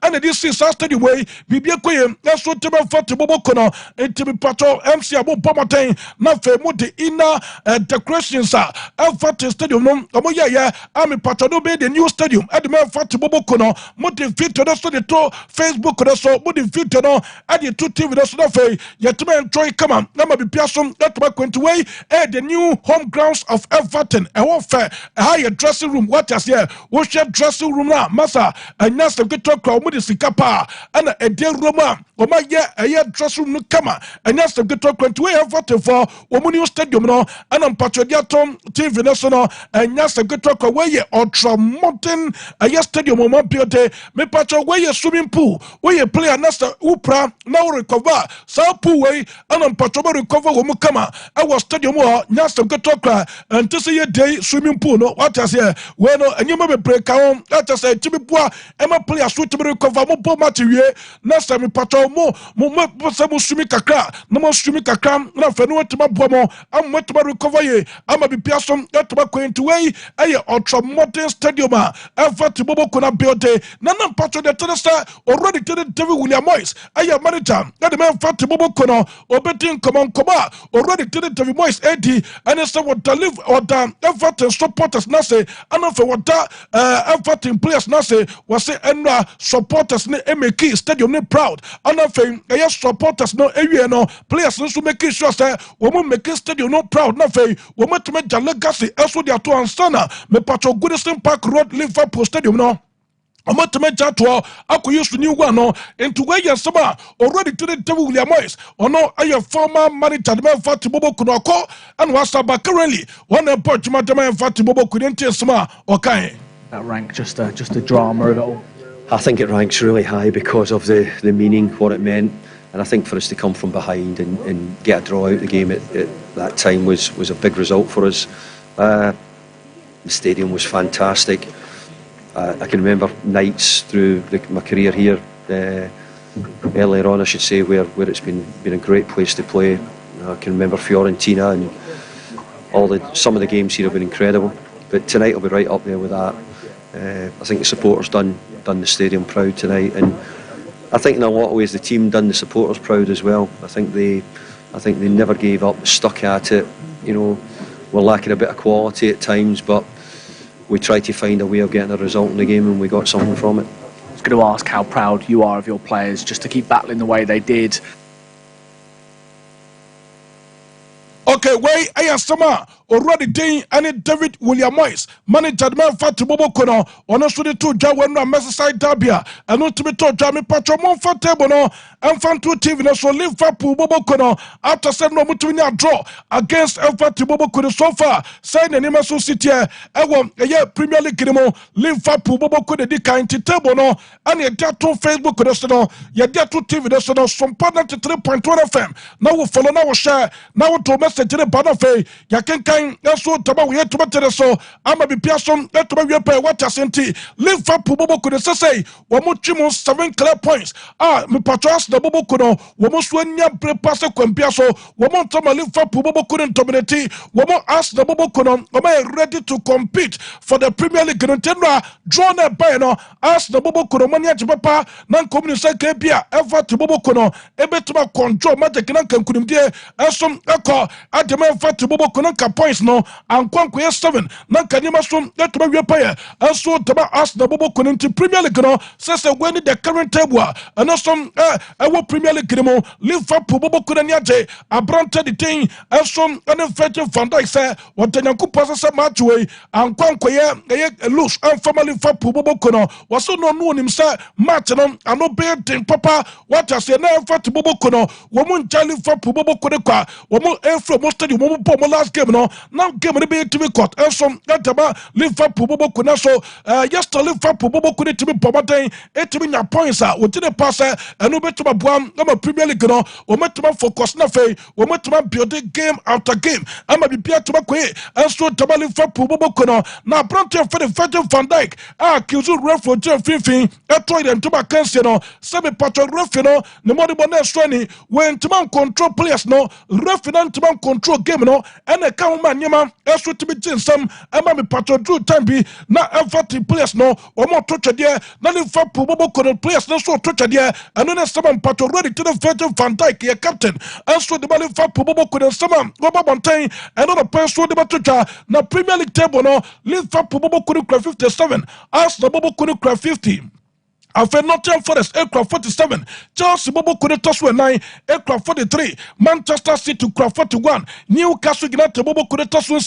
and this is stadium way bibia koye enso tebe Everton bobo kono entibi pato MC abo pomoten na fe mu de ina decorations Everton stadium no omo ya ami pato no be the new stadium at the Everton bobo kono mu de video no so de to Facebook no so mu de video no at the two TV no so na fe yetime enjoy kama na ma bibia so etuma kwentway the new home grounds of Everton a warfare a higher dressing room what as here we share dressing room na masa anya sem keto kwa mu de sikapa ana e de roma o ma ye a dressing room no kama anya sem keto kwa to Everton for o new stadium no ana mpachodia tom TV no so no anya sem keto kwa we ultra modern a stadium o ma build me pacho we swimming pool we player nasa upra na recover sa pool we ana mpacho recover o mu kama our stadium o nya sem keto kwa and to see a day swimming pool no what I say when and you may break on that I say Tibipua Emma play a suitable recover more material next time patrol more swimming kakra no more swimming kakram no for no to my bomo I'm wet to recover ye I'm a be person that to going to way a ultra modern stadium effort to Bobo Kona build none patron that to the star already to the David William Moyes I am maritime that the man fat to Bobo Kono or betting come on already to the David Moyes 80 and it's what to live or down Everton supporters na say and for what Everton players na say was say and supporters ne make stadium ne proud and for supporters no area no players no make sure say we make stadium no proud na for we make legacy also their to ansana me patro Goodison Park Road Liverpool stadium no Omatmeja to ako use new one no into where you sama already to the David William Moyes or no a former manager the man fat bobo kunoko and was currently one approach man fat bobo couldn't sama or kind that rank just a drama of it all. I think it ranks really high because of the meaning, what it meant, and I think for us to come from behind and get a draw out the game at that time was a big result for us. The stadium was fantastic. I can remember nights through my career here, earlier on I should say, where it's been a great place to play. I can remember Fiorentina and some of the games here have been incredible, but tonight will be right up there with that. I think the supporters done the stadium proud tonight, and I think in a lot of ways the team done the supporters proud as well. I think they never gave up, stuck at it. You know, we're lacking a bit of quality at times, but we tried to find a way of getting a result in the game, and we got something from it. I was going to ask how proud you are of your players just to keep battling the way they did. Okay, way I am summer already doing any David William Moyes, manager man fat bobo kono, on us to two Jawan Merseyside Dabia, and not to be told Jamie Patron for table no, and fan two TV no so Liverpool bobo kono after 7 no mutuina draw against Everton bobo kono so far. Sign an Emerson City, I want a year Premier League Grimo, Liverpool bobo kono de kind table no, and your dear to Facebook no, your dear to TV no so Sompa 93.1 FM. Now we follow now share, now to message to the Banafe, Yakin. So taba we to better so ama be piason to be pay what asenti Liverpool bobo could say wamuchimo 7 clear points me patras the bobo kono wamuswanya pass kwampiaso wamontama Liverpool bobo couldn't dominate wamo ask the bobo kono wama ready to compete for the Premier League contender draw na by no ask the bobo kono mania papa nan community kebia ever to bobo kono ebetuma control magic nan kankunimdie ensom eko adema fati bobo kono ka points no ankwanko ye 7 na kanyema so etuma wie paye enso taba Arsenal bobo kono nti Premier League no sese when the current table and some ewo Premier League mo Liverpool bobo kono ni age abrante the thing enso ene Virgil van Dijk say watanyanku pasa match way ankwanko ye lose and family Liverpool bobo kono waso no nim say match no ano be den papa what I say na Liverpool bobo kono wo mu njali Liverpool bobo kono kwa wo mu efro mo stadium mo bo mo last game no now game no be TV court enso gataba Liverpool bobo kono so yesterday Liverpool bobo kono timi pomaten etimi nya points a wo tine pass eno betuma boam na Premier League no wo metuma focus na fei wo metuma build game after game ama bibia tuma kwe enso taba Liverpool bobo kono na brante for the Virgil van Dijk kizu referee je finfin etoy dem tuma kanse no semi patron referee no ne modi bonne swani when tuma control players no referee no tuma control game no ene ka ho manyema eso timi jinsam ama me patron do time bi na every players no o mo to twede na Liverpool bobo kono players no so to twede eno ne sama patron ready to the Virgil van Dijk ye captain enso de Liverpool bobo kono sama bobo bontain eno no penso de batwa na Premier League table no Liverpool bobo kono 57 Arsenal bobo kono 50 After Nottingham Forest, aircraft 47. Chelsea Bobo Kude Toswe 9, aircraft 43. Manchester City craft 41. Newcastle United Bobo Kude Toswe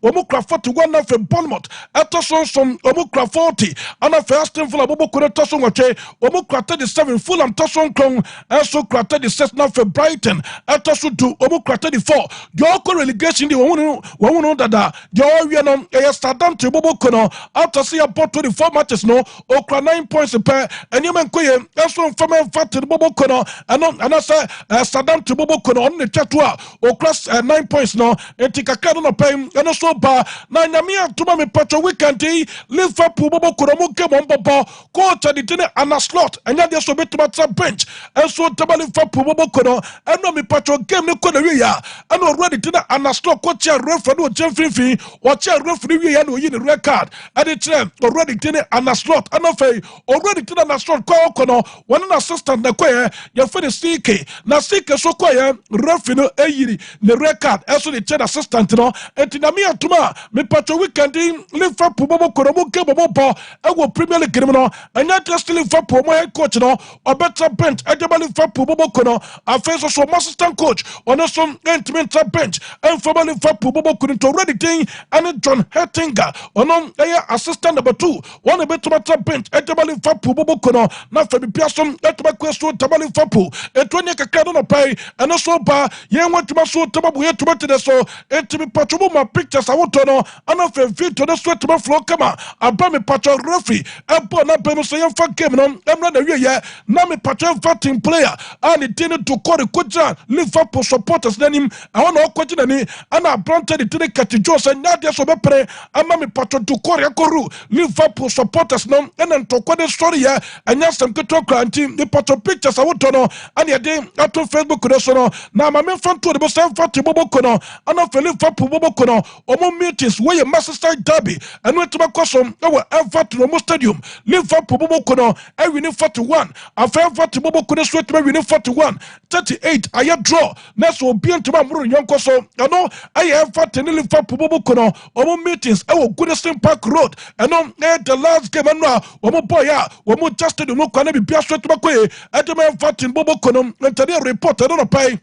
Omu craft 41 na fe Bournemouth. Etoson som Omu craft 40. Ana fe Aston Villa Bobo Kude Toswe Wache. Omu craft 37. Fulham Toson Kong. Also craft 36 na fe Brighton. Etoson 2. Omu craft 34. Yoko relegation di wawunu dada. Yaw wianom Stardom to Bobo Kono. After see about 24 matches no. Okra 9 points per. And you man koye eso from fat to bobo kono and I say Saddam to bobo kono on the chatua or class 9 points no etika no pay and also ba na nyamia to me patcho weekend Liverpool bobo kono mo game on bobo coach the tene and a slot and ya so bit to bench and so to Liverpool bobo kono and no me patcho game no kono we ya and already tene and a slot coach referee no jemfifi watch referee we ya no yin red card and it's already tene and a slot and no fay already na strong call kono one assistant na koye ya for the CK na CK so koye referee no eyiri ne record eso the chair assistant no entina me atuma me patcho weekend Liverpool bobo kono mo ke bobo bo ewo Premier League no anya just Liverpool mo head coach no or better bench ejaba Liverpool bobo kono afenso so assistant coach on so entimenta bench and for Liverpool bobo kono to ready thing and John Hettinger on assistant number 2 one better bench ejaba Liverpool kono na fa bipia som etuma kwesto tabali Liverpool etonya kakado no pai eno so ba ye nwatuma so tababu ye tuma tede so etimi patromo ma pictures awoto no ana fa video no so etuma flow kama aba me patro referee ebo na pe no so ye fa game no emra na wie ye na me patro fa team player ani dinu to kore koja Liverpool supporters nanim awon okoji nani ana brante de tene katijo se nyade so bepre ama me patro to kore akoru Liverpool supporters no ena ntokode story ya anya some to kranti the photo pictures awoto no and ye dey ato Facebook no so no na ma me fan to the same photo bobo kono ana feli Liverpool bobo kono omo meetings wey Manchester derby and we to makosom e we Everton no stadium Liverpool bobo kono e win 41 afa Everton bobo kono so to win 41 38 aya draw na so obi ntoma muru yonko so no aya Everton Liverpool bobo kono omo meetings e we Goodison Park Road and no the last game no omo boy ya omo just no kwana bibia so to makoye edema Everton bobo kono ntade report no pay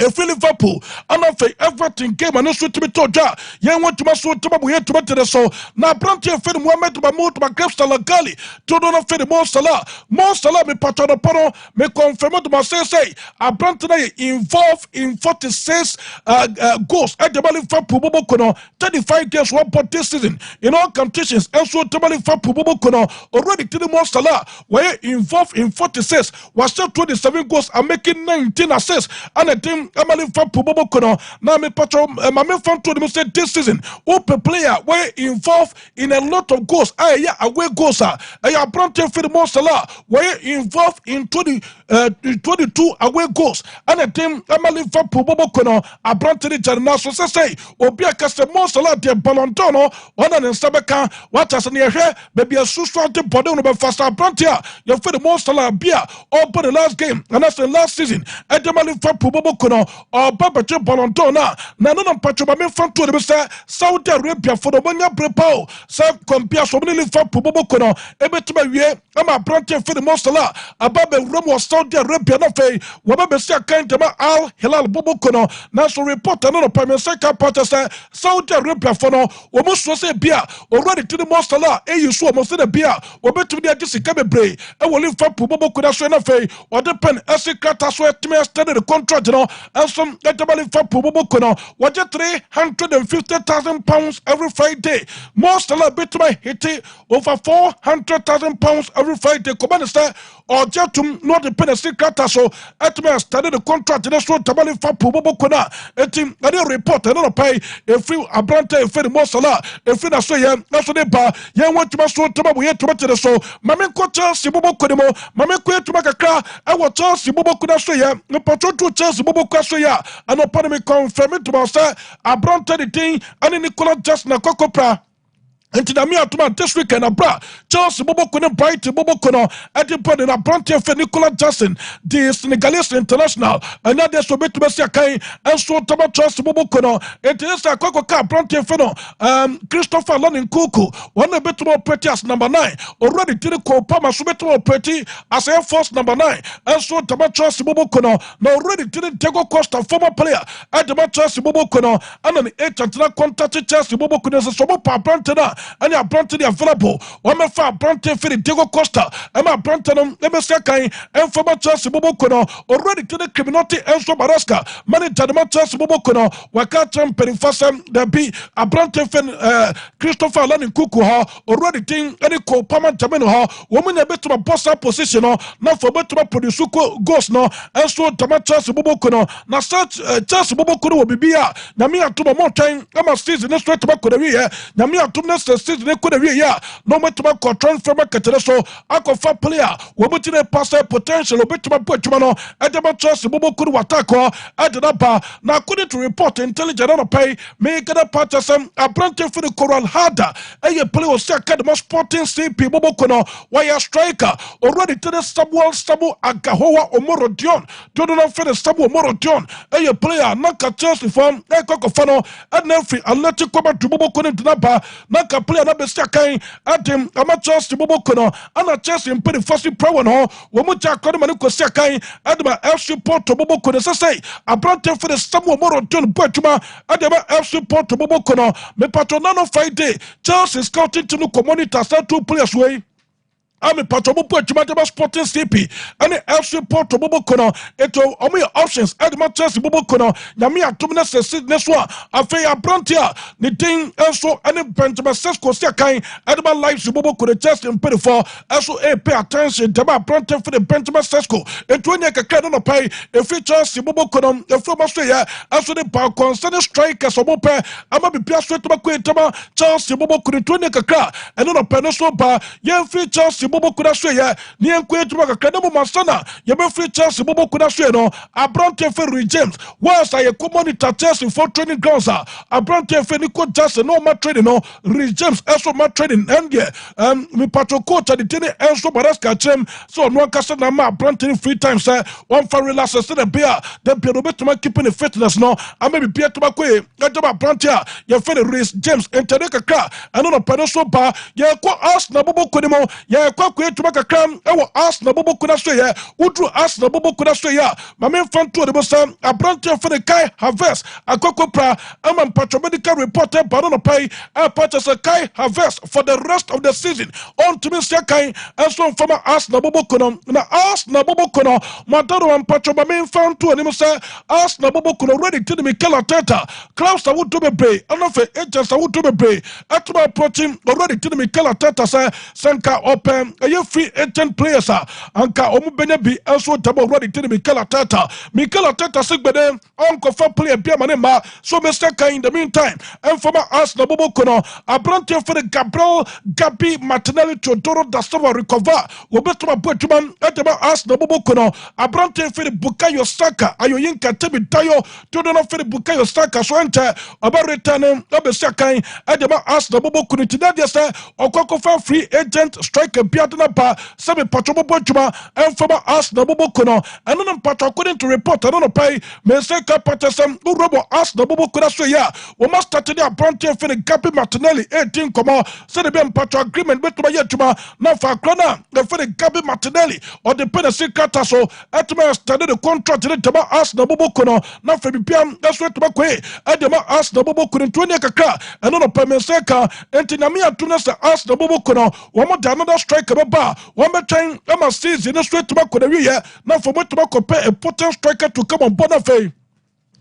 if Liverpool and of Everton game and so to be told ya want to maso to be to better so na branch of Mohamed Mahmoud Magreb Gali to don't fit Mo Salah me patron paro me confirm to myself say a branch today involved in 46 goals at the Liverpool bobo kono 35 games one pot this season in all competitions and so to Liverpool bobo kono already to the Mo Salah were involved in 46 was still 27 goals and making 19 assists and a team Emily Liverpool bobo kono na me patro ma me fan to them say this season open player were involved in a lot of goals away goals Brante for the Mo Salah were involved in 22 away goals and a team Emily Liverpool bobo kono Brante the Jarna so say obi akase Mo Salah de Ballon d'Or no one and Sabeka what as near here baby a susu de body no be faster Brante ya for the Mo Salah bia over the last game and that's the last season Emily Liverpool bobo kono no oba beche Ballon na no mpacho ba me fanto de say Saudi Arabia for the manya prepao say compare so many Liverpool boboko no ebetuma wie ama branche for the Mosala aba be Rome Saudi Arabia no fe wo ba be say kan tema Al Hilal boboko no na so report no payment say ka part say Saudi Arabia for no wo mo so say bia already to the Mosala e you so mo say the bia wo betumi de sika bebre e wo Liverpool boboko na so na fe o depend esikata so etime extended the contract no and some Liverpool boboko no what £350,000 every Friday. Most of the betuma hit over £400,000 every Friday. Come on, sir. Or just to not depend a secret so etime extended the contract in the so tabali Liverpool boboko na etim na the report and not pay if you abrante if the most of if na so ye na so de ba ye want to so tababu ye to so mame ko Chelsea boboko de mo mame ko etuma kakra e wo Chelsea boboko na so ye no patrol Chelsea boboko so ya and upon me confirm it to say abrante the thing and Nicola just na kokopra Enti na mi atuma this weekend abra Chelsea boboko ne Bright boboko no edipon na Bronte fe Nicola Jackson the Senegalese international and na dey so betu sia kan enso tama Chelsea boboko no enti esa kwako ka Bronte fe no Christopher Lonin Kuku one betu operate as number 9 already did ko Pama so betu operate as Air Force number 9 enso tama Chelsea boboko no na already did Diego Costa former player at the Chelsea boboko no and an agent na contact Chelsea boboko no so mo pa Bronte na and your Bronte available. One me fa Bronte for the Diego Costa. And my Bronte no me sekai and for my Chelsea Bobokono already to the criminality and so Baraska. Manager the Chelsea Bobokono. Waka champion fasam there be a Bronte for Christopher Lani Kuku ha already thing any ko Pama Jameno ha. Woman a bit to my boss position no. Now for better to produce ghost no. And so Tama Chelsea Bobokono. Now such Chelsea Bobokono will be here. Now me at more time. I'm a season next straight to my career. Now me at next season they could have yeah no matter what transfer market so akofa player we put in a pass potential bit to my no at the Chelsea bobo could attack at the ba now couldn't report intelligent on pay make a purchase a branch for the Coral Harder a play was second most sporting CP bobo kono wire striker already to the Samuel Samu Agahoa Omoro Dion do not finish Samu Omoro Dion a player not a Chelsea from a cocofano and every Atletico to bobo kono to ba naka player na besia kan atem ama Chelsea boboko no ana Chelsea mpedi first pro no wo mu ja kono mane kosia kan adema FC Porto boboko no say abrante for the Samuel Moro John Boatuma adema FC Porto boboko no me patronano Friday Chelsea scouting to no community start two players way I'm a patrol Chimata Sporting CP and the FC Porto Bobokono. It's all my options at Manchester Bobokono. Yamia Tumna says this one. I feel a Brontia. The thing also any Benjamin Sesko Sakai at my life Boboko the chest in pay for also pay attention to my Brontia for the Benjamin Sesko. It when you can pay a feature Bobokono, the from Australia, also the power concerning strikers of Mope. I'm a be pierced to my Quintama, Chelsea Boboko, the 20 Kaka, and on a pencil bar, young features. Bobo kuna swe ya ni enkwetu maka kredemo masana ya be free Chelsea bobo kuna swe no abrante fe James was I monitor Chelsea for training grounds abrante fe Nico Jackson no ma training no James also ma training and mi patro coach the tene enso baraska chem so no kasa na ma abrante free time say one for relax say the beer the betuma keeping the fitness no am be beer to makwe gajaba abrante ya fe James entereka kra and no pano so ba ya ko Arsenal bobo kunimo ya to make a cram, I will ask the Bobo Kunaswaya, Udru ask the Bobo Kunaswaya, my main front to the Bossam, a branch for the Kai Harvest, a Coco Pra, I'm a patromedical reporter, Baron Pay, I purchase a Kai Harvest for the rest of the season. On to Mr. Kai, and so from ask the Bobo Kuno, and ask the Bobo Kuno, Matado and Patro, my main front to him, say, ask the Bobo Kuno ready to the Mikel Arteta, Klaus, I would do me pay, and of agents, I would do me pay, at my approaching already to the Mikel Arteta, say, Sanka open. A free agent players anka omu benya bi enso tabo ready to Mikel Arteta sigbede onko for player bia manema so Mr. Kai in the meantime and from Arsenal bobo kono abrante for the Gabi Martinelli Teodoro da Silva recover obetuma botuman etema Arsenal bobo kono abrante for the Bukayo Saka ayoyinka tebi tayo Teodoro for the Bukayo Saka so enter about returning Mr. Kai etema Arsenal bobo kono today say okoko for free agent striker bibia na ba se me patro bobo adwuma emfama as na bobo kono eno no patro according to report eno no pai me say ka patasem urobo as na bobo kono so ya wo must start the apprentice for the Gabi Martinelli 18 komo se de be patro agreement betuma ye adwuma na fa krona the for the Gabi Martinelli or the penalty kata so etuma study the contract the tama as na bobo kono na fa bibia eso etuma kwe edema as na bobo kono ntoni kakra eno no pai me say ka enti na me atuna se as na bobo kono wo mo da another striker ba wo me train ama season no straight to back with the year now for me to compare a potent striker to come on Bonafé.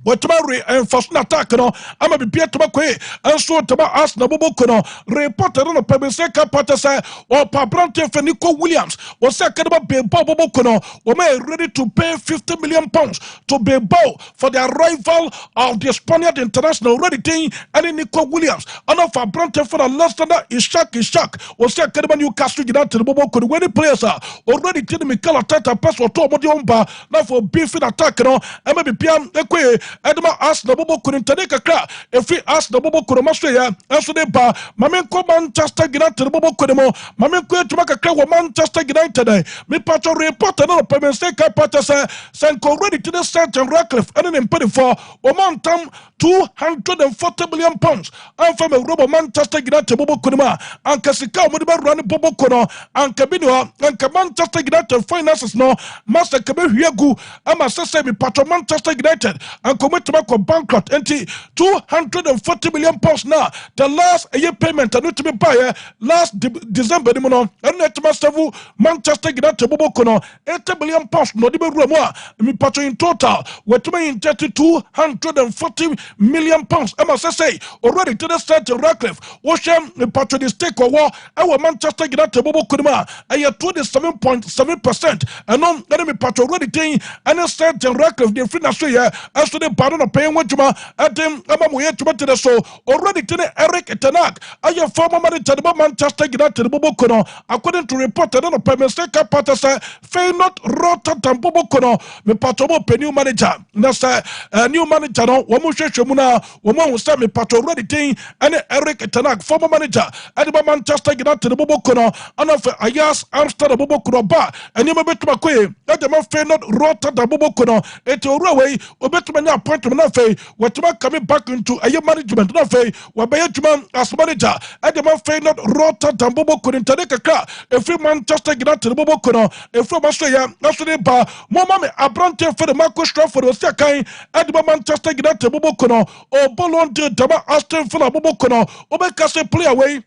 What and first attack no ama be to bakwe and so to ask na bobo kono reporter no pebeseka patasa or pabrante feniko Williams was second about bobo kono we may ready to pay 50 million pounds to Bilbao for the arrival of the Spaniard international ready thing and Nico Williams and of pabrante for the last Ishak was second about Newcastle United bobo kono when the players are already telling me Mikel Arteta pass or to Modiomba now for beefing attack no and maybe PM ekwe Edma ask the bobo couldn't take a crack. If we ask the bobo Kuromasya, answer the bar, Mamenko Manchester United to the bobo Kuremo, Mamenko to make a crack with Manchester United today. Me patro reporter no payment stake patasa, Sanko ready to the St. Radcliffe, and in 24, Omantam 240 million pounds. I'm from a rubber Manchester United bobo Kurema, and Casika Mudiba running bobo Kono, and Cabino, and Manchester United finances no, Master Kabihu, and my sister me patro Manchester United, and commit to make a bankrupt empty 240 million pounds now. The last year payment and to be buyer last December and net masterful Manchester United bobo kono 80 million pounds no dibe ruwa me patro in total we're to me in 240 million pounds. I must say already to the St. Radcliffe Ocean me patro the stake or our Manchester United bobo kono a 27.7% and on enemy patro already thing and St. Radcliffe the free Australia as to the pardon of paying Wajuma at them Amamuye to the so already to the Eric Tanak I have former manager of Manchester United bobo kono according to report and on a payment stake patasa fail not Rotterdam bobo kono me patro new manager nasa new manager no wamushe shomuna wamu say me patro already thing and Eric Tanak former manager at the Manchester United bobo kono and of Ayas Amsterdam bobo kono ba and you may bet my quay at the man fail not Rotterdam bobo kono it already obetuma appointment na fei wetuma coming back into a management na fei wabayetuma as manager at the man fail not Rotterdam bobo kono intade kakra every Manchester United bobo kono every Australia national ba mama me abrante for the Marcus Trafford was kind at the Manchester United bobo kono o bolon de dama Aston Villa bobo kono obekase play away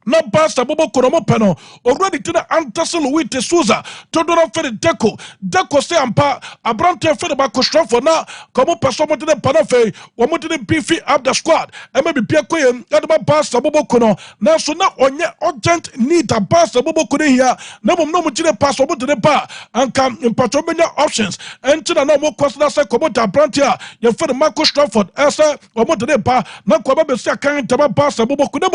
na basta bobo kono peno already to the Antasel with the Souza to do not for the deco say ampa abrante for the Marcus Trafford na como person to the panafe or to the beefy up the squad and maybe Pierre Queen at the basta bobo kono now so now on your urgent need a basta bobo kono here no much the pass over to the bar and come in patrimonial options and to the normal cost that's a como to abrante you for the Marcus Trafford as a or to the bar na kwa be say kan taba basta bobo kono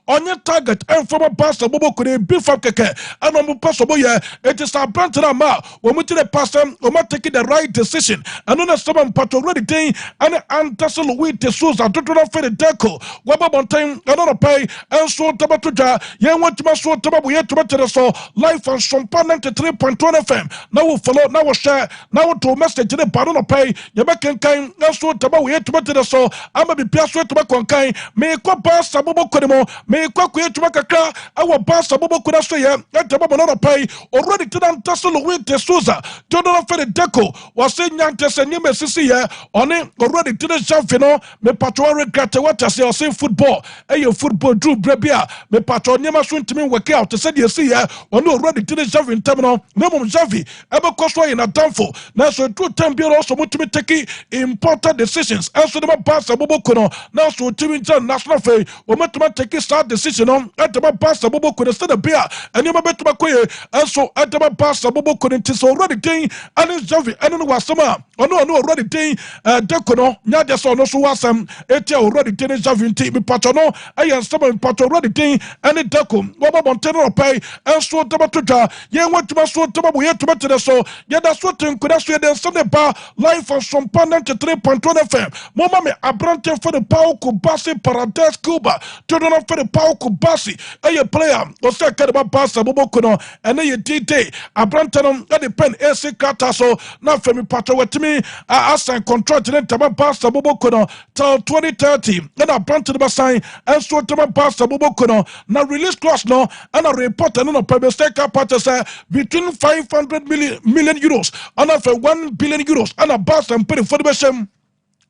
on your target and from a pastor bobo could be from keke and on possible yeah it is a brand ma when we to the pastor or not taking the right decision and on a someone part already thing and antasel with the source I don't know for the deco waba on time and on a pay and so tabatuja yeah want to so tababu yet to so life on Sompa 93.1 FM now we follow now we share now to message to the pardon of pay you make kind and so tababu yet to so I'm a be persuaded to make kind me kwa pastor bobo kodemo me kwa to kakra our pastor bobo kuna so ya tababo no pay already to them tassel with the Souza to do for the deco was saying yantes and you sisi ya on it already to the champion me patro regret what I say football your football drew brebia me patro nyama so ntimi work out to say you see ya on already to the champion terminal no mum javi ebe koso in a damfo now so two time be also mutimi take important decisions and so the pastor bobo kuna now so timi national fair o mutimi take start decision on at the pastor bobo could instead of beer and you may bet my quay and so at the pastor bobo couldn't is already thing and it's javi and no was summer or no already thing decono nyaja so no so wasam it already thing javi in me patrono I am some patron already thing and it deco what about tenor pay and so tabatuja yeah what to so tabu yet to better so yeah that's what could actually then Sunday bar life on Sompa 93.1 FM mama me abrante for the power kubasi paradise Cuba to do not for the power kubasi Messi a player was a Kadaba Basa Bobokono and a DT Abrantanum at the pen AC Kataso now from Pato with me assign contract in Tama Basa Bobokono till 2030 and Abrantan Basai and so Tama Basa Bobokono now release clause no and a report and a Pebesteka Patasa between 500 million euros and of 1 billion euros and a bus and put it for the best.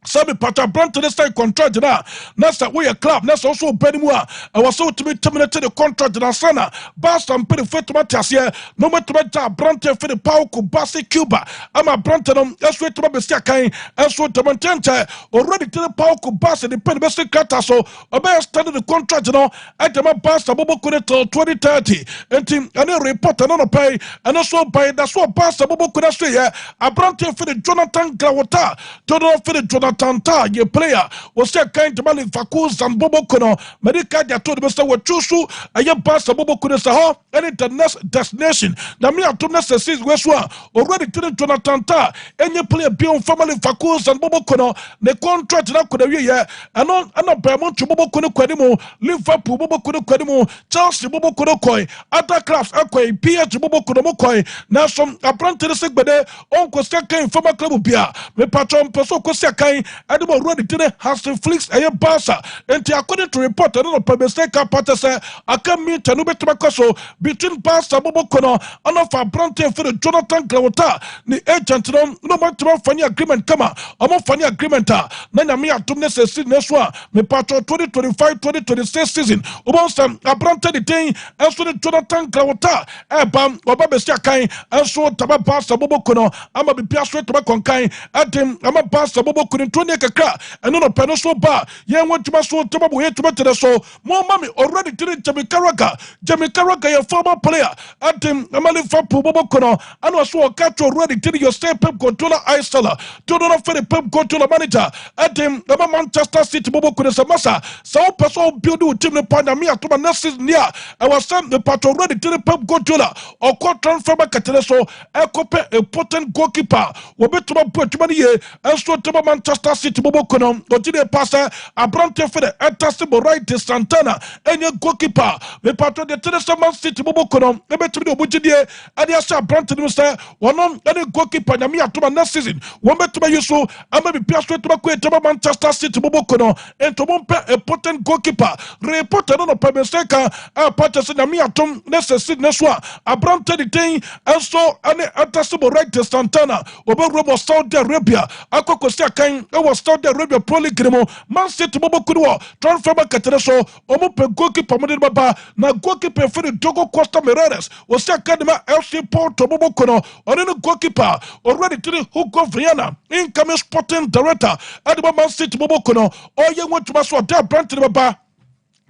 Sabi Pata Brant this time contract na nasa we a club nasa also benimua I was so to be terminated the contract na sana bas and pay the fit matasia no matter Brant for the power ku basi Cuba ama Brant no that's to be kai and so to mantente already to the power ku basi the pen best kata so obey started the contract no at the bas abobo ku till 2030 and team and a report no pay and also by that's what bas abobo ku that's yeah a Brant for the Jonathan Grawota to for the Jonathan Tanta, your player, was that kind of money for Kuz and Bobokono, Medica, told the Mr. Wachusu, and your pass a Bobokunasaho, and it's the next destination. The mere to necessities Westwa, already to the Jonathan Ta, and your player beyond family for Kuz and Bobokono, the contract that could have year, and on a Paramount to Bobokono Quedimo, Liverpool Bobokono Quedimo, Chelsea Bobokono Koi, other clubs, Aquay, PH Bobokono Koi, now some apprentice sick, but on Kostaka in former club Bia, the patron Peso Kosakai. And already today has the flicks a Barca. And according to report, I don't know, Pebesteka Patasa, I can meet Tanubetakoso between Barca Bobokono and of our Bronte for the Jonathan Grawota, the agent, no matter funny agreement, come on, a more funny agreement. Nana Mia Tumnes Neswa, me patro 2025-2026 season. Ubonsam, a Bronte the thing, and so the Jonathan Grawota, Bam, Wababestakai, and so Taba Barca Bobokono, I'm a be Piaswe Tabakonkai, at him, I'm a Barca Bobokono. Kakra and no penisal bar. Yan went to my soul to my to the so more mommy already did it Jamaica, your former player at him Amali Fapu Bobokono and was so catch already did your stay pep controller Iceller to not for the pep controller manager at him Manchester City Bobokono Samasa so person build team the Panamia to my next near I was sent the part already did the pep controller or court transfer back at so a potent goalkeeper will be to my put money and so to Manchester City Bobokono, Otide Pasa, Abrante for the Etasible right to Santana, and your goalkeeper, the part of the Tennessee Man City Bobokono, the Metro Bujide, and the Asa Brante Mr. One on any goalkeeper, Namia to my next season, one better by you so, I may be pierced to my Manchester City Bobokono, and to a potent goalkeeper, reported on a Pemesteka, a Patterson Namia Tom, necessary Neswa, Abrante the thing, and so any Etasible right to Santana, Obo Saudi Arabia, Akoko Kan was Saudi Arabia Pro League Man City Bobokuno transfer back at so Omope goalkeeper Modern Baba na goalkeeper for the Dogo Costa Mereres was Academy FC Porto Bobokuno or any goalkeeper already to the hook of Vienna incoming sporting director at the Man City Bobokuno or you want to Maswa there Brandon Baba.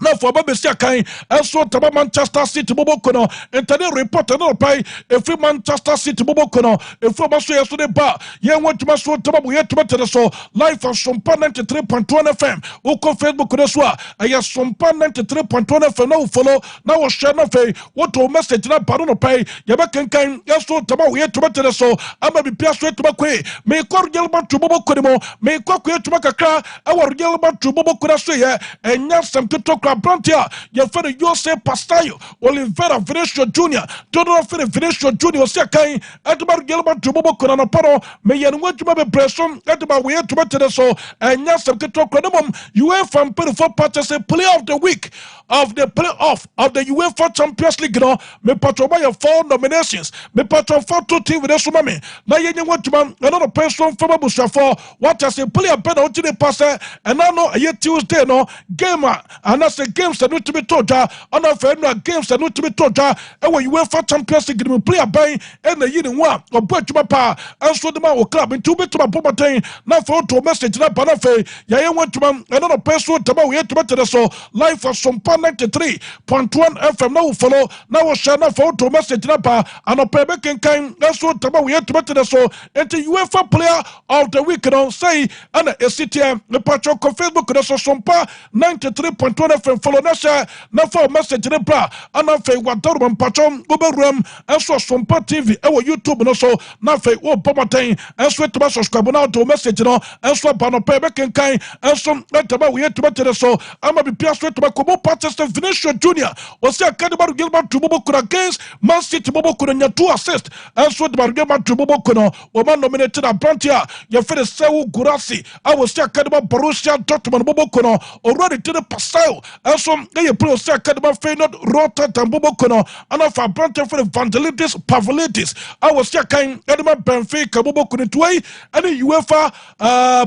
Now for Babisia Kai, and so Taba Manchester City Bobokono, and today report no pay a free Manchester City Bobokono, a free Masu yesterday bar, Yan went to Masu Tababu yet to so live on Sompa 93.1 FM, Oko Facebook Neswa, I have Sompa 93.1 FM now follow, now share no pay, what to message na Barono pay, Yabakan Kain, Yaso Tababu yet to so, I may be pierced to Bakwe, may call Yelba to Bobokonimo, may call to Makaka, our Yelba to Bobokonasuya, and Yasam to talk. Brantia, your friend Jose Pastayo, Oliveira Venecio Jr., Donald Venecio Jr. Sakai, Edmar Gilbert to Bobo Coronaparo, Mayan Wetuma Bresson, Edmar Way to better so, and Yasam Keto Cronumum, UEFA and Perifo Patches, a player of the week of the playoff of the UEFA Champions League, no, me Patrobaya 4 nominations, me Patron 4-2 team with the Sumami, Nayan Wetuma, another person from Abusha 4, what has a player better to the passer, and I know a year Tuesday, no, gamer, and that's a games that need to be taught, and I've heard games that need to be taught, and when you went for Champions League, you play a bay, and the year one, or break to my power, and so the man club, and 2 bit to my Bobatain, now for to a message that Banafe, Yayan went to man, another person to my way to better so, life for Sompa 93.1 FM, now follow, now share now for to a message that and a payback and kind, that's what to my way to better so, and the UEFA player of the week, say, and a CTM, the Patrick Facebook, that's Sompa 93.1 friend follow na share na for message ne bra ana fe wadaro mpachom oberuam enso Sompa TV ewo YouTube no so na fe wo bomoten enso etuma subscribe na to message no enso ba no pe be kenkan enso etaba we etuma tere so ama bi pia so etuma komo Manchester Vinicius Junior osi akadeba Gilbert Tubobo kuna against Man City Bobo kuna nya 2 assist enso de Gilbert Tubobo kuna o man nominated Abrantia ya fere Sewu Gurasi awosi akadeba Borussia Dortmund Bobo kuna already to the Pascal enso ye play osi akadeba Feyenoord Rotterdam Bobo kuna ana fa Abrantia for Vandelitis Pavlitis awosi akan edema Benfica Bobo kuna tuwei any UEFA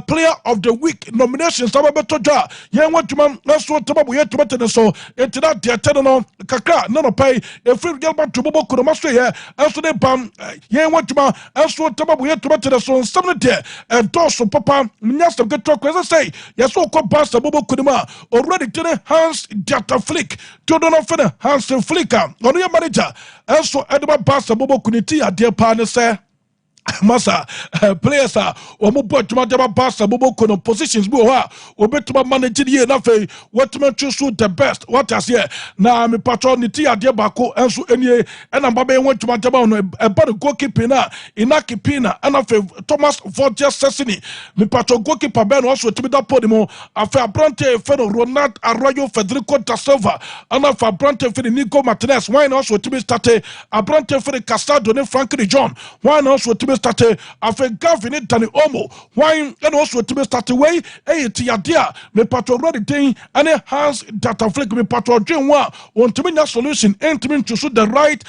player of the week nominations ababeto ja ye nwatuma enso taba ye tuma so enti na de tene no kakra na no pay efiri Gilbert Tubobo kuna maso ye enso de bam ye nwatuma enso taba ye tuma tene so nsam de endoso papa nyasa geto kwese say ye so ko basa Bobo kuna ma already tene Hans Dieter Flick to do no fene Hans Flick ono ye manager enso edema basa Bobo kuna ti ade pa ne say masa players omo botuma deba basa Bobo kono positions bi ho obetuma manage ye na fe wetuma choose the best what as here na me patron ni ti ade bako enso enie na mba be wetuma deba no e ba goalkeeper na inakipi na na fe Thomas Fortier Sessini me patron goalkeeper be no so timi da podimo afa Abrante fe no Ronald Arroyo Federico da Silva ana fa Abrante fe Nico Martinez why no so timi start Abrante fe Casado ne Frankie John why no so timi start afa Gavin Dani Omo why and also to be start away tiadia me patro ready thing and Hans Dieter Flick me patro dream one want to be a solution and to choose the right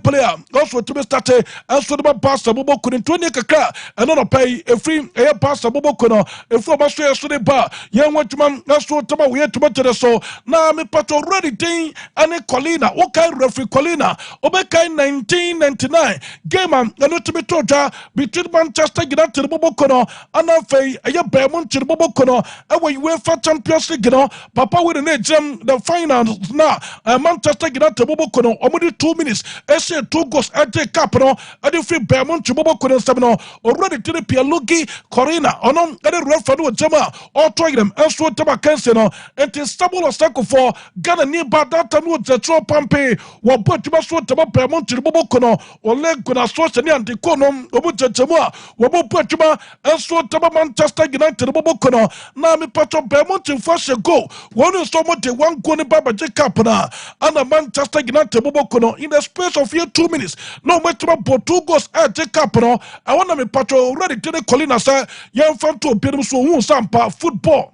player also to be started also the pass Bobo couldn't 20 kakra and not pay a free pass Bobo kono if for master yesterday bar young want to man also to we had to better so now me patro ready thing and Colina okay referee Colina obeka 1999 game and not to be told between Manchester United Bobo kono and Fay Bayamon to Bobo kono and UEFA Champions League papa with an gem the finals now Manchester United Bobo kono only 2 minutes SA 2 goals at the capital and if Bayamon to Bobo kono seminar already to the Pialugi Corina on and the referee Jama or try them and so Taba Kensino and to stumble a circle for Ghana nearby that time with the Tro Pampe or put to so Taba Bayamon to Bobo kono or leg kuna source and the Konom Obuja Jama Wabo Pachuma and so Taba Manchester United Bobo kono na me patro Bayamon to first go one is so much one corner Baba Jacapana and a Manchester United Bobo kono in the space of 2 minutes no matter about 2 goals at Jacapano I want to me patro already to the Colina say young fan to be so Sompa football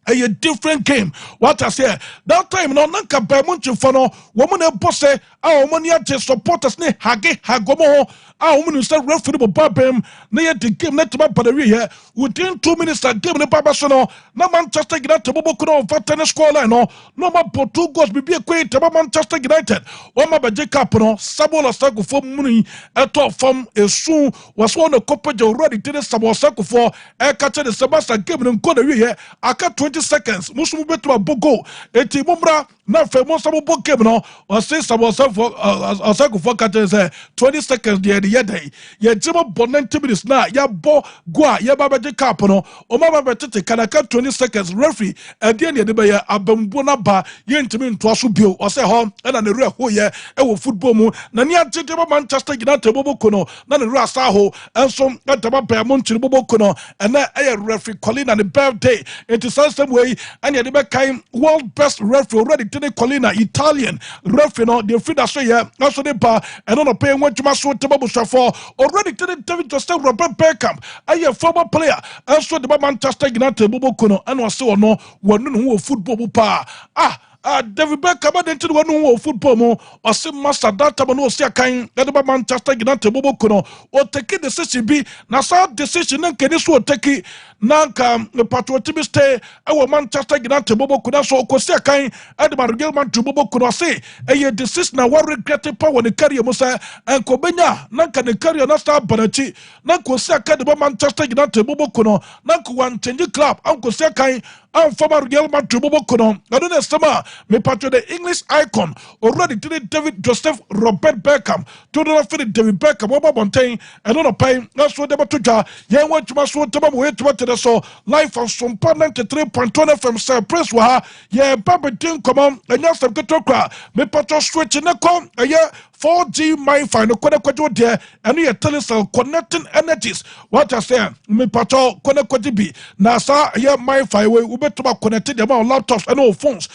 a different game. What I say that time no nanka Bayamon for no woman a boss our money just supporters ne hage hagomo our woman start referee babem near the game net by here within 2 minutes that game the Babasono no Manchester United Bobo Kuno for tennis score line no more 2 goals be a quaint about Manchester United or my Jacob no Sabola Sago for money at all from a soon was one of Copa already did a Sabola Sago for a catcher the Sebastian game and go here I got 20 seconds musumu betu abogo eti mumra na fe mo sabo bokem no o se sabo sabo asako for catch say 20 seconds the day ye jimo bon 90 minutes na ya bo gua ya baba je cap no o ma baba tete kanaka 20 seconds referee e de ne de be ya abambo na ba ye ntimi nto aso bio o se ho na ne re ho ye e wo football mu na ni atete ba Manchester United boboko no na ne re asa ho enso ataba Bayamon chiri boboko no na e referee Colina ne birthday it is some way and you the kind world best referee already to the Colina Italian referee no the free that so yeah also the bar and on pay went to my so table for already to the David Joseph Robert Beckham a former player also the Manchester United Bobokono and was so no one who football pa David Beckham didn't do one football mo or some master that time no see a kind that Manchester United Bobokono or take the decision be na sa decision and can so take nanka patriotism stay our Manchester United Bobokono so ko see a kind at the Gilman to Bobokono say a decision na what regretted power the career musa and ko benya nanka the career na start banachi nanko see a kind Manchester United Bobokono nanko one change club and ko see a kind and former Real Madrid Bobokono I don't know Me patro the English icon already did David Joseph Robert Beckham. To the fit David Beckham. What Bontain and on a pay. That's what they were to jar. Yeah, what you must want to wait to the so life on Sompa 93.1 FM. Sir Prince Waha. Yeah, Baba Din come on and yes, I'm good to cry. Me patro switch in the com. Yeah, 4G MiFi no kwana there and we are telling connecting energies. What I say, me patro kwana bi na sa yeah MiFi we ubetuma connected them on laptops and all phones.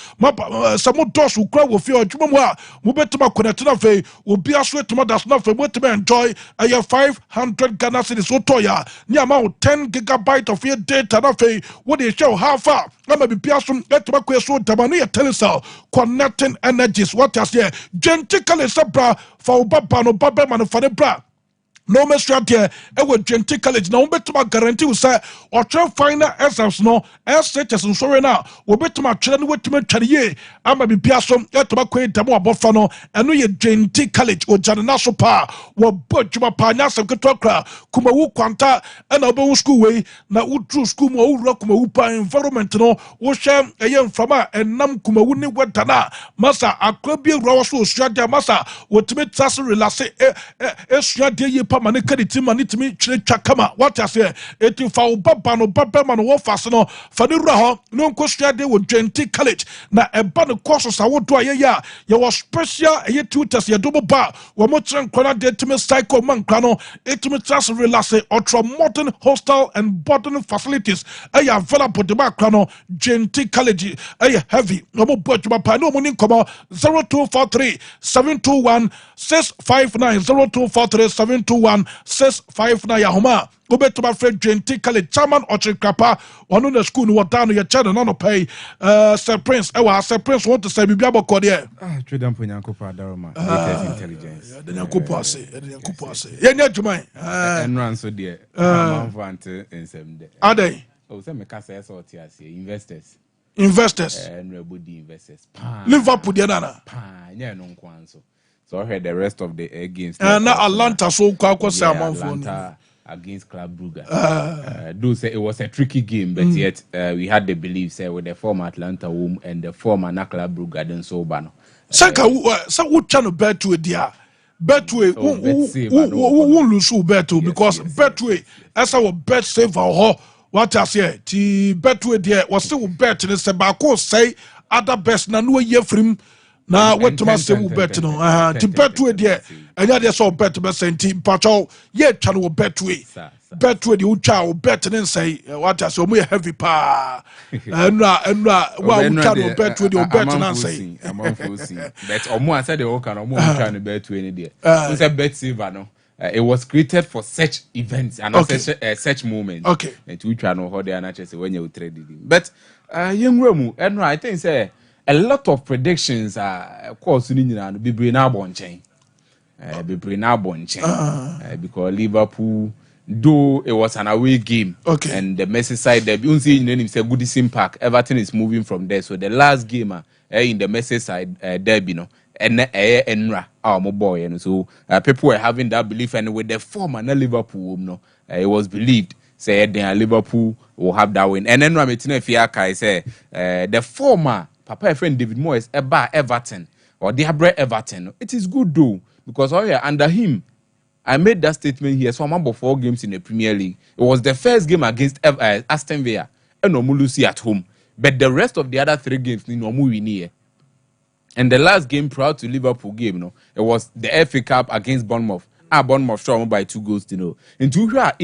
Some doors will crowd with your jumwa ubetuma connected na fe ubi aswe tuma that's not for to enjoy a 500 Ghana cedis otoya ni amount 10 gigabyte of your data na fe what they show how far na be piasum etuma kweso tamani ya telecell connecting energies. What I say, gentle sabra for Baba no Baba man for the bra. No me straight here e we Gentle College na ubetuma guarantee say or try final exams no SHS nso na ubetuma twere no wetuma twere ye ama bi piasom etuma kwen demo abofa no eno ye Gentle College o jane na so pa wo bodwuma pa nya asem ketokra kuma wu kwanta na obewu school we na utru school mo wu kuma wu pa environment no wo hwe eye mframa enam kuma wu ni wedana masa akrabi rawo so suade masa wotime tase relax suade ye mane kaditi mane timi chire twakama what I say eti fa obaba no baba man wo fase no fa ne wura ho no nkosua de wo Gentle College na eba ne courses a wo do aye ya ye was special ye tutors ye double ba wo mo tren kwana de timi cycle man kra no etimi trust relax ultra modern hostel and boarding facilities ay available de ba kra no Gentle College ay heavy no mo boduma pa no mo ni komo 0243 721 659 0243 721 659 Yahoma. Go back to my friend Gentle College chairman Ochikrapa on the school no down your channel no pay Sir Prince Sir Prince want to say bibia boko there Tredam Punyankopa Daroma latest intelligence the Nyankopo ase ye nya dwuma enran so there manfo ante ensem de Ade o se me ka say sort ase investors enrebody investors Liverpool there na nya no nkwanso. So I heard the rest of the games. And Atlanta so Atlanta against Club Brugge. Do say it was a tricky game, but yet we had the belief say with the former Atlanta home and the former Club Brugge then so bano. Saka so channel Betway dia. Betway who lose Betway because Betway as our bet save our what I say ti Betway there was still bet in the Bako say other best na no ye from na what to say we bet no to Betway there and ya so bet be say team patrol ye channel Betway the ucha bet and say what I say we heavy pa and wa channel Betway the bet and say but omo said the can omo trying Betway any there we say bet saver no it was created for such events and such moments okay and we try no how they are say when you trade but yengwemu and I think say a lot of predictions are course ni nyina no bebre na abonchen because Liverpool though it was an away game and the Merseyside derby you see him say Goodison Park Everton is moving from there so the last game in the Merseyside derby no and enra our boy and so people were having that belief and with the former Liverpool no it was believed say then Liverpool will have that win and then Rametina Fiaka say the former Papa friend David Moyes eba Everton or Diabre Everton. It is good though because under him, I made that statement here. So I'm about 4 games in the Premier League. It was the first game against Aston Villa and Omulusi at home, but the rest of the other 3 games ni Omu here. And the last game prior to Liverpool game, it was the FA Cup against Bournemouth. Bournemouth strong by 2 goals to 0. In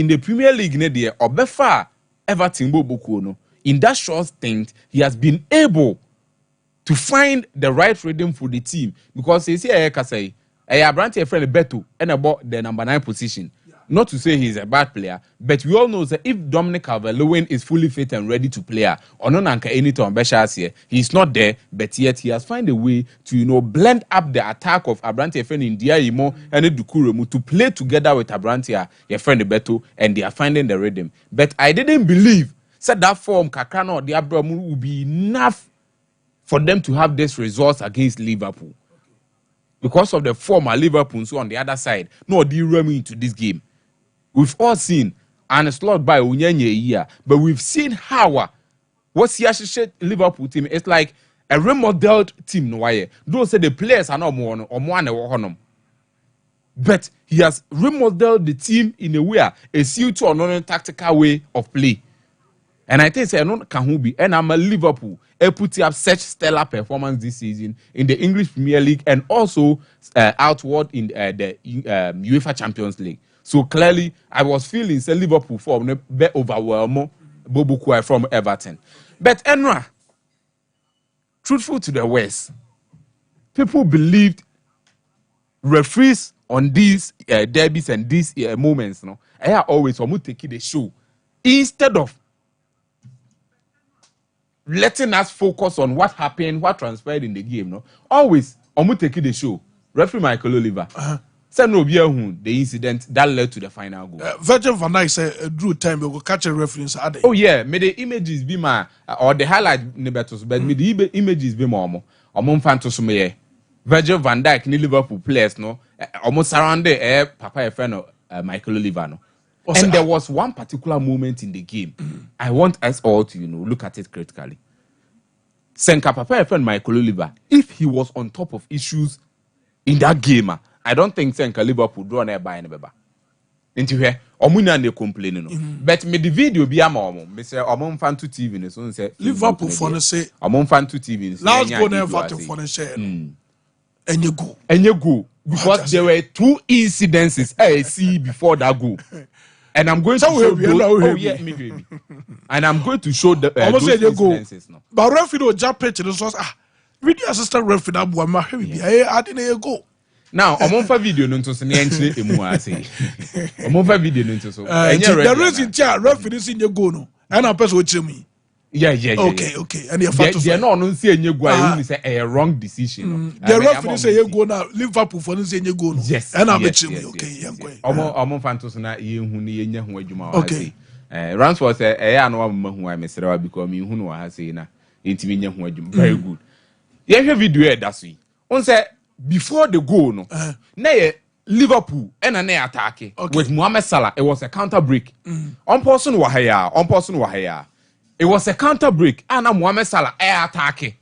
the Premier League, Obefa Everton Bobuku in that short stint, he has been able to find the right rhythm for the team because he say Branty a friend Beto and about the number 9 position. Not to say he's a bad player, but we all know that if Dominic Calvert-Lewin is fully fit and ready to play, or no nanka anytime Beshas he's not there, but yet he has found a way to blend up the attack of Abranti friend in Diaimo and Dukuremu to play together with Abranti a friend Beto, and they are finding the rhythm. But I didn't believe that form Kakano or the Abramu would be enough for them to have this results against Liverpool. Because of the former Liverpool, so on the other side, no, they run into this game. We've all seen, and a slot by Unyenye here, but we've seen how what's the Liverpool team? It's like a remodeled team no why. Don't say the players are not more or more than but he has remodeled the team in a way, a suit or non-tactical way of play. And I think say no can be and I'm a Liverpool. Put up such stellar performance this season in the English Premier League and also outward in the UEFA Champions League. So clearly, I was feeling say Liverpool form be overwhelmed Bobu from Everton. But Enra, truthful to the West, people believed referees on these derbies and these moments, no, I always take the show instead of letting us focus on what happened, what transpired in the game. No, always take the show. Referee Michael Oliver. Say no be the incident that led to the final goal. Virgil van Dijk said drew time we will catch a reference. Oh yeah, may the images be my or the highlight nebetos, but may the images be more. Phantos me. Virgil van Dijk ni Liverpool players no almost surrounded Papa a friend of Michael Oliver no. And there was one particular moment in the game. I want us all to look at it critically. Senka Papa a friend Michael Oliver, if he was on top of issues in that game, I don't think Senka Liverpool draw nearby any beba. Into here, Omuna they complaining. But me the video be a mom. Me say Omon fan to TV. So say Liverpool for the say Omon fan to TV. Last go never to for the share. And you go because there were 2 incidences I see before that goal. And I'm going to show those, and I'm going to show the those incidences now. But referee just pitch this was video assistant referee that boy my heavy. I didn't go. Now, I'm on for video no to say actually emu say. I'm on for video no to so. The reason chair referee is in your go no. And I person watch me. Yeah. Okay. And they're not see any go. I say a wrong decision. The referee say you go now. Liverpool for say you go no. Yes. And I'm watching me. Okay, I'm on fantos na you hu ni enya hu adwuma wa say. Ransford say I no am hu I mesrewa because me hu no wa say na ntimi enya hu adwuma. Very good. You hear video that so. On say before the goal no. Na Liverpool and an attack with Mohamed Salah. It was a counter break. On person wa haya. It was a counter break, and Mohamed Salah air attacking.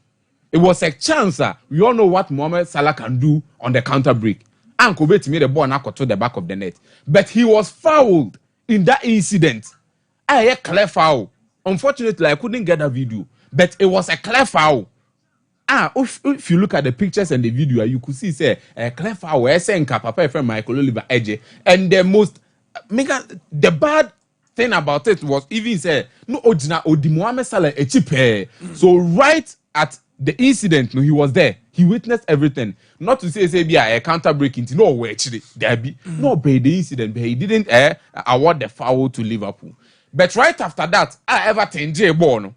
It was a chance. We all know what Mohamed Salah can do on the counter break. And Kobe made the ball now to the back of the net. But he was fouled in that incident. A clear foul. Unfortunately, I couldn't get a video. But it was a clear foul. If you look at the pictures and the video, you could see say a clear foul. I say Papa from Michael Oliver Edge. And the bad thing about it was even say no Odi Mohamed Salah a cheap. So right at the incident, no, he was there. He witnessed everything. Not to say be a counter breaking. No, actually there be no by the incident, but he didn't award the foul to Liverpool. But right after that, Everton J Bono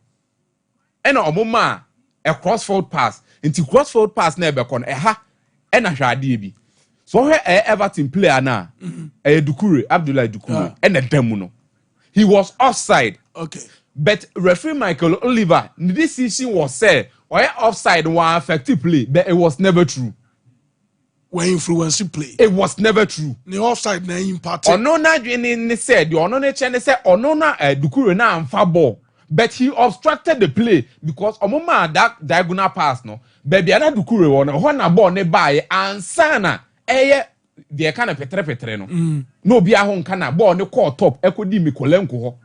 and Omoma a crossfield pass into crossfield pass never con and a shadi. So here Everton player now Dukure Abdullah Dukure and a Demuno. He was offside. Okay. But referee Michael Oliver, this issue was said, or offside was effective play, but it was never true. Where influence play. It was never true. The offside na impact. Ono na dwene said, the ono na chene say ono na Dukure na amfa ball. But he obstructed the play because omoma that diagonal pass no. But the other Dukure one na ball ne buy ansana the kind of petre no. No be a hon kana ball ne call top ekodi mikolenko ho.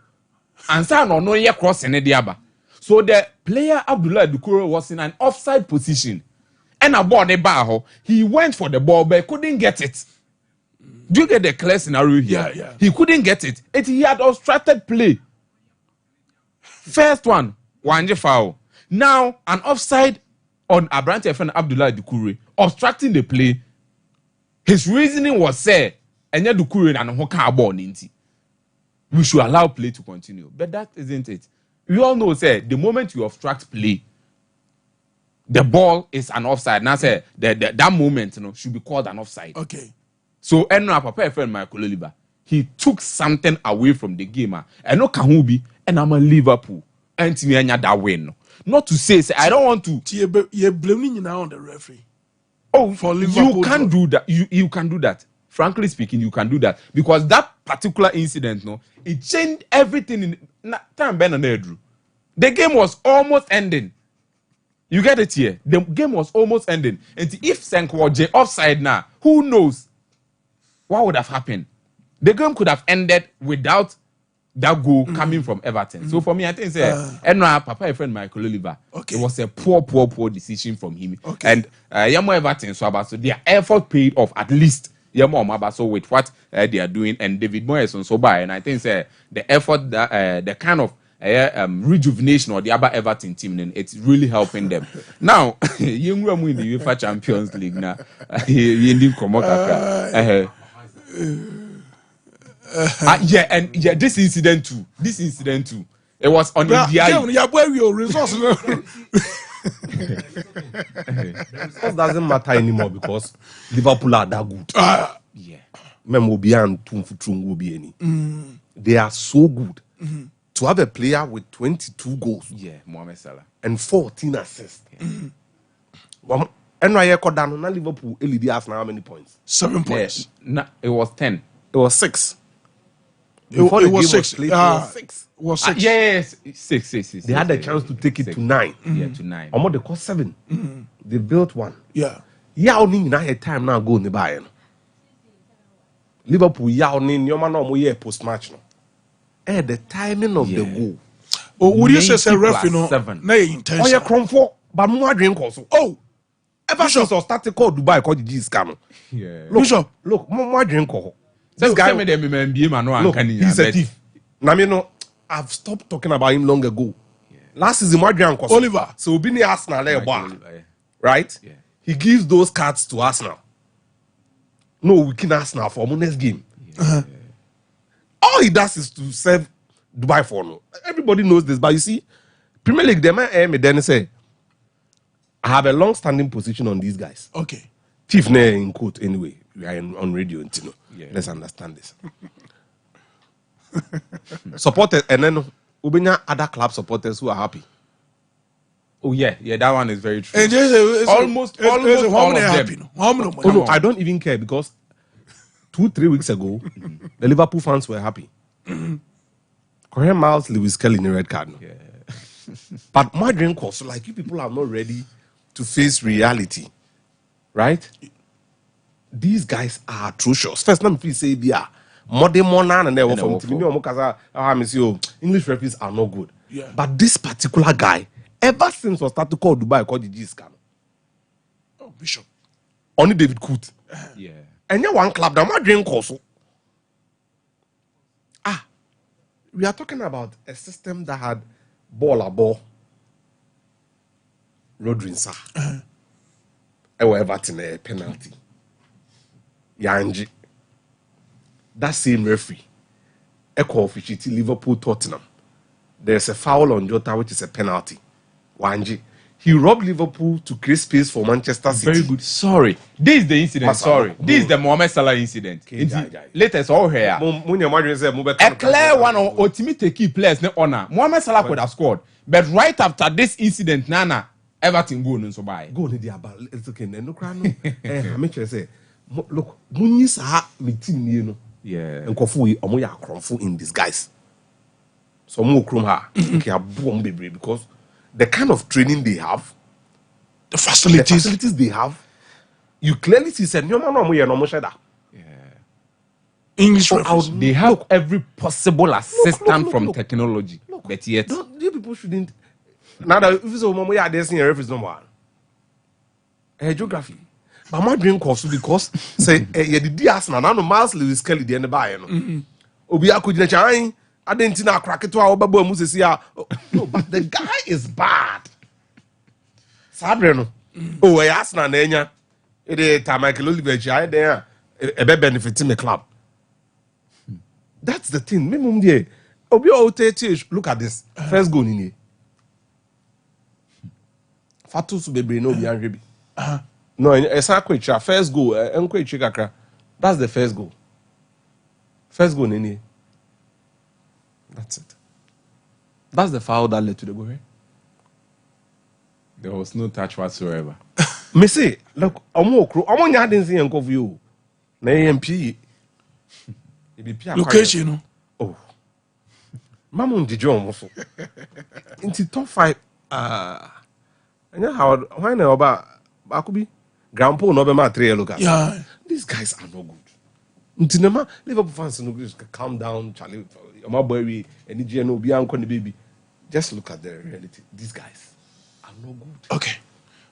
Ansana no ye cross ne diaba. So the player Abdullah Dukure was in an offside position. And a ball ne bar ho. He went for the ball but couldn't get it. Do you get the clear scenario here? Yeah. He couldn't get it. He had obstructed play. First one foul. Now an offside on Abrante friend Abdullah Dukure obstructing the play. His reasoning was say, "Enya Dukure na no ka ball ninti. We should allow play to continue." But that isn't it. We all know say the moment you obstruct play, the ball is an offside. Now say that moment should be called an offside. Okay. So Enra Papa friend Michael Oliver, he took something away from the game. And no Kahubi and I'm a Liverpool. And that win. Not to say I don't want to. You're blaming now on the referee. Oh, for Liverpool. You can do that. You can do that. Frankly speaking, you can do that because that particular incident, it changed everything in time. The game was almost ending. You get it here? The game was almost ending. And if Senko was offside now, who knows what would have happened? The game could have ended without that goal coming from Everton. So for me, I think Papa friend Michael Oliver. It was a poor decision from him. And Yamo Everton so their effort paid off at least. Yamo Mabaso with what they are doing, and David Moyes on so by. And I think the effort that the kind of rejuvenation or the other Everton team, then it's really helping them. Now, you win the UEFA Champions League now. This incident too. It was on the where your resources. It doesn't matter anymore because Liverpool are that good. They are so good. To have a player with 22 goals, Mohamed Salah, and 14 assists. And Liverpool how many points? 7 points. It was 10. It was 6. It was 6. It was 6. It was 6. Yes, 6. They had a chance to take it to 9. Yeah, to 9. Almost they cost 7. They built 1. Yeah. Only now had time now go in the Bayern. Liverpool only no post match no. The timing of the goal. Oh, would you say referee no? No intention. Oh, yeah, Cromford, but more drink also. Oh, ever since I started call Dubai called the G scam. Yeah. Look, more drink call. This guy made them remember look, he's a thief. Now, I've stopped talking about him long ago. Yeah. Last season, more drink call. Oliver. So Bini Arsenal right? Yeah. He gives those cards to Arsenal. No, we can Arsenal for next game. Yeah. All he does is to serve Dubai for no. Everybody knows this, but you see, Premier League, they might then say, I have a long-standing position on these guys. Okay. Thief in quote anyway. We are on radio, let's understand this. Supporters, and then other club supporters who are happy. Oh yeah, that one is very true. Almost all of them. No, I don't even care because 2-3 weeks ago, the Liverpool fans were happy. Corey Miles, Lewis Kelly in the red card. Yeah. But my dream was like you people are not ready to face reality, right? These guys are atrocious. First, let me say, modern and they were from English referees are not good. Yeah. But this particular guy, ever since I started to call Dubai, called the G scam. Oh, Bishop. Only David Coote. Yeah. And you one club, now my dream also. We are talking about a system that had ball, Rodrinsa, Everton a penalty. Yanji. That same referee, Echo Fichiti, Liverpool, Tottenham. There's a foul on Jota, which is a penalty. Wanji. He robbed Liverpool to create space for Manchester City. Very good. Sorry. This is the incident. This is the Mohamed Salah incident. Latest all here. A clear one or ultimate key players ne honor. Mohamed Salah could have scored. But right after this incident, Nana, Everton go no so by. Go to the abal. It's okay. No crano. I make sure say, look, Munis ha meeting you know. Yeah. And Kofu omoya kromfu in disguise. So mo krom ha. Okay, abom bebre because the kind of training they have, the facilities they have, you clearly see said no man. English they have every possible assistance from technology. But yet you people shouldn't now that if it's a moment yeah there's a reference number geography. But my dream course because say the Arsenal now no Miles Lewis Kelly the end by no. Obi akujina chan I didn't know crack it to our babu musesia. No, but the guy is bad. Sabreno. Oh, I asked Nanya. It is Michael Oliver there. A bad benefit in the club. That's the thing. Minimum day. Obi look at this. First goal in here. Fatus baby no be angry. No, it's not quite first goal. That's the first goal. First goal in here. That's it. That's the foul that led to the goal. There was no touch whatsoever. Me say, look, I'm not see and you. Na AMP. Location. Oh. Mamun Dijon also. Into top 5 And how why now about Bakubi? Grandpa no be ma 3 yellow cards. Yeah. These guys are no good. Untinema Liverpool fans no good. Calm down, Charlie. My boy, and EJ no be uncle the baby. Just look at the reality. These guys are no good. Okay.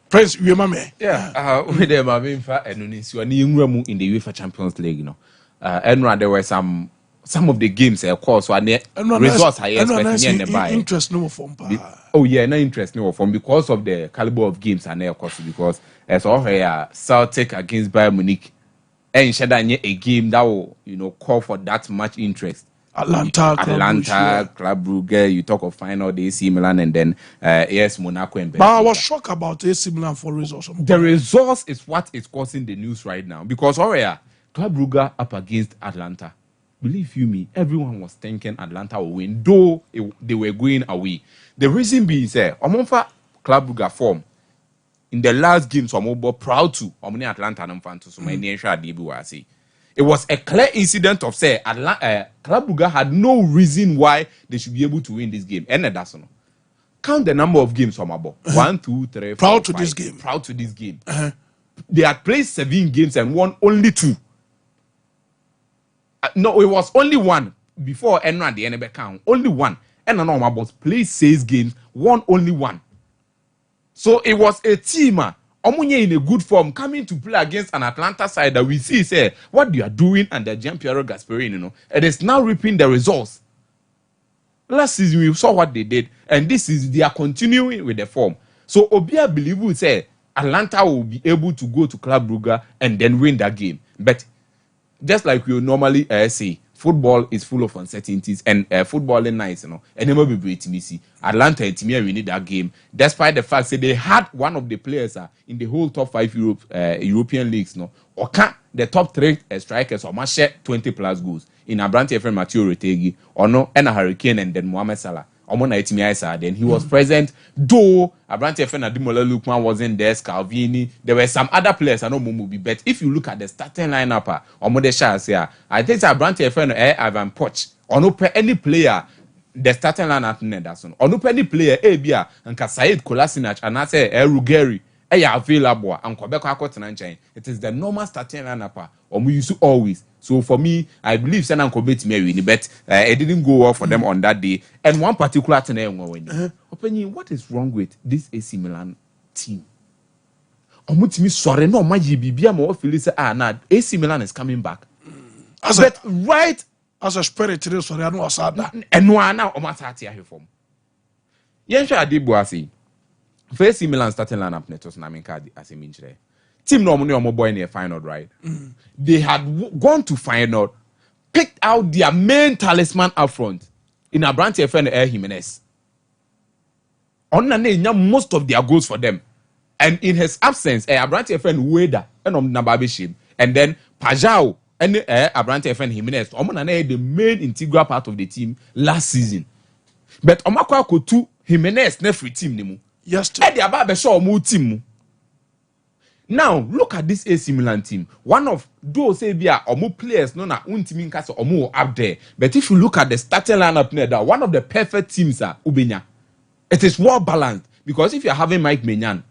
Prince, you remember me? Yeah. With them, I mean, in the UEFA Champions League, you know. And there were some of the games, of course, when the results are expecting in the buy. Interest no form. Oh yeah, no interest no form because of the caliber of games and of course because as all here Celtic against Bayern Munich, and Shadanye a game that will call for that much interest. Atlanta, Club Brugge, you talk of final the AC Milan and then AS Monaco and Benfica. But I was shocked about AC Milan for results. The results is what is causing the news right now because Club Brugge up against Atlanta. Believe you me, everyone was thinking Atlanta will win, though they were going away. The reason being, Omonfa Club Brugge form in the last games, proud to Omni Atlanta and Fanto, so my nation say. It was a clear incident of Club Brugge had no reason why they should be able to win this game. And that's no. Count the number of games from above. 1, 2, 3, 4. Proud to 5. this game. Proud to this game. They had played 7 games and won only 2. No, it was only 1 before Enra the NB count. Only 1. And no about played 6 games, won only 1. So it was a team. Omunye in a good form coming to play against an Atlanta side that we see say what they are doing under Gianpiero Gasperini, it is now reaping the results. Last season we saw what they did, and this is they are continuing with the form. So Obia believe will say Atlanta will be able to go to Club Brugge and then win that game. But just like we normally say, football is full of uncertainties, and football is nice, and never be great to see. Atlanta and Timia we need that game, despite the fact that they had one of the players in the whole top 5 European leagues, or the top 3 strikers or must share 20 plus goals in Abrante FM Matthew Retegi, or no, and a Hurricane and then Mohamed Salah. Then he was present, though Abrante FM Adimola Lukman wasn't there, Scalvini. There were some other players I know Mumubi, but if you look at the starting lineup, I think Abrante FM Ivan Poch, or no any player, the starting lineup that's on. Or no any player, Abia and Said Kolasinac, and I say Rugeri, available and Quebec. It is the normal starting lineup, or we used to always. So for me, I believe Senan Kobe to me, but it didn't go well for them on that day. And one particular thing, what is wrong with this AC Milan team? Sorry, no, my GBB, more Phyllis, AC Milan is coming back. As a spirit, sorry, I know Asada. And no, now, Omatati here from Yensha Adibuasi. First AC Milan starting lineup, Netos Naminkadi, as a mintre. Team normally on boy in a final, right? They had gone to final, picked out their main talisman up front in Abrante FN Air Jimenez. On most of their goals for them. And in his absence, Abrante FN Weda and Nababishim, and then Pajao and Abrante FN Jimenez, the main integral part of the team last season. But Omakwa Kotu Jimenez never team nimu. Yes, the Ababe show more team. Now look at this AC Milan team. One of those or more players no na untimin kasa or more up there. But if you look at the starting lineup there, one of the perfect teams are Ubenya. It is well balanced because if you're having Mike Maignan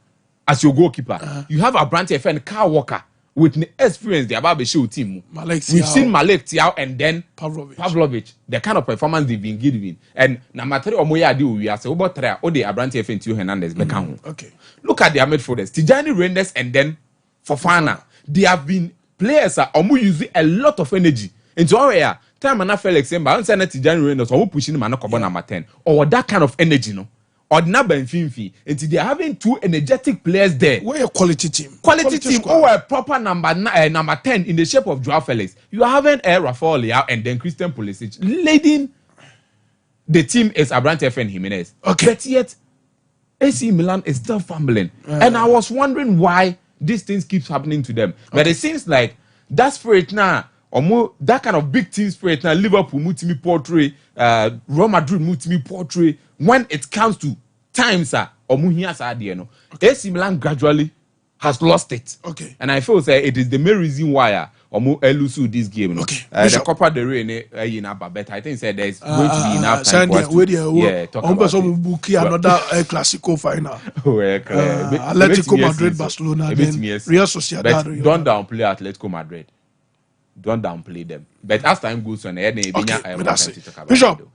as your goalkeeper, you have Abrante FN Kyle Walker with the experience the Ababe show team. We've seen Malek Tiao and then Pavlovic, the kind of performance they've been giving. And Namatari Omoya do we are say about try or the Abrante FN Tio Hernandez Beckham. Okay. Look at their midfielders, Tijani Reinders and then Fofana. They have been players that are using a lot of energy. Into our area, time and Felix and Tijani Reinders or pushing Manako number 10 or that kind of energy, no. Or Naba and Finfi. And they are having 2 energetic players there. We're a quality team. Quality team or a proper number 10 in the shape of Joao Felix. You are having Rafael Leao and then Christian Pulisic leading the team is Abrante FN Jimenez. Okay. But yet AC Milan is still fumbling. And I was wondering why these things keeps happening to them. But it seems like that spirit now, or that kind of big team spirit now, Liverpool mutimi portray, Real Madrid mutimi portray, when it comes to times or muhias AC Milan gradually has lost it. Okay. And I feel say it is the main reason why Omo elusu this game. Okay. The Copa del Rey in Abba, but I think said there's going to be enough time for us to talk about it. Bookie another Clasico final. Atletico Madrid, Barcelona, then Real Sociedad. But don't downplay Atletico Madrid. Don't downplay them. But as time goes on, Bishop.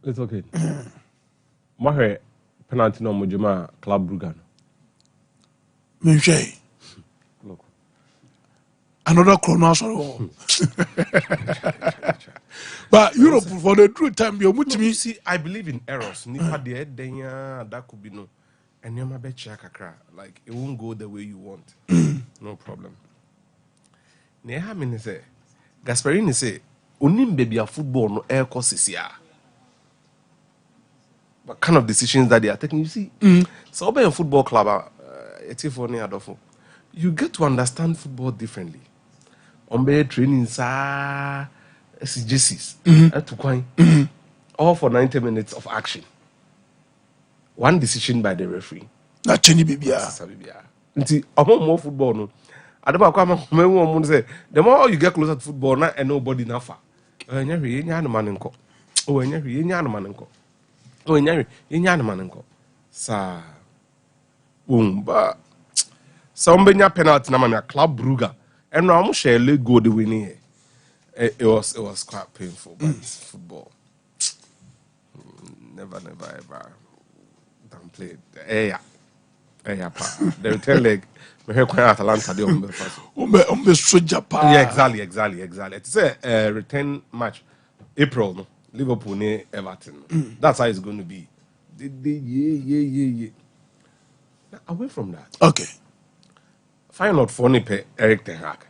It's okay. Mahe penalty no Mujima Club Brugge. Minche. Another chronos. But Europe for the true time, you see, I believe in errors. Nipa de denya that could be no. And you bet kakra. Like it won't go the way you want. No problem. Neha mini say Gasperini say onim baby a football no air courses ya. What kind of decisions that they are taking? You see, so be a football club, you get to understand football differently. Ombe training sa SGCs all for 90 minutes of action. One decision by the referee. Not Chenny Bibia. Nti more football no. Say the more you get closer to football na and nobody na fa. Sa boom ba somebody penalty na man Club Brugge and now I'm share le go the winning. It was quite painful, but football never ever downplayed. Yeah, the return leg. Atalanta yeah, exactly. It's a return match. April, no? Liverpool near Everton. That's how it's going to be. Yeah. Now, away from that. Okay. Find out for Eric Ten Hag.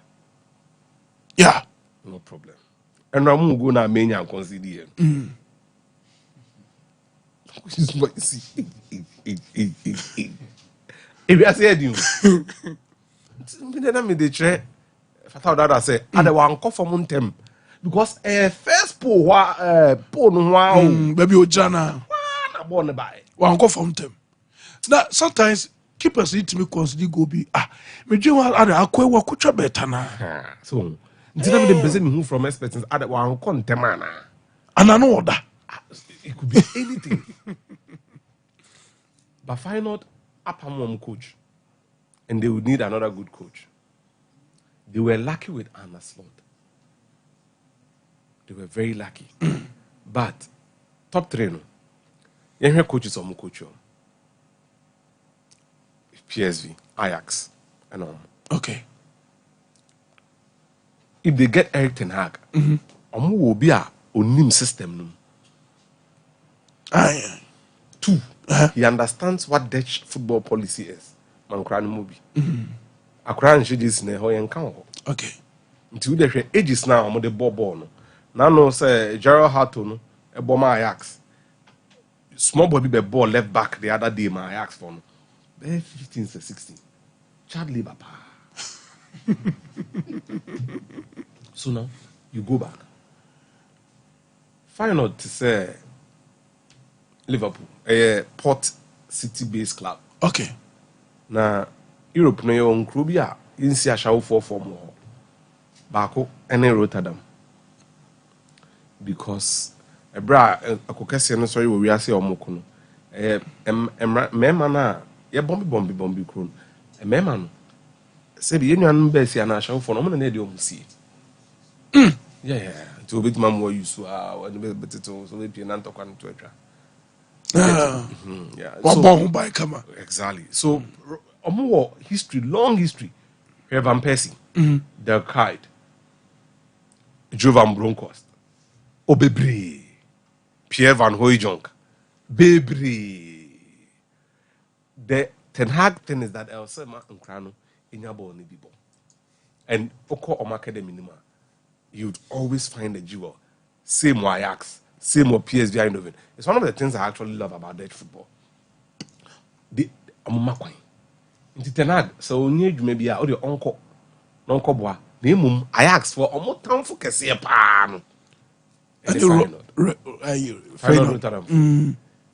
Yeah. No problem. And I'm going to make you consider. If you say you, me dey try. If I thought that I say, I dey wan call for montem because first poll no wa baby ojana na born by wan call for montem. Now sometimes keepers need to me consider go be me dream ada akwa kutwa better na. So until me dey base me who from experts ada wan call montem ana. Ana no order. It could be anything. But find out Apamom coach, and they would need another good coach. They were lucky with Anna Slot. They were very lucky. But top trainer, young coaches or coach, PSV, Ajax, and all. Okay. If they get Eric Ten Hag, will be a unim system. Two. He understands what Dutch football policy is. Mankrani movie. Akran shidis ne ho yenkan. Okay. Until the ages now, I'm the ball no. Now no say Gerald Harton no a bomber Ajax. Small boy be ball left back the other day my Ajax for no. 15 to 16. Child labor pa. So now you go back. Find out to say Liverpool, a Port City-based club. Okay. Now, Europe no yon Krubia, in see a show for more. Bako and Rotterdam. Because a bra a caucasian sorry we are say omokuno. Memana, ya bombi croon. A meman. Say the union base and a show for no one and see. Yeah. To bit mam were you so better to so they not talk on Twitter. Yeah. So, exactly. So, history, long history. Van Persie, Del Kite, Jovan Bronckhorst, Obebre, Pierre Van Hooijdonk, Bebre. The Ten Hag thing is that El Sema and Krano in your ball nibibo. And Oko Oma Academy, you'd always find a jewel. Same Ajax. Same or PSV Eindhoven. It's one of the things I actually love about Dutch football. The Amakwai. In Ten Hag, so need maybe a audio uncle, non-co bois. The mum Ajax for almost town for Cassia Pan. And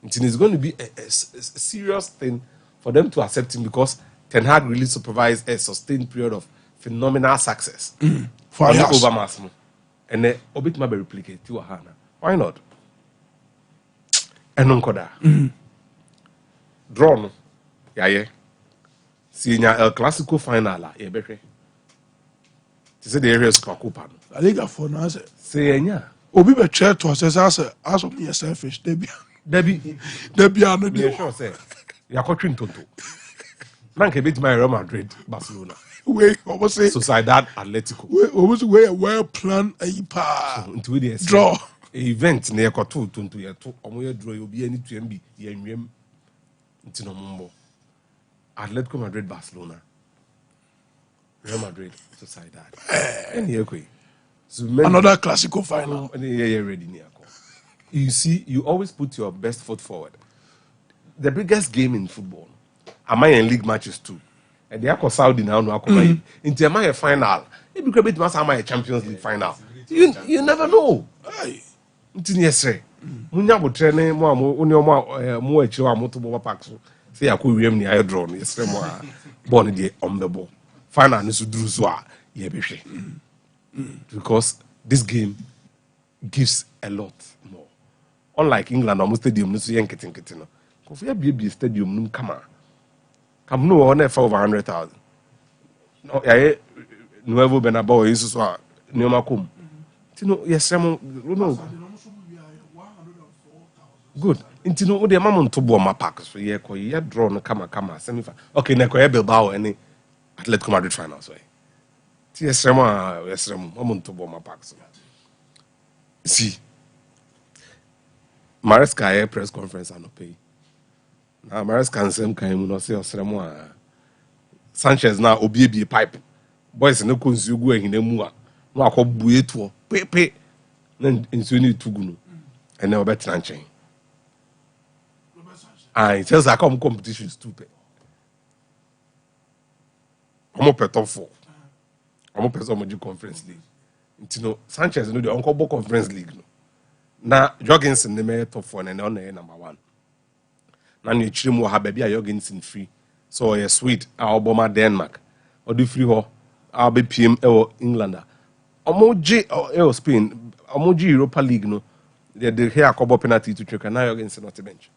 it's going to be a serious thing for them to accept him because Ten Hag really supervised a sustained period of phenomenal success. For us. Overmass. And then obit ma be replicate to Hana. Why not? And unkoda. Drawn. Yeah. Senior El Clasico final la yebehwe. Ti say the areas kwa kupa no. Aliga for now say enya. Obi be chair to us as of me selfish Debbie ano dey sure say yakotwe ntonto. Nanke bit my Real Madrid Barcelona. We almost say Sociedad Atletico. We almost way a well planned into the draw event na yakoto tonto yeto omo ye draw obi ani tuam bi ye nwem ntino mombo. Atletico Madrid Barcelona. Real Madrid Sociedad. So another classical final. Yeah, ready. You see, you always put your best foot forward. The biggest game in football, am I in league matches too? And they are Saudi now, no into am I a final? It became it must am I a Champions League final? You never know. Into yesterday, Munyabo training more actually more packs. Say I could ream the air drone yesterday more born the on the ball. Final is to do so. Because this game gives a lot more. Unlike England, almost stadium, no so kitchen. If you be a stadium, no come no on for over 100,000. No, I Nuevo Benabo is so near Macum. Tino, yes, no. Good. Intino, the mamon to bomb my pack. So, yeah, you drawn come semi-final. Okay, Nekoya Bilbao, any Atletico Madrid finals way. Yes, I'm to bomb my packs. See, Maresca press conference and no pay. Now Maresca same kind no say Osremo Sanchez now obi pipe. Boys no konsu go hin mu a no akobue to pepe na nsu ni tugu no. And now better than chain. I just I come competitions too pay. I'm up top 4. I'm up person conference league. You know, Sanchez no the uncle conference league no. Na Jorgensen the mayor top 4 and on number 1. Na you chim have baby Jorgensen free. So a sweet Obama Denmark. Or do free ho I'll be PM or Englander. Omoji or Spain. Omoji Europa League no. They here a couple penalty to check and now Jorgensen not a bench.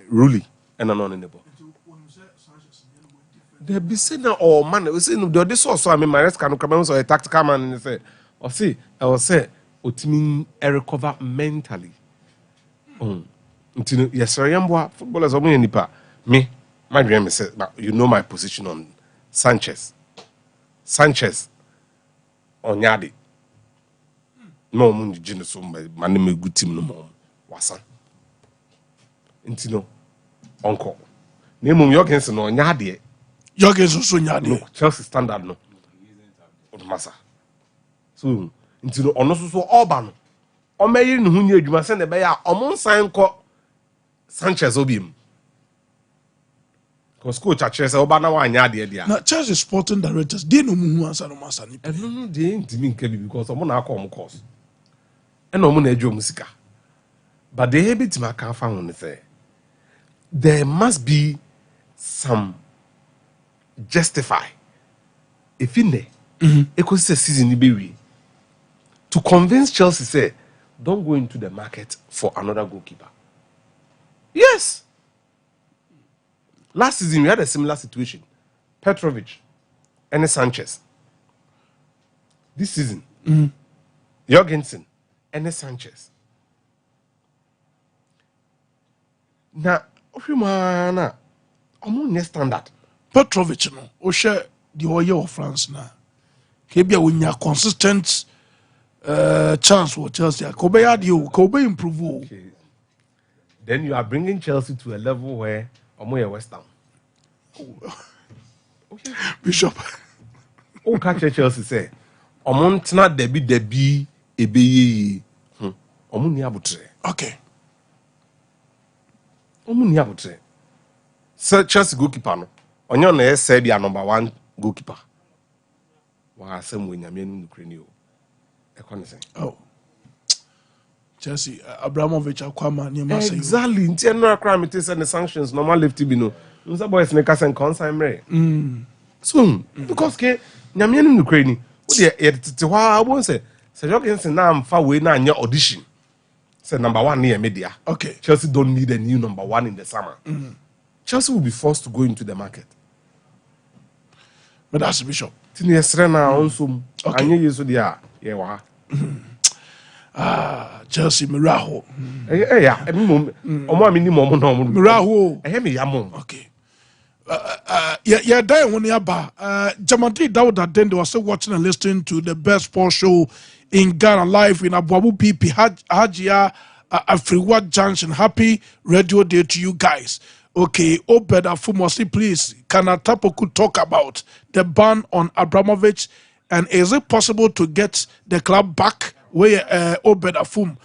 Rully and an on the ball. They be saying now, oh man, we say no. This also I mean, my rest can come on so a tactical man and say, or see, I will say, Otimin recover mentally. Yes, sir. Yamboa footballers are nipa. Me, my dream is now you know my position on Sanchez on Yadi. No, mun genius my name is good team no more. Wasan. Intino, uncle. Name Jorgensen on Yadi. Jorgensen so nyade. No, Chelsea standard no. Odumasa. So, into ono so Orban. O meyi ne hu nya adwuma se ne be ya omon san ko Sanchez obiem. Cause coach a Chelsea oba na wa nya de dia. Na Chelsea sporting directors dey no mu hu ansa no masa ni. No dey ntimi nka bi because omo na akọ omo course. E na omo na adwo omo sika. But the habit ma kan fa ho ne say there must be some justify if in there a season be to convince Chelsea say don't go into the market for another goalkeeper. Yes, last season we had a similar situation. Petrovic and Sanchez. This season Jorgensen and Sanchez. Now Ofimana omo standard Petrovic no o share the oil of France na kebia we nya consistent chance for Chelsea ko be ya de o ko be improve o. Then you are bringing Chelsea to a level where omo West Ham. Okay. Bishop O catch Chelsea say omo ntena debi ebeye omo ni abutre. Okay. Omo ni abutre. Sir Chelsea goalkeeper no onye na say be number 1 goalkeeper. Wa asem we nyame nu Ukraine o. E kon say. Oh. Chelsea Abramovich akwama ni ma say. Exactly. Nti no akra me say the sanctions normal left bi no. Nsa boys ne ka say consign mere. So because ke nyame no kra ni wo de tete hwa won say Jorgensen na amfa we na anya audition. Say number 1 near media. Okay. Chelsea don't need a new number 1 in the summer. Chelsea will be forced to go into the market. But that's Bishop. Tini esrena onso anya yeso dia ye wa. Chelsea Miraho. Yeah, omo amini mo no mo. Miraho. Me yamo. Okay. Yeah, that when Jamati Dawda then they were still watching and listening to the best sports show in Ghana live in Abuabu PP Hajia Afriwa Junction. Happy Radio Day to you guys. Okay, Obeda Fumosi, please, can Atapoku talk about the ban on Abramovich, and is it possible to get the club back? Where Obeda Fum,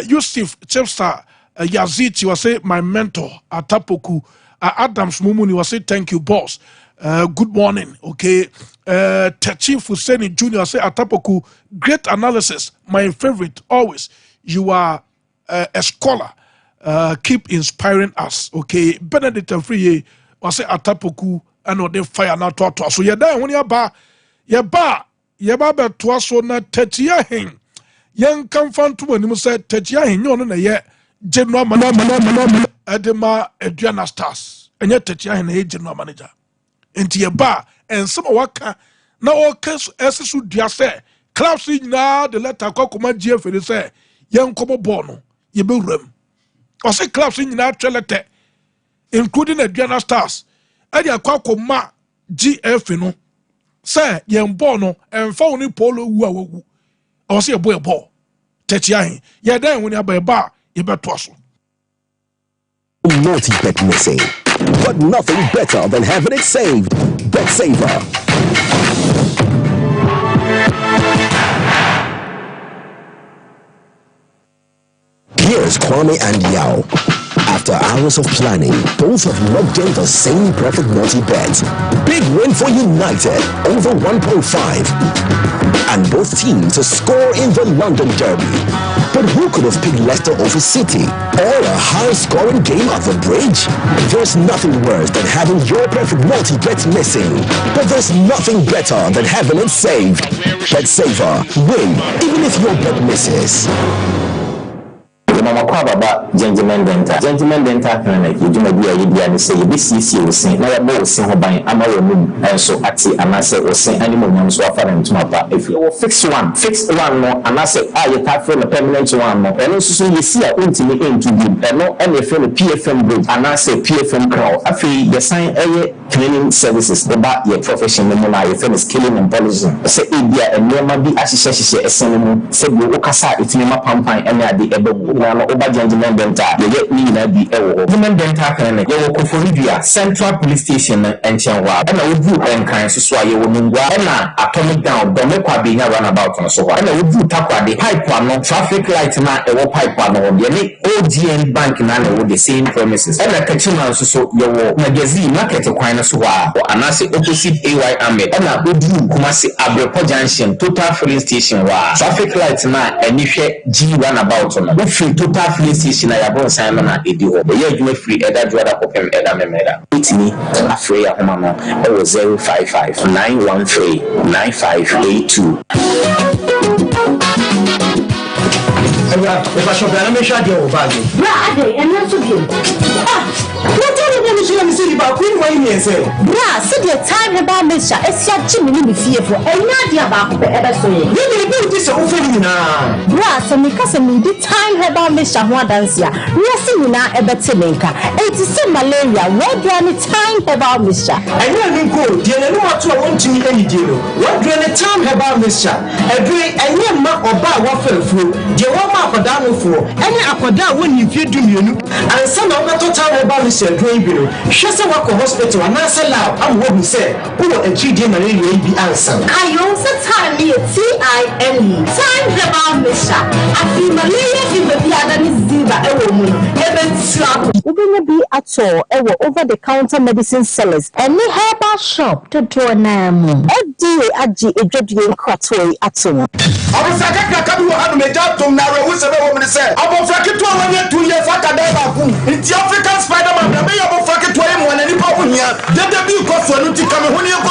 Yusuf Chepstar Yazid, you will say my mentor Atapoku. Adams Mumuni was say thank you, boss. Good morning. Okay. Chief Hussein Jr. say Atapoku, great analysis. My favorite always. You are a scholar. Keep inspiring us. Okay. Benedict Free was say Atapoku and they fire now to so yeah, when you ba to us so na tetia hin. Young come fan to when you said tetia hin no ye general Edema Adriana Stars, and yet Tetia and a general manager. And to bar and some waka now all case as should dia say, Klaus na the letter Kokuma GF for the say, young Kobo Bono, ye be rem. Or say Klaus in na trelete, including Adriana Stars, and ya Kokoma GF no say, young Bono and phone polo woo. Or say a boy ball. Tetia, ya then when you buy a bar, you bet twassel. Multi-bet missing, but nothing better than having it saved. Bet Saver. Here's Kwame and Yaw. After hours of planning, both have logged in the same perfect multi-bet. Big win for United, over 1.5. And both teams to score in the London Derby. But who could have picked Leicester over City? Or a high-scoring game at the Bridge? There's nothing worse than having your perfect multi-bet missing. But there's nothing better than having it saved. Bet Saver. Win, even if your bet misses. Mama Kwababa, Gentleman Dental. Gentleman Dental Clinic, you do not be a Yidia, say, BCC will sing, now more sing by Amaro Moon, and so at the Anasa will sing animal ones to offer them to my. If you will fix one more, and I say, you can't feel a permanent one more, and also you see a ultimate aim to be, and no any feel a PFM group, and I say PFM crowd. I feel the sign a cleaning services, the back your profession, your friend is killing and polishing. Say, India and no man be as she a cinema, say, Okasa, it's Nima Pampai, and I the Ebo. Over Gentleman Dental, you get me na be Gentleman Dental Clinic, you will Koforivia, Central Police Station, and Chanwa, and I would do and kind so sway you will atomic down, Domekwa being a runabout on so and I would do tapa the pipe one, traffic light man, a pipe one, you make OGN bank and with the same premises, and a Kachima so your magazine market of Quinasua, or Anasi opposite AY Ahmed, and I would do Kumasi Abrepo Junction, total filling station, traffic light man, and if you G runabout on free total filling station, I have on Simon at Edio, but yeah, you may free Eda Dwada Popem Eda Memeda. It's me, Afreya Homama, 055 913 9582. If I shop, I'm sure you'll buy it. Brother, and that's okay. What do you want to see about Queen Wayne? Bra, sit your time about Mister. It's your chimney fearful, and not your back of the ever so. You may do this over now. Bra, so because of me, the time about Mister Wadancia, resting in our Ebertinka. It is some malaria, what do you time about Mister? I know you go, dear, I know what you want to meet any deal. What do you time about Mister? A great and your mark or bar waffle food, dear, what akwadaa for any akwadaa when you feel do you and some of the total about this green bill she say work hospital and answer lab am what we say who a 3D malaria be answer I also time me TIME time about Misha I feel malaria in the other is ziba ewo even slap we be at all over the counter medicine sellers and the herbal shop to draw name FDA agi edwodie kwatoi ato Abofraka kakabu hanu meja tom na rewu sebe wo me say abofraka to wanya 2 years aka da ba ku nti African Spider-Man na me abofraka to yem wana nipa wo hia dede bi ko so no ti kame ho ne ko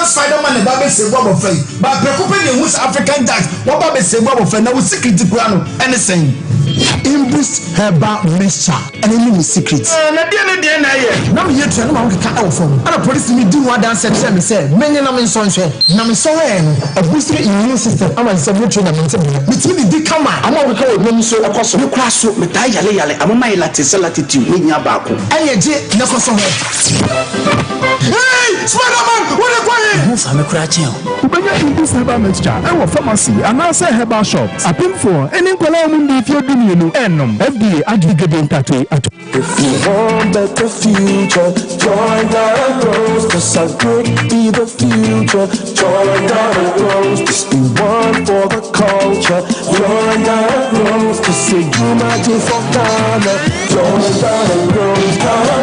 African Spider-Man and Baby Sebo of Faith, but preoccupying with African Dutch, what Baby Sebo of Faith, now with secret grano, anything. Imbus herbal mixture, and any secrets. Now you tell them I'm a phone. And a police me do what dance and say, many namin sunshine, namin soen, a boosted immune system, I'm a submission and between the come I'm going to call women so across the crash with Yale, I'm my lattice latitude in your back. I legit never saw her. Hey, Spider-Man, what are you? Move from a cratchel. When you Imbus herbal mixture, our pharmacy, and I say herbal shops. I pay for any column if you're doing FDA aggregating tattoo. If you want better future, join the Rose. Cause I could be the future. Join the Rose. Just be one for the culture. Join the Rose. To say unity for Ghana. Join the Rose. Ghana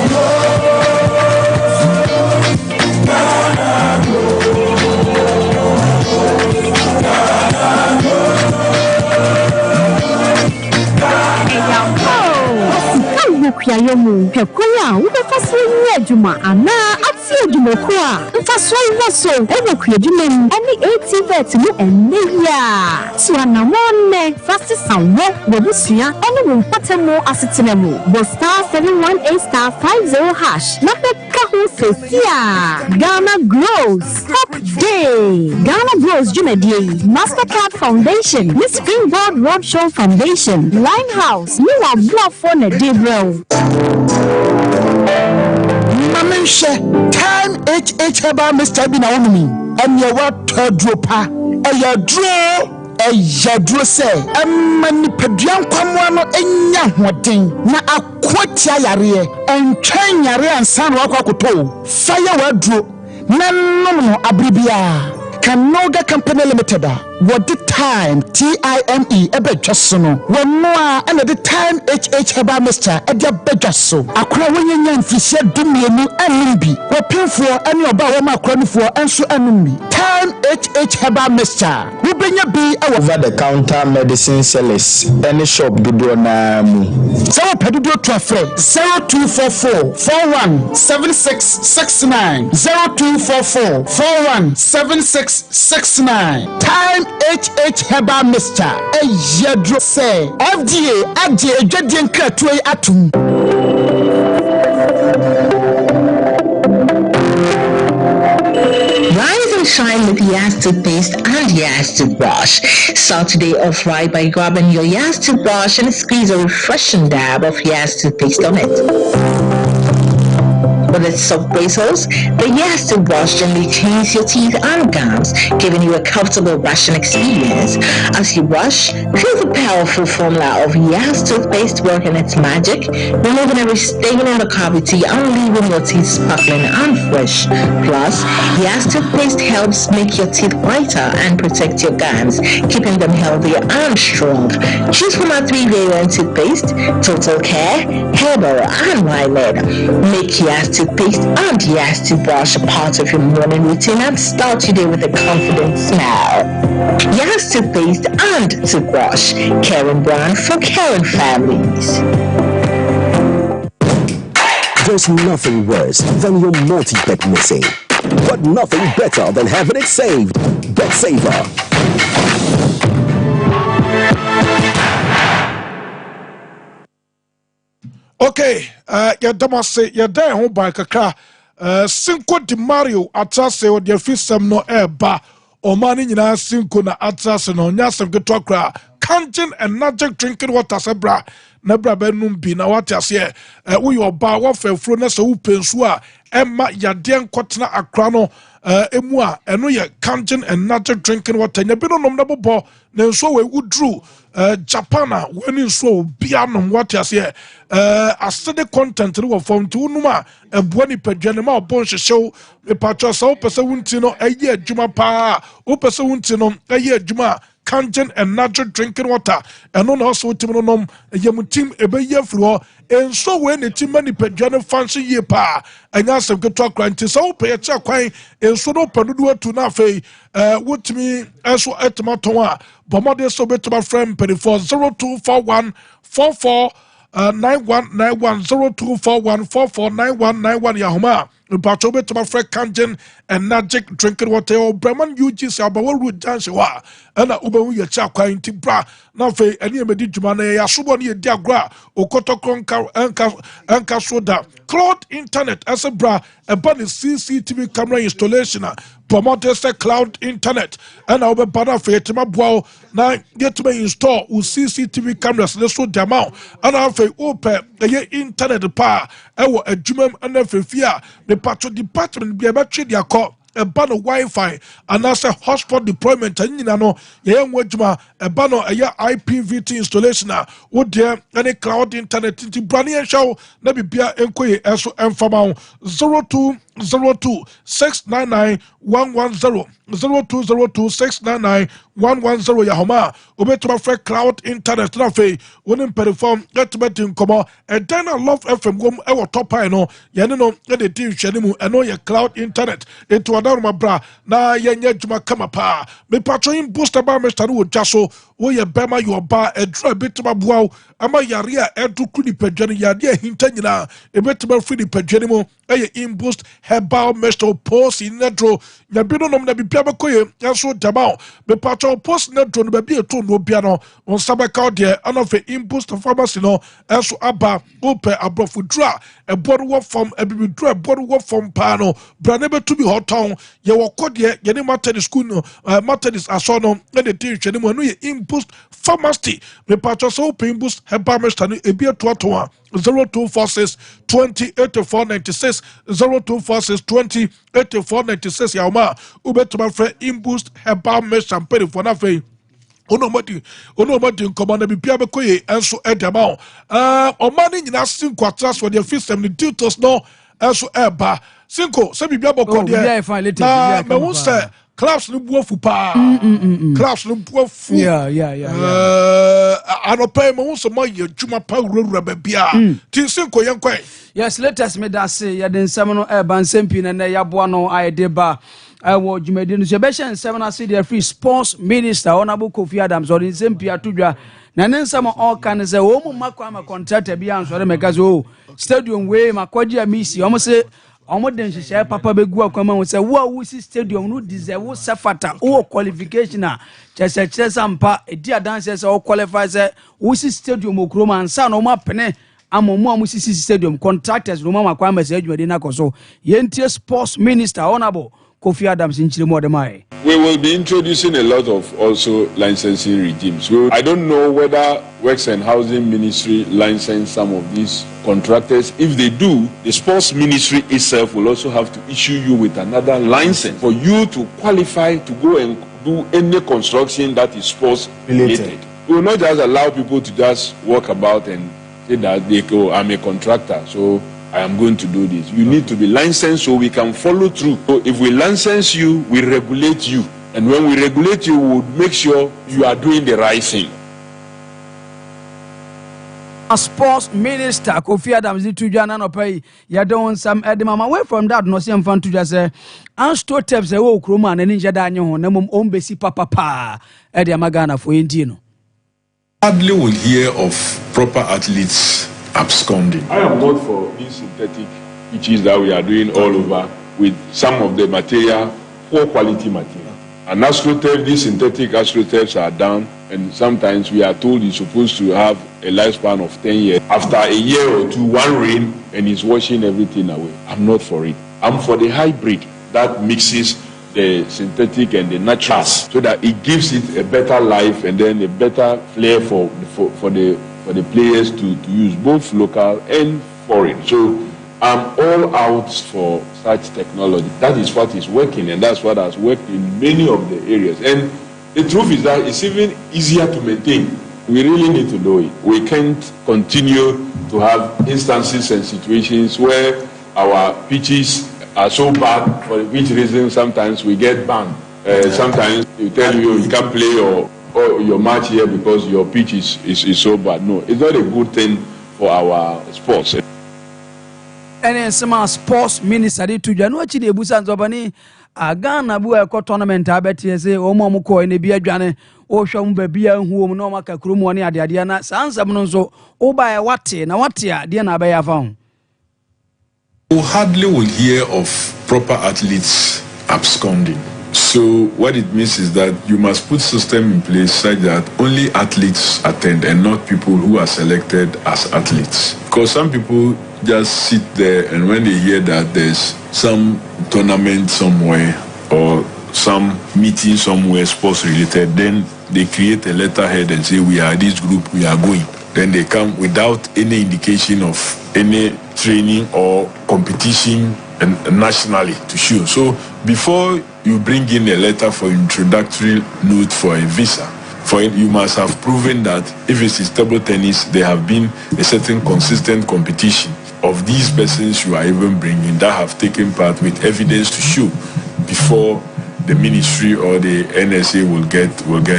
Yamu, Pekoya, we have first year Juma, and now at the Jumoqua, and for so was ever creating any 80 vets and Naya. So, Namone, fastest and walk, Bobusia, and will put more assetable. But star 718 star 50 hash, not the Kahu says, yeah. Ghana grows, top day. Ghana grows Jumedi, Mastercard Foundation, Miss Springboard Roadshow Foundation, Limehouse, you are block for a day, bro. Mamenche, time HH about Mr. Binaomi, and your what dropa, and your draw, a yadro say, a manipedian quamano, and young wedding, na a quotia yare, and train yare and san wakakoto, fire wardrobe, no abribia. Kanoga Company Limited. What the time TIME Ebejasono. One more and at the time HH Heba Mister Edia Bejaso. Akra Winyan Fisher Dumienu and Nimbi. What pin for any about my crown for and so enemy. Time HH Heba Mister. We bring your be over the counter medicine sellers. Any shop do na mu. So Pedudo Trafre 0244 417669 0244 417669. Time HH Heba Mister Ejadro say FDA Ade Akye Abia atum. Rise and shine with Yas toothpaste and Yas toothbrush. Start today off right by grabbing your Yas toothbrush and squeeze a refreshing dab of Yas toothpaste on it. With its soft bristles, the Yas toothbrush gently cleans your teeth and gums, giving you a comfortable brushing experience. As you brush, feel the powerful formula of Yas toothpaste working its magic, removing every stain in the cavity and leaving your teeth sparkling and fresh. Plus, Yas toothpaste helps make your teeth whiter and protect your gums, keeping them healthy and strong. Choose from our 3 variant toothpaste: Total Care, Herbal, and Wymed. Make Yas toothpaste and Yas toothbrush a part of your morning routine and start your day with a confident smile. Yas toothpaste and toothbrush, caring brand for caring families. There's nothing worse than your multi-bet missing, but nothing better than having it saved. Bet Saver. Okay, ya damase ya da ho ba kakra Cinco de Mario atase o de fisam no eba Omanhene nyina Cinco na atase no nyasem geto akra kanjin and magic drinking water sebra na bra benum bi na watiase wo yo ba wo fafuro na so upensu a emma yade nkotena akra no emu a eno ye kanjin and magic drinking water nya bi no nom na bobo na nso we udru Japan when in so bianom watiase acidic content no form to unuma ebuani pedwane ma obon hyehyw e patro so pese wunti no eye adwuma pa o pese wunti no eye adwuma kangen and natural drinking water eno na so tim no nom yemutim ebeye fro enso we ne tim mani pedwane fancy ye pa anya sem keto akranti so pe ye cha kwan enso no panudu atu na afei wutimi eso etomaton a bomode so betuma frame 0241 44 9191 0241 449191 Yahoma Mpacho be to my friend Kanjen and Magic drinking water or Bremen UGC Abawa Root Janshiwa and a Uba Yacha Quainti Bra Nafe and Yemedi Jumane Yasubani Diagra Okoto Anka Soda Cloud Internet as a bra a bunny CCTV camera installation promoted say cloud internet and I'll be better for Yetima Bow now get to me install with CCTV cameras let's so the amount and I'll say open the internet power a jumem and a fear the patrol department be about their call a ban of Wi-Fi and as a hotspot deployment and young wajuma a ban of IPVT installation would there any cloud internet into Brania show never be a enquiry as and 0202 699 110 0202 699 110 Yahoma Ubetuma Free Cloud Internet Trafe wouldn't perform get met in Como and then I love FM Gum our top I know Yanino the team Shenimu and know your cloud internet into another bra na yenya juma kama pa me patroin booster ba Mr. Wo Jaso wo ye bema your bar a draw bit ma buaw ama yaria edu kuni pejani yadia hinta nyina e betuma free pejani in boost herbal mesto post in netro nyabino nom na bibia bekoye yaso damao be patro post netro no bibia to no bia no on sabaka de anofe in boost pharmacy no eso aba ope abrofu dra e bodo wo from e bibi dra bodo wo from pa no brane be to be hoton ye wo kodie ye ne matter school no matter this aso no e de tin hwene mu no ye in boost pharmacy me patro so open boost herbal mesto no e bia to 0246 208496 0246 208496 Yauma Ubetuma Fre Imboost Herbal Mesh and Penny for nothing. Onomadi nkoma na bibia bekoye enso edamao omani nyina sin kwatras for the first time the details no enso eba sinko se bibia bokọ de na me won say class no buafu pa class no buafu anope me won so ma ye djuma pa wura bibia tin sinko yenkwan yes latest me da say ye den nsem no eba nsempi na yaboa no ayede ba wo djumadi no se be hye nsem na say the free sports minister Honorable Kofi Adams or nsempi atudwa na ne nsem all kan say wo mu makwa ma contractor bia ansore mekaze o stadium we makwaji amisi o mo say omo den hye papa begu akwama wo say wo awusi stadium no deserve safata wo qualification a chese sampa edi adanse say wo qualify say wusi stadium okroma ansa no ma pene amomu amusisi stadium contractors no ma kwama say adwumade na koso yentie sports minister Honorable Kofi Adams in Chilimodemai. We will be introducing a lot of also licensing regimes. I don't know whether Works and Housing Ministry license some of these contractors. If they do, the Sports Ministry itself will also have to issue you with another license for you to qualify to go and do any construction that is sports related. We will not just allow people to just walk about and say that they go, I'm a contractor, so I am going to do this. You need to be licensed so we can follow through. So if we license you, we regulate you. And when we regulate you, we would make sure you are doing the right thing. A sports minister Kofi Adams Tujana no pay ya don some edema away from that no see fan to just say ansto teps e wo kroma na ninja da anye ho na mom ombesi papa e de magana for yentino. Hardly will hear of proper athletes absconding. I am not for these synthetic pitches that we are doing all over with some of the material, poor quality material. And astroturf, these synthetic astroturfs are down, and sometimes we are told it's supposed to have a lifespan of 10 years. After a year or two, one rain, and it's washing everything away. I'm not for it. I'm for the hybrid that mixes the synthetic and the natural so that it gives it a better life and then a better flair for the players to use, both local and foreign. So I'm all out for such technology. That is what is working, and that's what has worked in many of the areas. And the truth is that it's even easier to maintain. We really need to know it. We can't continue to have instances and situations where our pitches are so bad, for which reason sometimes we get banned. Sometimes you tell you can't play your match here because your pitch is so bad. No, it's not a good thing for our sports. And some sports minister to January de Busan Zobani, a Ghana Buako tournament, I bet you say, Omomuko in the beer Jane, or Sham Babia, who no maka Krumoni at the Adiana, Sans Abnonzo, or by a Watti, Nawatia, Diana Bay found. You hardly will hear of proper athletes absconding. So what it means is that you must put system in place such that only athletes attend and not people who are selected as athletes. Because some people just sit there and when they hear that there's some tournament somewhere or some meeting somewhere sports related, then they create a letterhead and say we are this group, we are going. Then they come without any indication of any training or competition and nationally to show. So before you bring in a letter for introductory note for a visa, for it, you must have proven that if it is table tennis, there have been a certain consistent competition of these persons you are even bringing that have taken part with evidence to show before the ministry or the NSA will get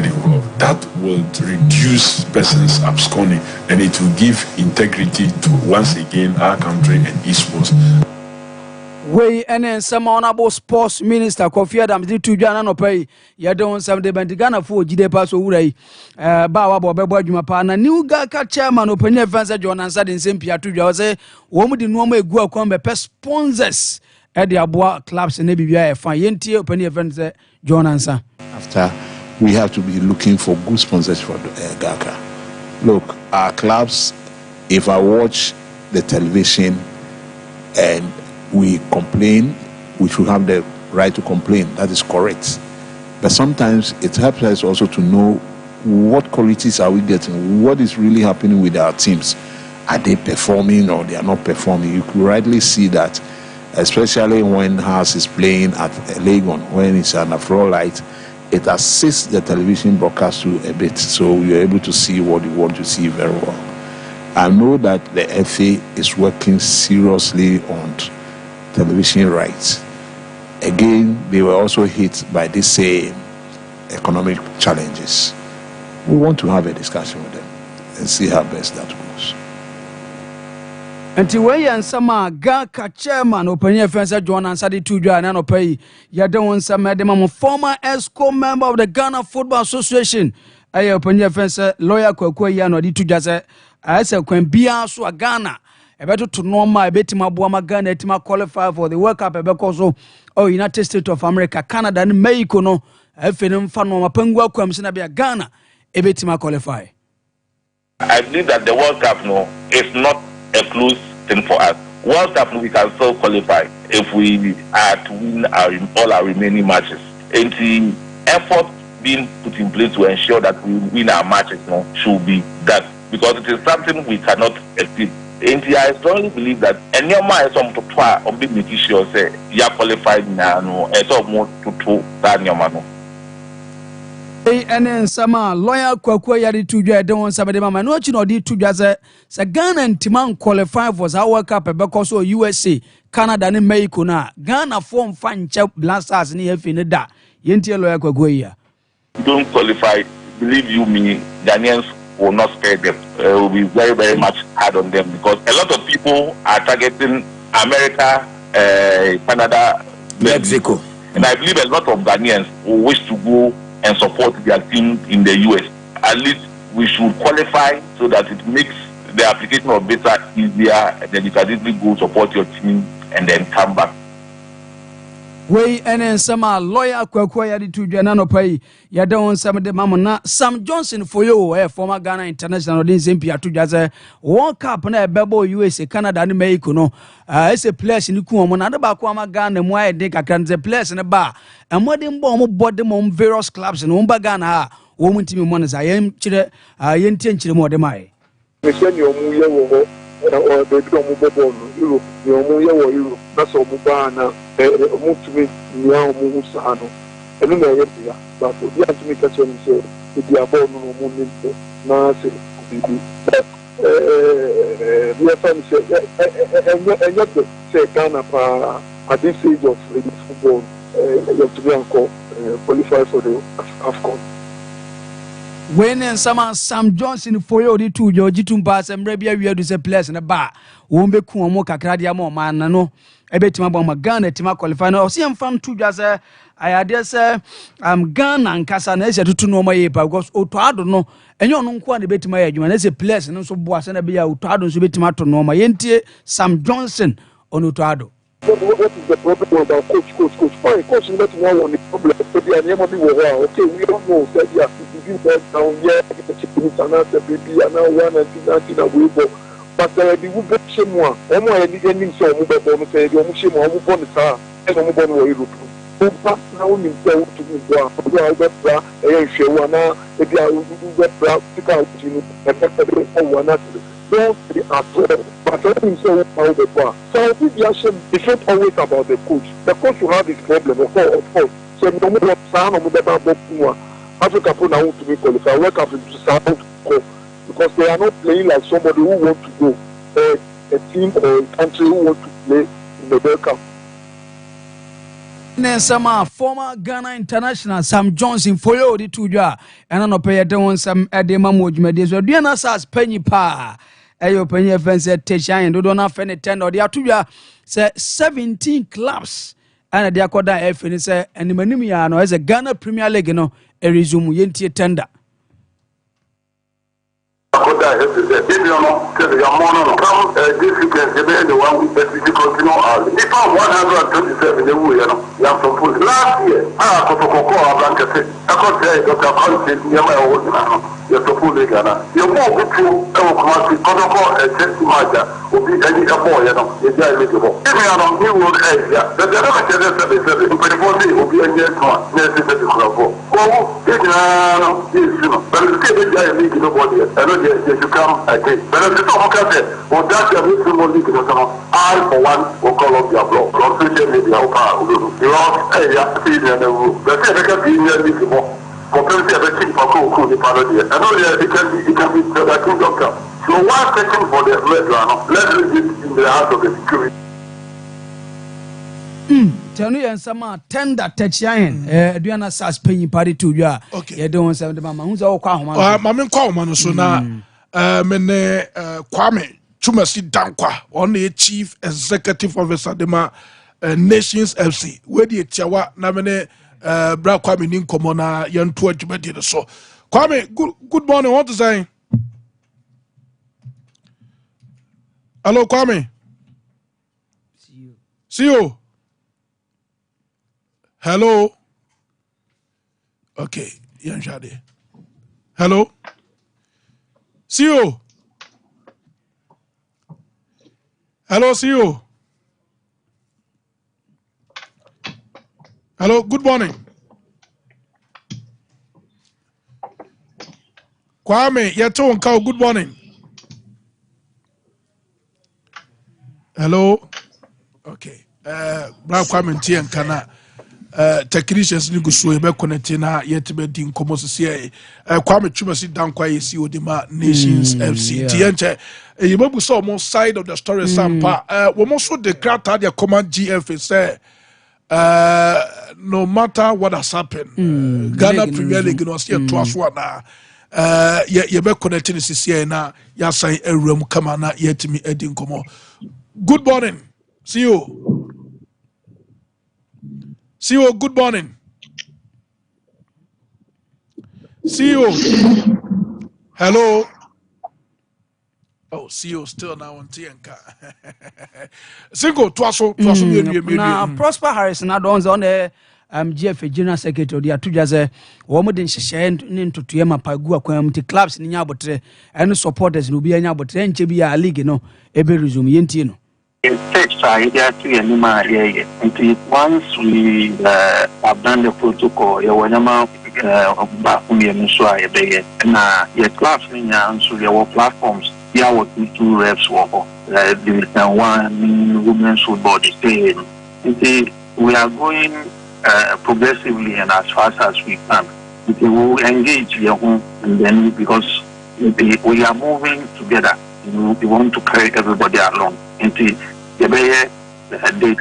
involved. That will reduce persons absconding and it will give integrity to once again our country and esports. We and some honorable sports minister Kofi Adams did to Jana no pay. You don't some de Bentigana for Jide Paso Uray, Bawa Bobo Jumapana, new Gaka chairman open events at John Ansad in St. Pierre to Jose, woman in Nome Guacombe, pest sponsors at the Abua clubs in ABBI, Fayenti open events at John Ansa. After we have to be looking for good sponsors for Gaka. Look, our clubs, if I watch the television and we complain, we should have the right to complain. That is correct. But sometimes it helps us also to know what qualities are we getting, what is really happening with our teams. Are they performing or they are not performing? You could rightly see that, especially when Haas is playing at Legon, when it's an Afro light, it assists the television broadcast to a bit. So you're able to see what you want to see very well. I know that the FA is working seriously on television rights. Again, they were also hit by the same economic challenges. We want to have a discussion with them and see how best that goes. Until we and some Gaka chairman open your fence at John Ansadi to John and pay. You don't want some former ESCO member of the Ghana Football Association. I open your fence lawyer Kwekwe di to Jaze. I said, when Biasu Ghana. Ebeto to normal ebetima buama Ghana etima qualify for the World Cup ebekoso or United States of America, Canada and Mexico no efenem fa no mapangwa kwam na bia Ghana ebetima qualify. I believe that the World Cup no is not a close thing for us. World Cup we can still qualify if we are to win all our remaining matches. And the effort being put in place to ensure that we win our matches no should be that, because it is something we cannot escape. And I strongly believe that any of my some to try on big making sure say you are qualified now no and so more to that your man. And then some lawyer Kwekwe yadi to you don't want somebody mama no chino di to just say Ghana and Timan qualify for the World Cup because of USA, Canada and Mexico na Ghana form fan chap blasters ni efinida. Yenti lawyer Kwekwe ya. Don't qualify, believe you me, Ghanaians will not spare them. It will be very, very much hard on them because a lot of people are targeting America, Canada, Mexico. And I believe a lot of Ghanaians will wish to go and support their team in the US. At least we should qualify so that it makes the application of visa easier, and then you can easily go support your team and then come back. We and some lawyer Kwekwe yadi to Janano pay. You don't some of the mama Sam Johnson for you, former Ghana international in Pia to Jaza, World Cup and a Bebo USA, Canada and Mexico. No, it's a place in the Kuam, another Bakwama Ghana, and why I think I can the place in a bar. And what them bomb bought them on various clubs in Umba Ghana, woman team one as I am chile, I intention more than my. Or they become mobile, Europe, Europe, that's all Mubana, move to me, Yao Musano, and then I get but we have to make a change with the above no movement, Nasi, we are trying to say, and yet say Ghana at this age of football, you have to be uncle, qualify for the AFCON. When and some Sam Johnson for you to Georgie Tumpas and Rabia, we have to place in a bar. Won't be Kumo Kakradia more man, no. I bet my bomb Ghana, Tima qualify. No, see, I'm from two just I dare say, I'm Ghana and Casanes to know my because I don't know. And you don't quite debate my age when there's a place and also boss and a beer who told us to be tomato no my Sam Johnson Onutuado. What is the problem about coach? Fine, coach is not one the problem. So they are never be okay, we don't know. Said yeah, you guys down here, the chickens and the baby and now 1 and 2 and we go. But the woman shame one. Omo any ending so move on say the shame one move on the car and move on way route. So pass now in tell to me go. We are the bra e hwe wana e dia do the bra pick out you and the one don't be afraid. But let him say how the bar. So if you assume it's not always about the coach. The coach will have his problem, of course. So no more son of the Africa put now to be qualified. Work up to South go because they are not playing like somebody who want to go. A team or a country who want to play in the World Cup. Sama former Ghana international Sam Johnson for you the two jar and an operator on some edema mojmedias or Diana Sas Penny Pa. Ayo penny fence Tesha and do not fend 10 or the Atuja say 17 clubs and the Akoda F and say and the Manimiano as a Ghana Premier League no a resume yenti tender. Akoda F is a baby on come this weekend the one week that we continue if I'm 127 the way you have to put last year Kotoko Blanket I could say Dr. Conte Yama you're to pull it Ghana. You're more good to Kotoko and Chelsea Maja will be any boy, it's eligible. If you are on new world area, the other service in 24 days will be a year one, necessary to club. Oh, it's but it's a guy league nobody. I know you come again. But if you don't look at it, or that you're missing more league, I for one will call up your blog. On social media, you are area, and the rule. But if I can be in the league, compared to the king for cool the parody. And only it can be the king doctor. So one second for the red one, let's read it in the heart of the security. Tell me and some tender Techian, Diana Sas Penny Party to you. Okay, you don't say the Mamma who's all Kwama. Mamma Kwama, so now, Mene Kwame, Chumasi Dankwa, only chief executive officer, the Nations FC, where the Chawa Namene. Bra Kwame Ninkomo na yantu adwumadi so Kwame good morning what to say hello Kwame see you hello okay yanjade hello see you hello see you hello, good morning. Kwame, Yato, good morning. Hello. Okay. Bra Kwame Ntian kana technicians ni gusu ebe connect na yetbe din komo sisi Kwame Chumasi Dankwa yesi odima Nations FC. Tienche yebebu so mo side of the story Sompa. We mo so the crowd had their command GF say no matter what has happened, Ghana Premier League no see twice one na ye be connecting CCA na ya sign a room come na yetimi edin komo. Good morning. See you. See you. Good morning. See you. Hello. Oh, see you still now on Tienka. Single twaso na Prosper Harris na don on the GF General Secretary dia to just wo mo den hyehyɛ ntotoe mapagu akwan mu clubs ni nya abotre and supporters no bi anya abotre nche bi ya league no ebe resume yentie no it takes idea to anima here until once we have done the protocol ya wanyama ba kumye so ayebe na your clubs ni nya so your platforms there were two reps were Division 1 women's football is playing. We are going progressively and as fast as we can. We will engage and then because we are moving together, we want to carry everybody along. Until the date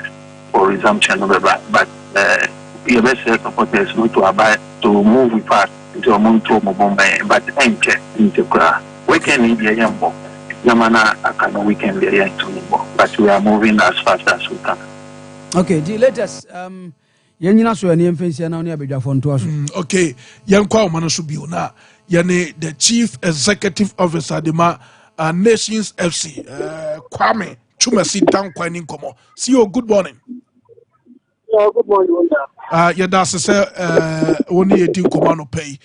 for resumption of the but the best supporters not to abide to move with us into a month but we can need a young boy. We can be but we are moving as fast as we can. Okay, the latest Yenina so any fancy now near Bejafon to us. Okay, Yankwa Manasubi na Yane the chief executive officer the Nations FC Kwame Chumasi Dankwa Ninkomo. CEO, good morning. Yeah, good morning. Yeah, that's say only a Dinkomano pay.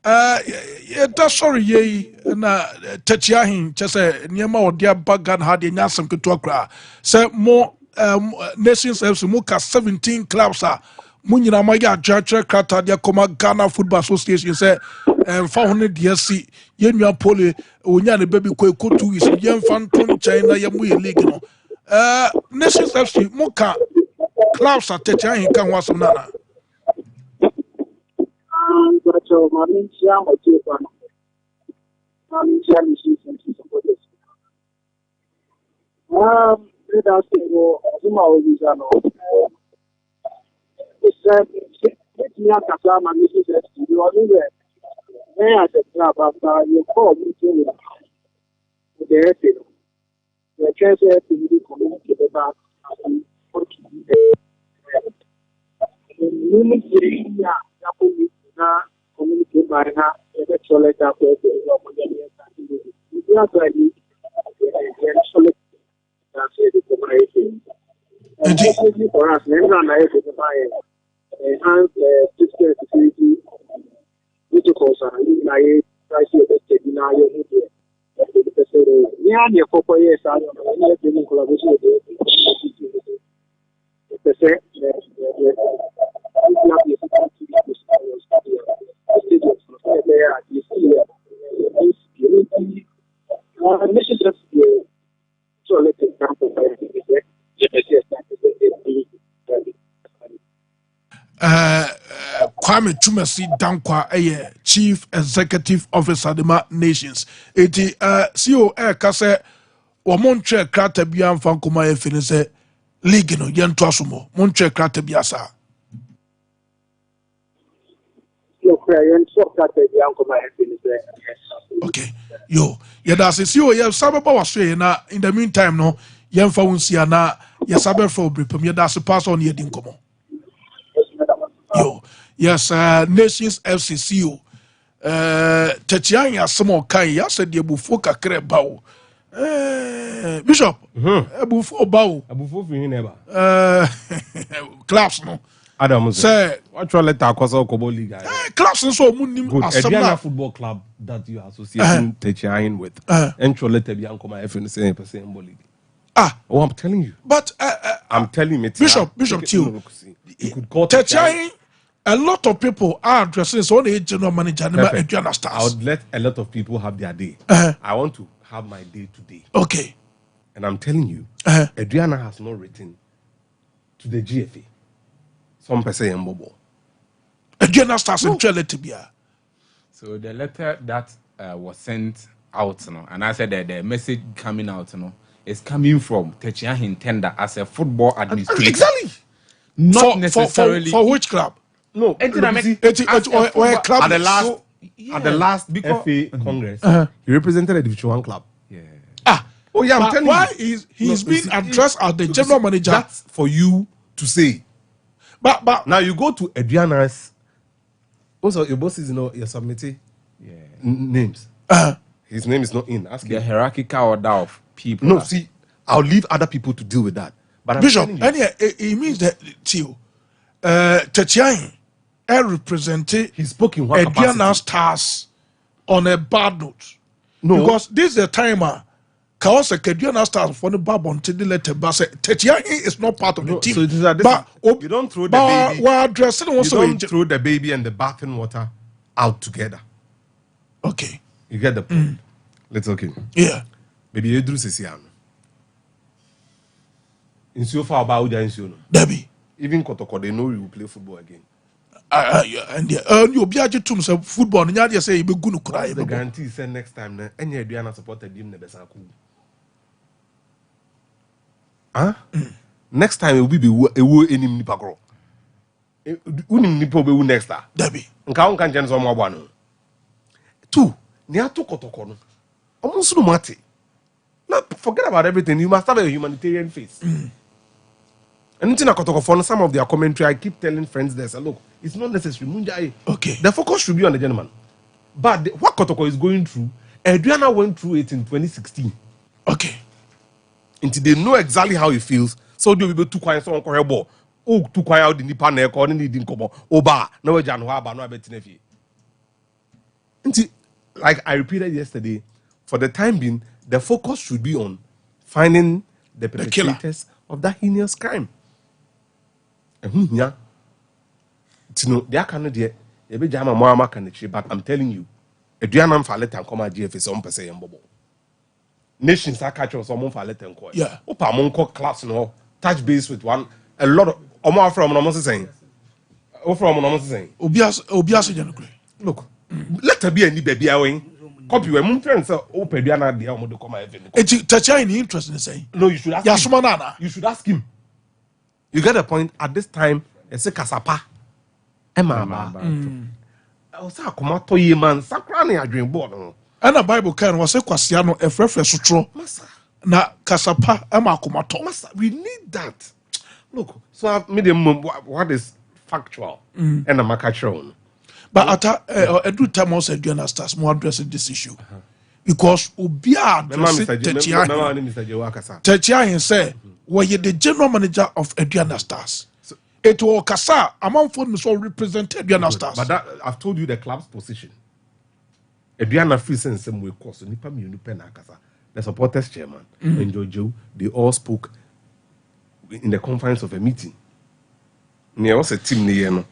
Yeah, that's sorry, ye na Techiahin, just a Niama or dear Bagan had in Yasam Kutuakra. Say more nations have Muka 17 clubs are Munina Maya Judge Krata, dia Koma Ghana Football Association say 400 DSC, Yenya Poli, Unyana baby Kotu is Yen Fanton China Yamu League. Nations FC Muka clubs are Techiahin can was nana. But Mamin Siam or Japan. Mamin Siam is supporters. Let us go. Zuma Ozano. It's let me ask Kasam and Mrs. S. You are there. May I say, after you call me to the airfield, the cancer to the community about communicate by her, eventually that was the for us, enhanced physical security protocols are in my price in our near 4 years. I don't know any collaboration with Kwame Chumasi Dankwa, Chief Executive Officer the Nations. Eti CEO Kase Montre Krata Bian Fankuma Finise League no Yentosumo Montre Krata Biasa. Okay, yo, yeah, that's it. CEO, yeah, Sababa was saying na in the meantime, no, Yenfa Unsia na, yes, Saber for Bripum, yeah, that's a pass on your dinkomo. Yo, yes, Nations FCCO. Techianya Samo Kai, yes, said the Bufoka Krebao. Bishop, Bufo Bao, class no. Adam say, what you let our Kobo League? Class so Munim Ediana Football Club that you are associating Techian with. And Cholete Biancoma F in the same league. Oh, I'm telling you. But I'm telling you, Bishop Tio, you could call Techian. A lot of people are addressing so the general manager. I would let a lot of people have their day. I want to have my day today. Okay. And I'm telling you, Adriana has not written to the GFA. Some person in Bobo. Adriana Stars in Tibia. So the letter that was sent out, and I said that the message coming out, is coming from Techian Hintenda as a football administrator. Exactly. Not necessarily for which club? No, at the last because FA Congress, he represented a Division 1 club. Yeah. Oh yeah, I'm telling why you. Why he's being addressed as the general manager? That's for you to say. But now you go to Adriana's. Also, your boss is your submittee names. His name is not in. Ask the him. Hierarchical order of people. No, see, I'll leave other people to deal with that. But Bishop, it means that Tio, Techian represented he spoke in one Adriana Stars on a bad note. No, because this is the timer. Kawasa Adriana Stars for the Babon to the letter, but Techian is not part of the team. So but you don't throw the baby. You don't throw the baby and the bathing water out together. Okay, you get the point. Let's okay. Yeah, baby, Edru Sisiano. In so far about Uja Debbie. Even Kotoko, they know you will play football again. And you be able to say football. And you say you be good to cry. The guarantee is next time. Any Adriana supported him. Next time it will be a war in him. Nipagro. Unim nipo be next time. Debbie. Nka can change some one. Two. Niato Kotoko no. Almost no matter. Now forget about everything. You must have a humanitarian face. And some of their commentary, I keep telling friends there, look, it's not necessary. Okay. The focus should be on the gentleman. But what Kotoko is going through, Adriana went through it in 2016. Okay. Until they know exactly how he feels. So they will be too quiet, so on ball. Oh, too quiet out in the panel, according to the come Oba, no Jan Waba, no Bettinefi. Until, like I repeated yesterday, for the time being, the focus should be on finding the perpetrators of that heinous crime. And yeah, you know, they are kind of there. But I'm telling you, a Diana for let and come at GFS on per se and bubble. Nations are catching someone for let and call. Yeah. Opa Monko class, no touch base with one. A lot of Omar from almost saying. Or from almost saying. Obias, look, let her be any baby away. Copy when moon friends are open. Diana, the Homo to come. It's touch any interest in saying. No, you should ask. Yasumanana. You should ask him. You get a point at this time. It's a Kasapa. Emma. I was a comato ye man, Sacrani, I dream board. And a Bible can was a Quasiano, a fresh sutro. Na Kasapa, Emma Comato. We need that. Look, so I've made a what is factual and a macatron. But at a do time also, do you understand more addressing this issue? Because Ubia Techiahin say, were you the general manager of Adriana Stars? It will Kasa among funds all represented Adriana Stars. But that, I've told you the club's position. Adriana feels in some way course. Nipa Munipen Kasa, the supporters chairman, and Jojo, they all spoke in the confines of a meeting. There was a team near and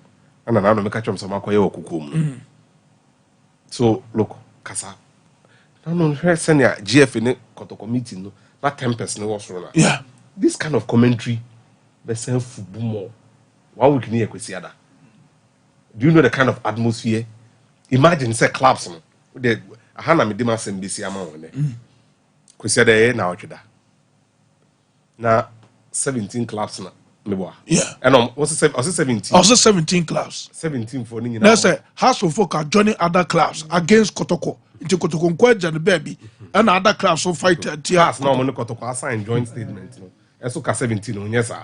another make a chum some kukum. So look, Kasa. No, send your GF in it meeting. No, that 10% was runner. Yeah. This kind of commentary, the same football more. 1 week near Kwesiada. Do you know the kind of atmosphere? Imagine say clubs. The Hana Medima Sembisi amount. Kwesiada now now 17 clubs na. Yeah. And what's 17? Also 17 clubs. 17 for Nina. Let's say House of Folk are joining other clubs against Kotoko. Into Kotoko Nkweja the baby. And other clubs will fight Yes, no, Mono Kotoko signed joint statement. And so 17 yes, sir.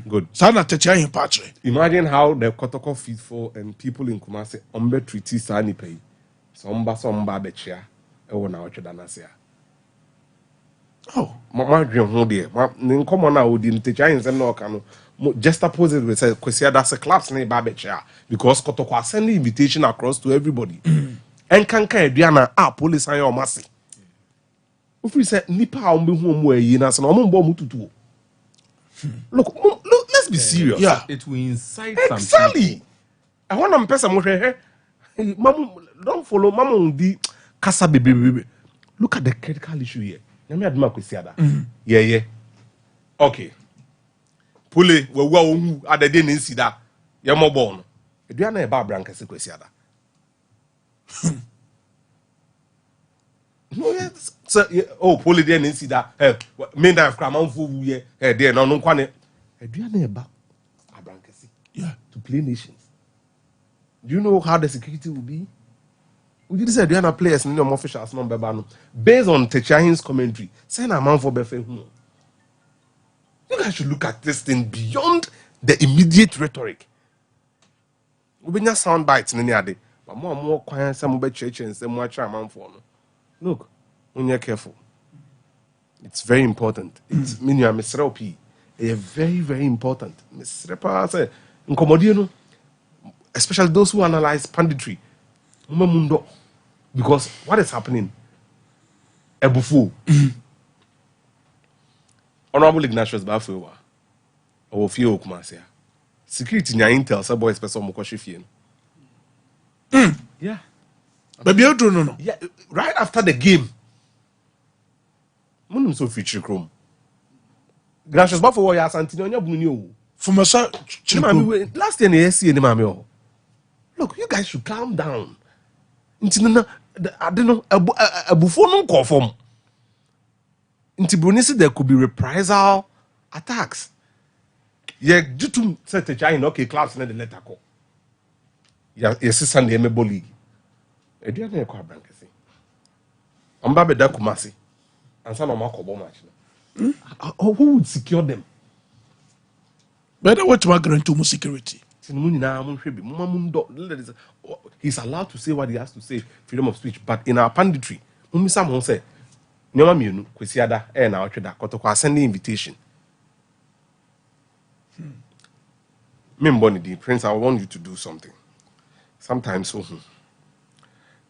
Good. Sana Techa in Patri. Imagine how the Kotoko faithful and people in Kumasi umbe treaty Sani pay. Somba Bechia. Ewo na Ochedanasia. Oh, my dream home there. My common now would in Techa in Zeno Kano. Just opposite with say Kwesia that's a class name Babecha because Kotoko send the invitation across to everybody. And Kanka Diana police and your mercy. If we say Nipa umbe home where you na so no mututu. Look, let's be serious. Yeah. It will incite exactly. I want to person mo hwe. Mama don't follow mama di kasa baby. Look at the critical issue here. Nyame aduma kwesiada. Yeah. Okay. Pule we ohu adede na nsida. Ye mo ball no. Edua na e ba branka se kwesiada. No, yes. So, pole there and see that. Main that Kramanfu, there, no, Kwane. Do you know about Abrankasi? Yeah. To play nations. Do you know how the security will be? We did say, do you know players in your officials number based on Techahin's commentary? Send a man for Befe. You guys should look at this thing beyond the immediate rhetoric. We be sound bites in any day, but more quiet, some be church and some more charm for. Look, when you're careful, it's very important. It's meaning I'm very, very important. Especially those who analyze panditry. Because what is happening? Ebufu. Honorable Ignatius Bafewa. Or Fio Kumasia. Security nya intel, some boys person Mokoshifian. Yeah. Baby, you don't know. Yeah, right after the game. Munum so feature chrome. Gracious Buffalo Warriors Antonio Bunio. For my son, last year, the SC and look, you guys should calm down. I don't know, a buffon conform. Into Brunisi, there could be reprisal attacks. Yeah, due to set a giant okay class in the letter call. Yeah, yes, Sunday, Emebo League. I do not know Brankasi. I'm Babe Dakumasi. And some of my Kobo match. Who would secure them? Better watch my guarantee more security. He's allowed to say what he has to say, freedom of speech. But in our panditry, someone said, Nyoma mienu kwesi ada na otweda kotokwa sending invitation. Memboni di Prince, I want you to do something. Sometimes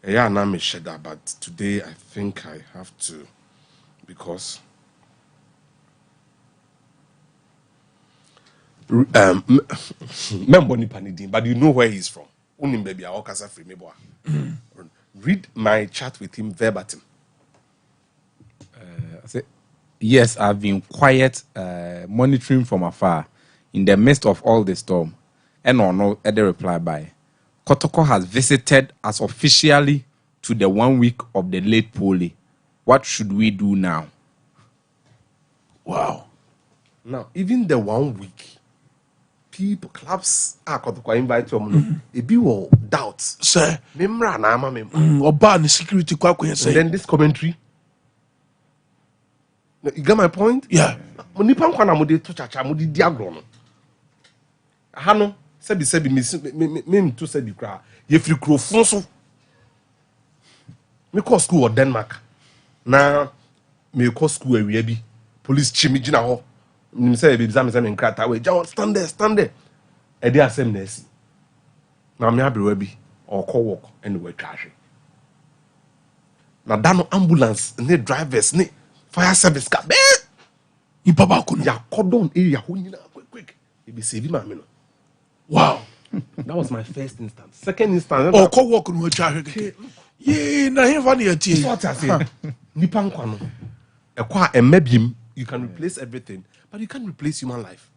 yeah, na me sheda, but today I think I have to because Memboni Panidin, but you know where he's from. Unim baby a okasa free me boy. Read my chat with him verbatim. Yes, I've been quiet, monitoring from afar in the midst of all the storm. And no, the reply by Kotoko has visited us officially to the 1 week of the late Poli. What should we do now? Wow. Now, even the 1 week, people, clubs are Kotoko invite you. If you will doubt, sir, memra na ama memra. Oba security kwa say. Then this commentary. You get my point? Yeah. Nipa nkwa na mode to chacha mode di agro no. Aha no, sebi me to sebi kra. Ye free krofon so. Me call school or Denmark. Na me call school area bi. Police chimi gina ho. Me say be bizam say me nkrata we. Stand there. E dey asem na esi. Na me abrewa bi or call work and we twaje. Na dano ambulance ne drivers ne fire service ka be impaba ko ya cordon area ho nyina quick e be save ma me no. Wow. That was my first instance. Second instance oh ko work no twa hwe ye na him fa na yatie what I say nipa nkwa no e kwa emabiem you can replace everything but you can't replace human life.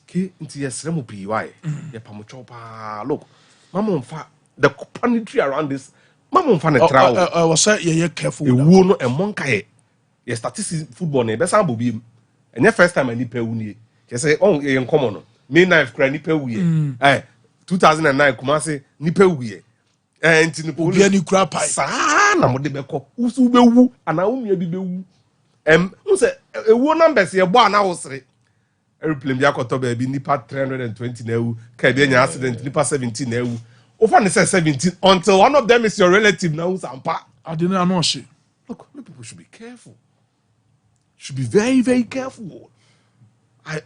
Okay, nti yesre mo pi why ye pamocho pa look mama mfa the planetary around this mama mfa na travel I was say ye careful ewo no e monka ye statistics football na be san bobi and the first time ani pa wu nie ye say on ye nkomo no May 9th kra nipa wu ye 2009 Kumasi nipa wu ye nti no obi ani kra pai saa na mo de beko usu be wu ana unua bi be wu un say ewo numbers ye bo ana wosre airplane bi akoto ba bi nipa 320 na wu ka bi anya accident nipa 17 na wu ofa ne say 17 until one of them is your relative na Sompa I didn't know she. Look, people should be careful. Should be very, very careful.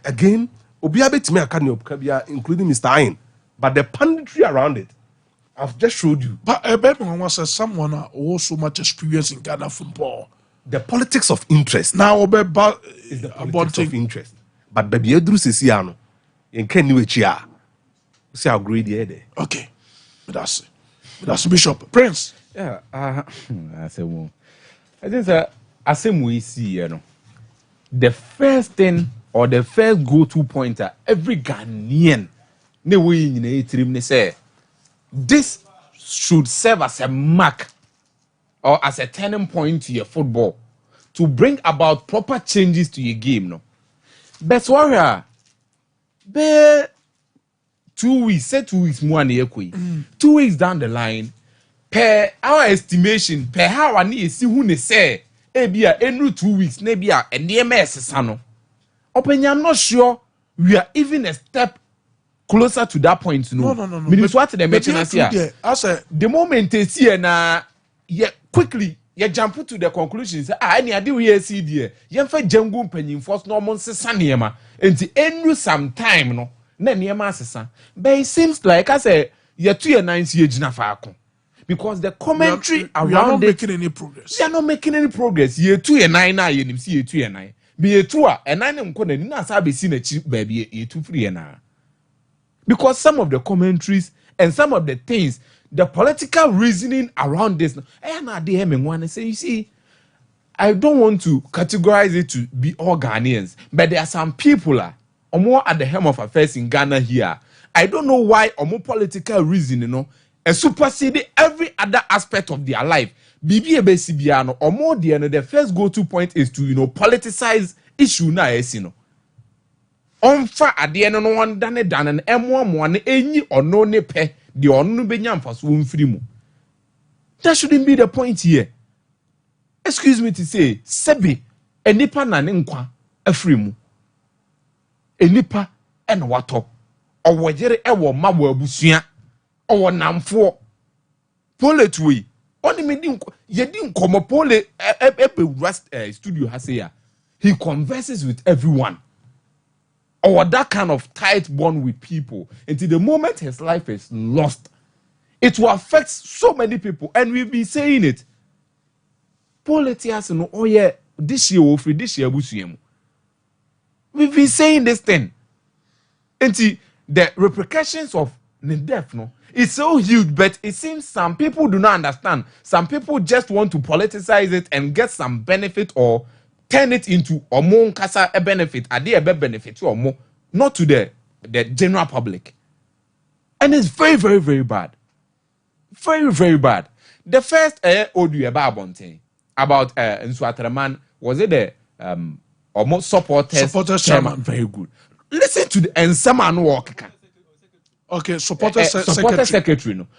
Again, including Mr. Ayin, but the punditry around it, I've just showed you. But I bet someone who so much experience in Ghana football. The politics of interest. Now, is the politics of interest. But baby, Edru Sisiano, in Kenny Chia, see how great he is. Okay, that's Bishop Prince. Yeah, I say, well, I think that as we see, the first thing or the first go-to pointer every Ghanaian, say this should serve as a mark or as a turning point to your football to bring about proper changes to your game. No, best warrior, be 2 weeks, say 2 weeks more than 2 weeks down the line. Per our estimation, per how I need see who they say, every 2 weeks, maybe a near mess, I'm not sure we are even a step closer to that point. No. Means what the mentioners here. The moment they see and quickly you jump to the conclusion. Say, any idea we see there. You for jungle penny force no months saniema. And the end some time no. Then near master. But it seems like I say you're 2 years 9 years na fa. Because the commentary around we are not making any progress. We are not making any progress. Year 2 and 9 now, you see year 2 and 9. Be a 2 and 9 and corner, not have seen a cheap baby year 2 3 and 9. Because some of the commentaries and some of the things, the political reasoning around this, and I DM one and say, you see, I don't want to categorize it to be all Ghanaians, but there are some people or more at the helm of affairs in Ghana here. I don't know why or more political reason, and supersede every other aspect of their life. BBA or more the first go-to point is to politicize issue na Onfa at the end of one done and M1 any or no nepe the onu benyam for swim free. That shouldn't be the point here. Excuse me to say, Sebi, a nipa na nkwa a free mu. A nipa and wato or wajere ewo mawa busia. Or namfo poletwe Only me didn't come up only studio has here. He converses with everyone. Or that kind of tight bond with people until the moment his life is lost, it will affect so many people. And we've been saying it. Politicians know, oh yeah, this year free, this year we've been saying this thing. Until the repercussions of the death, no, it's so huge, but it seems some people do not understand. Some people just want to politicize it and get some benefit or turn it into a more kasa a benefit, a benefit to or more, not to the general public. And it's very, very, very bad. Very, very bad. The first audio about Nswatraman, was it the almost supporters chairman? Very good. Listen to the Nsaman walk. Okay, supporter secretary. No.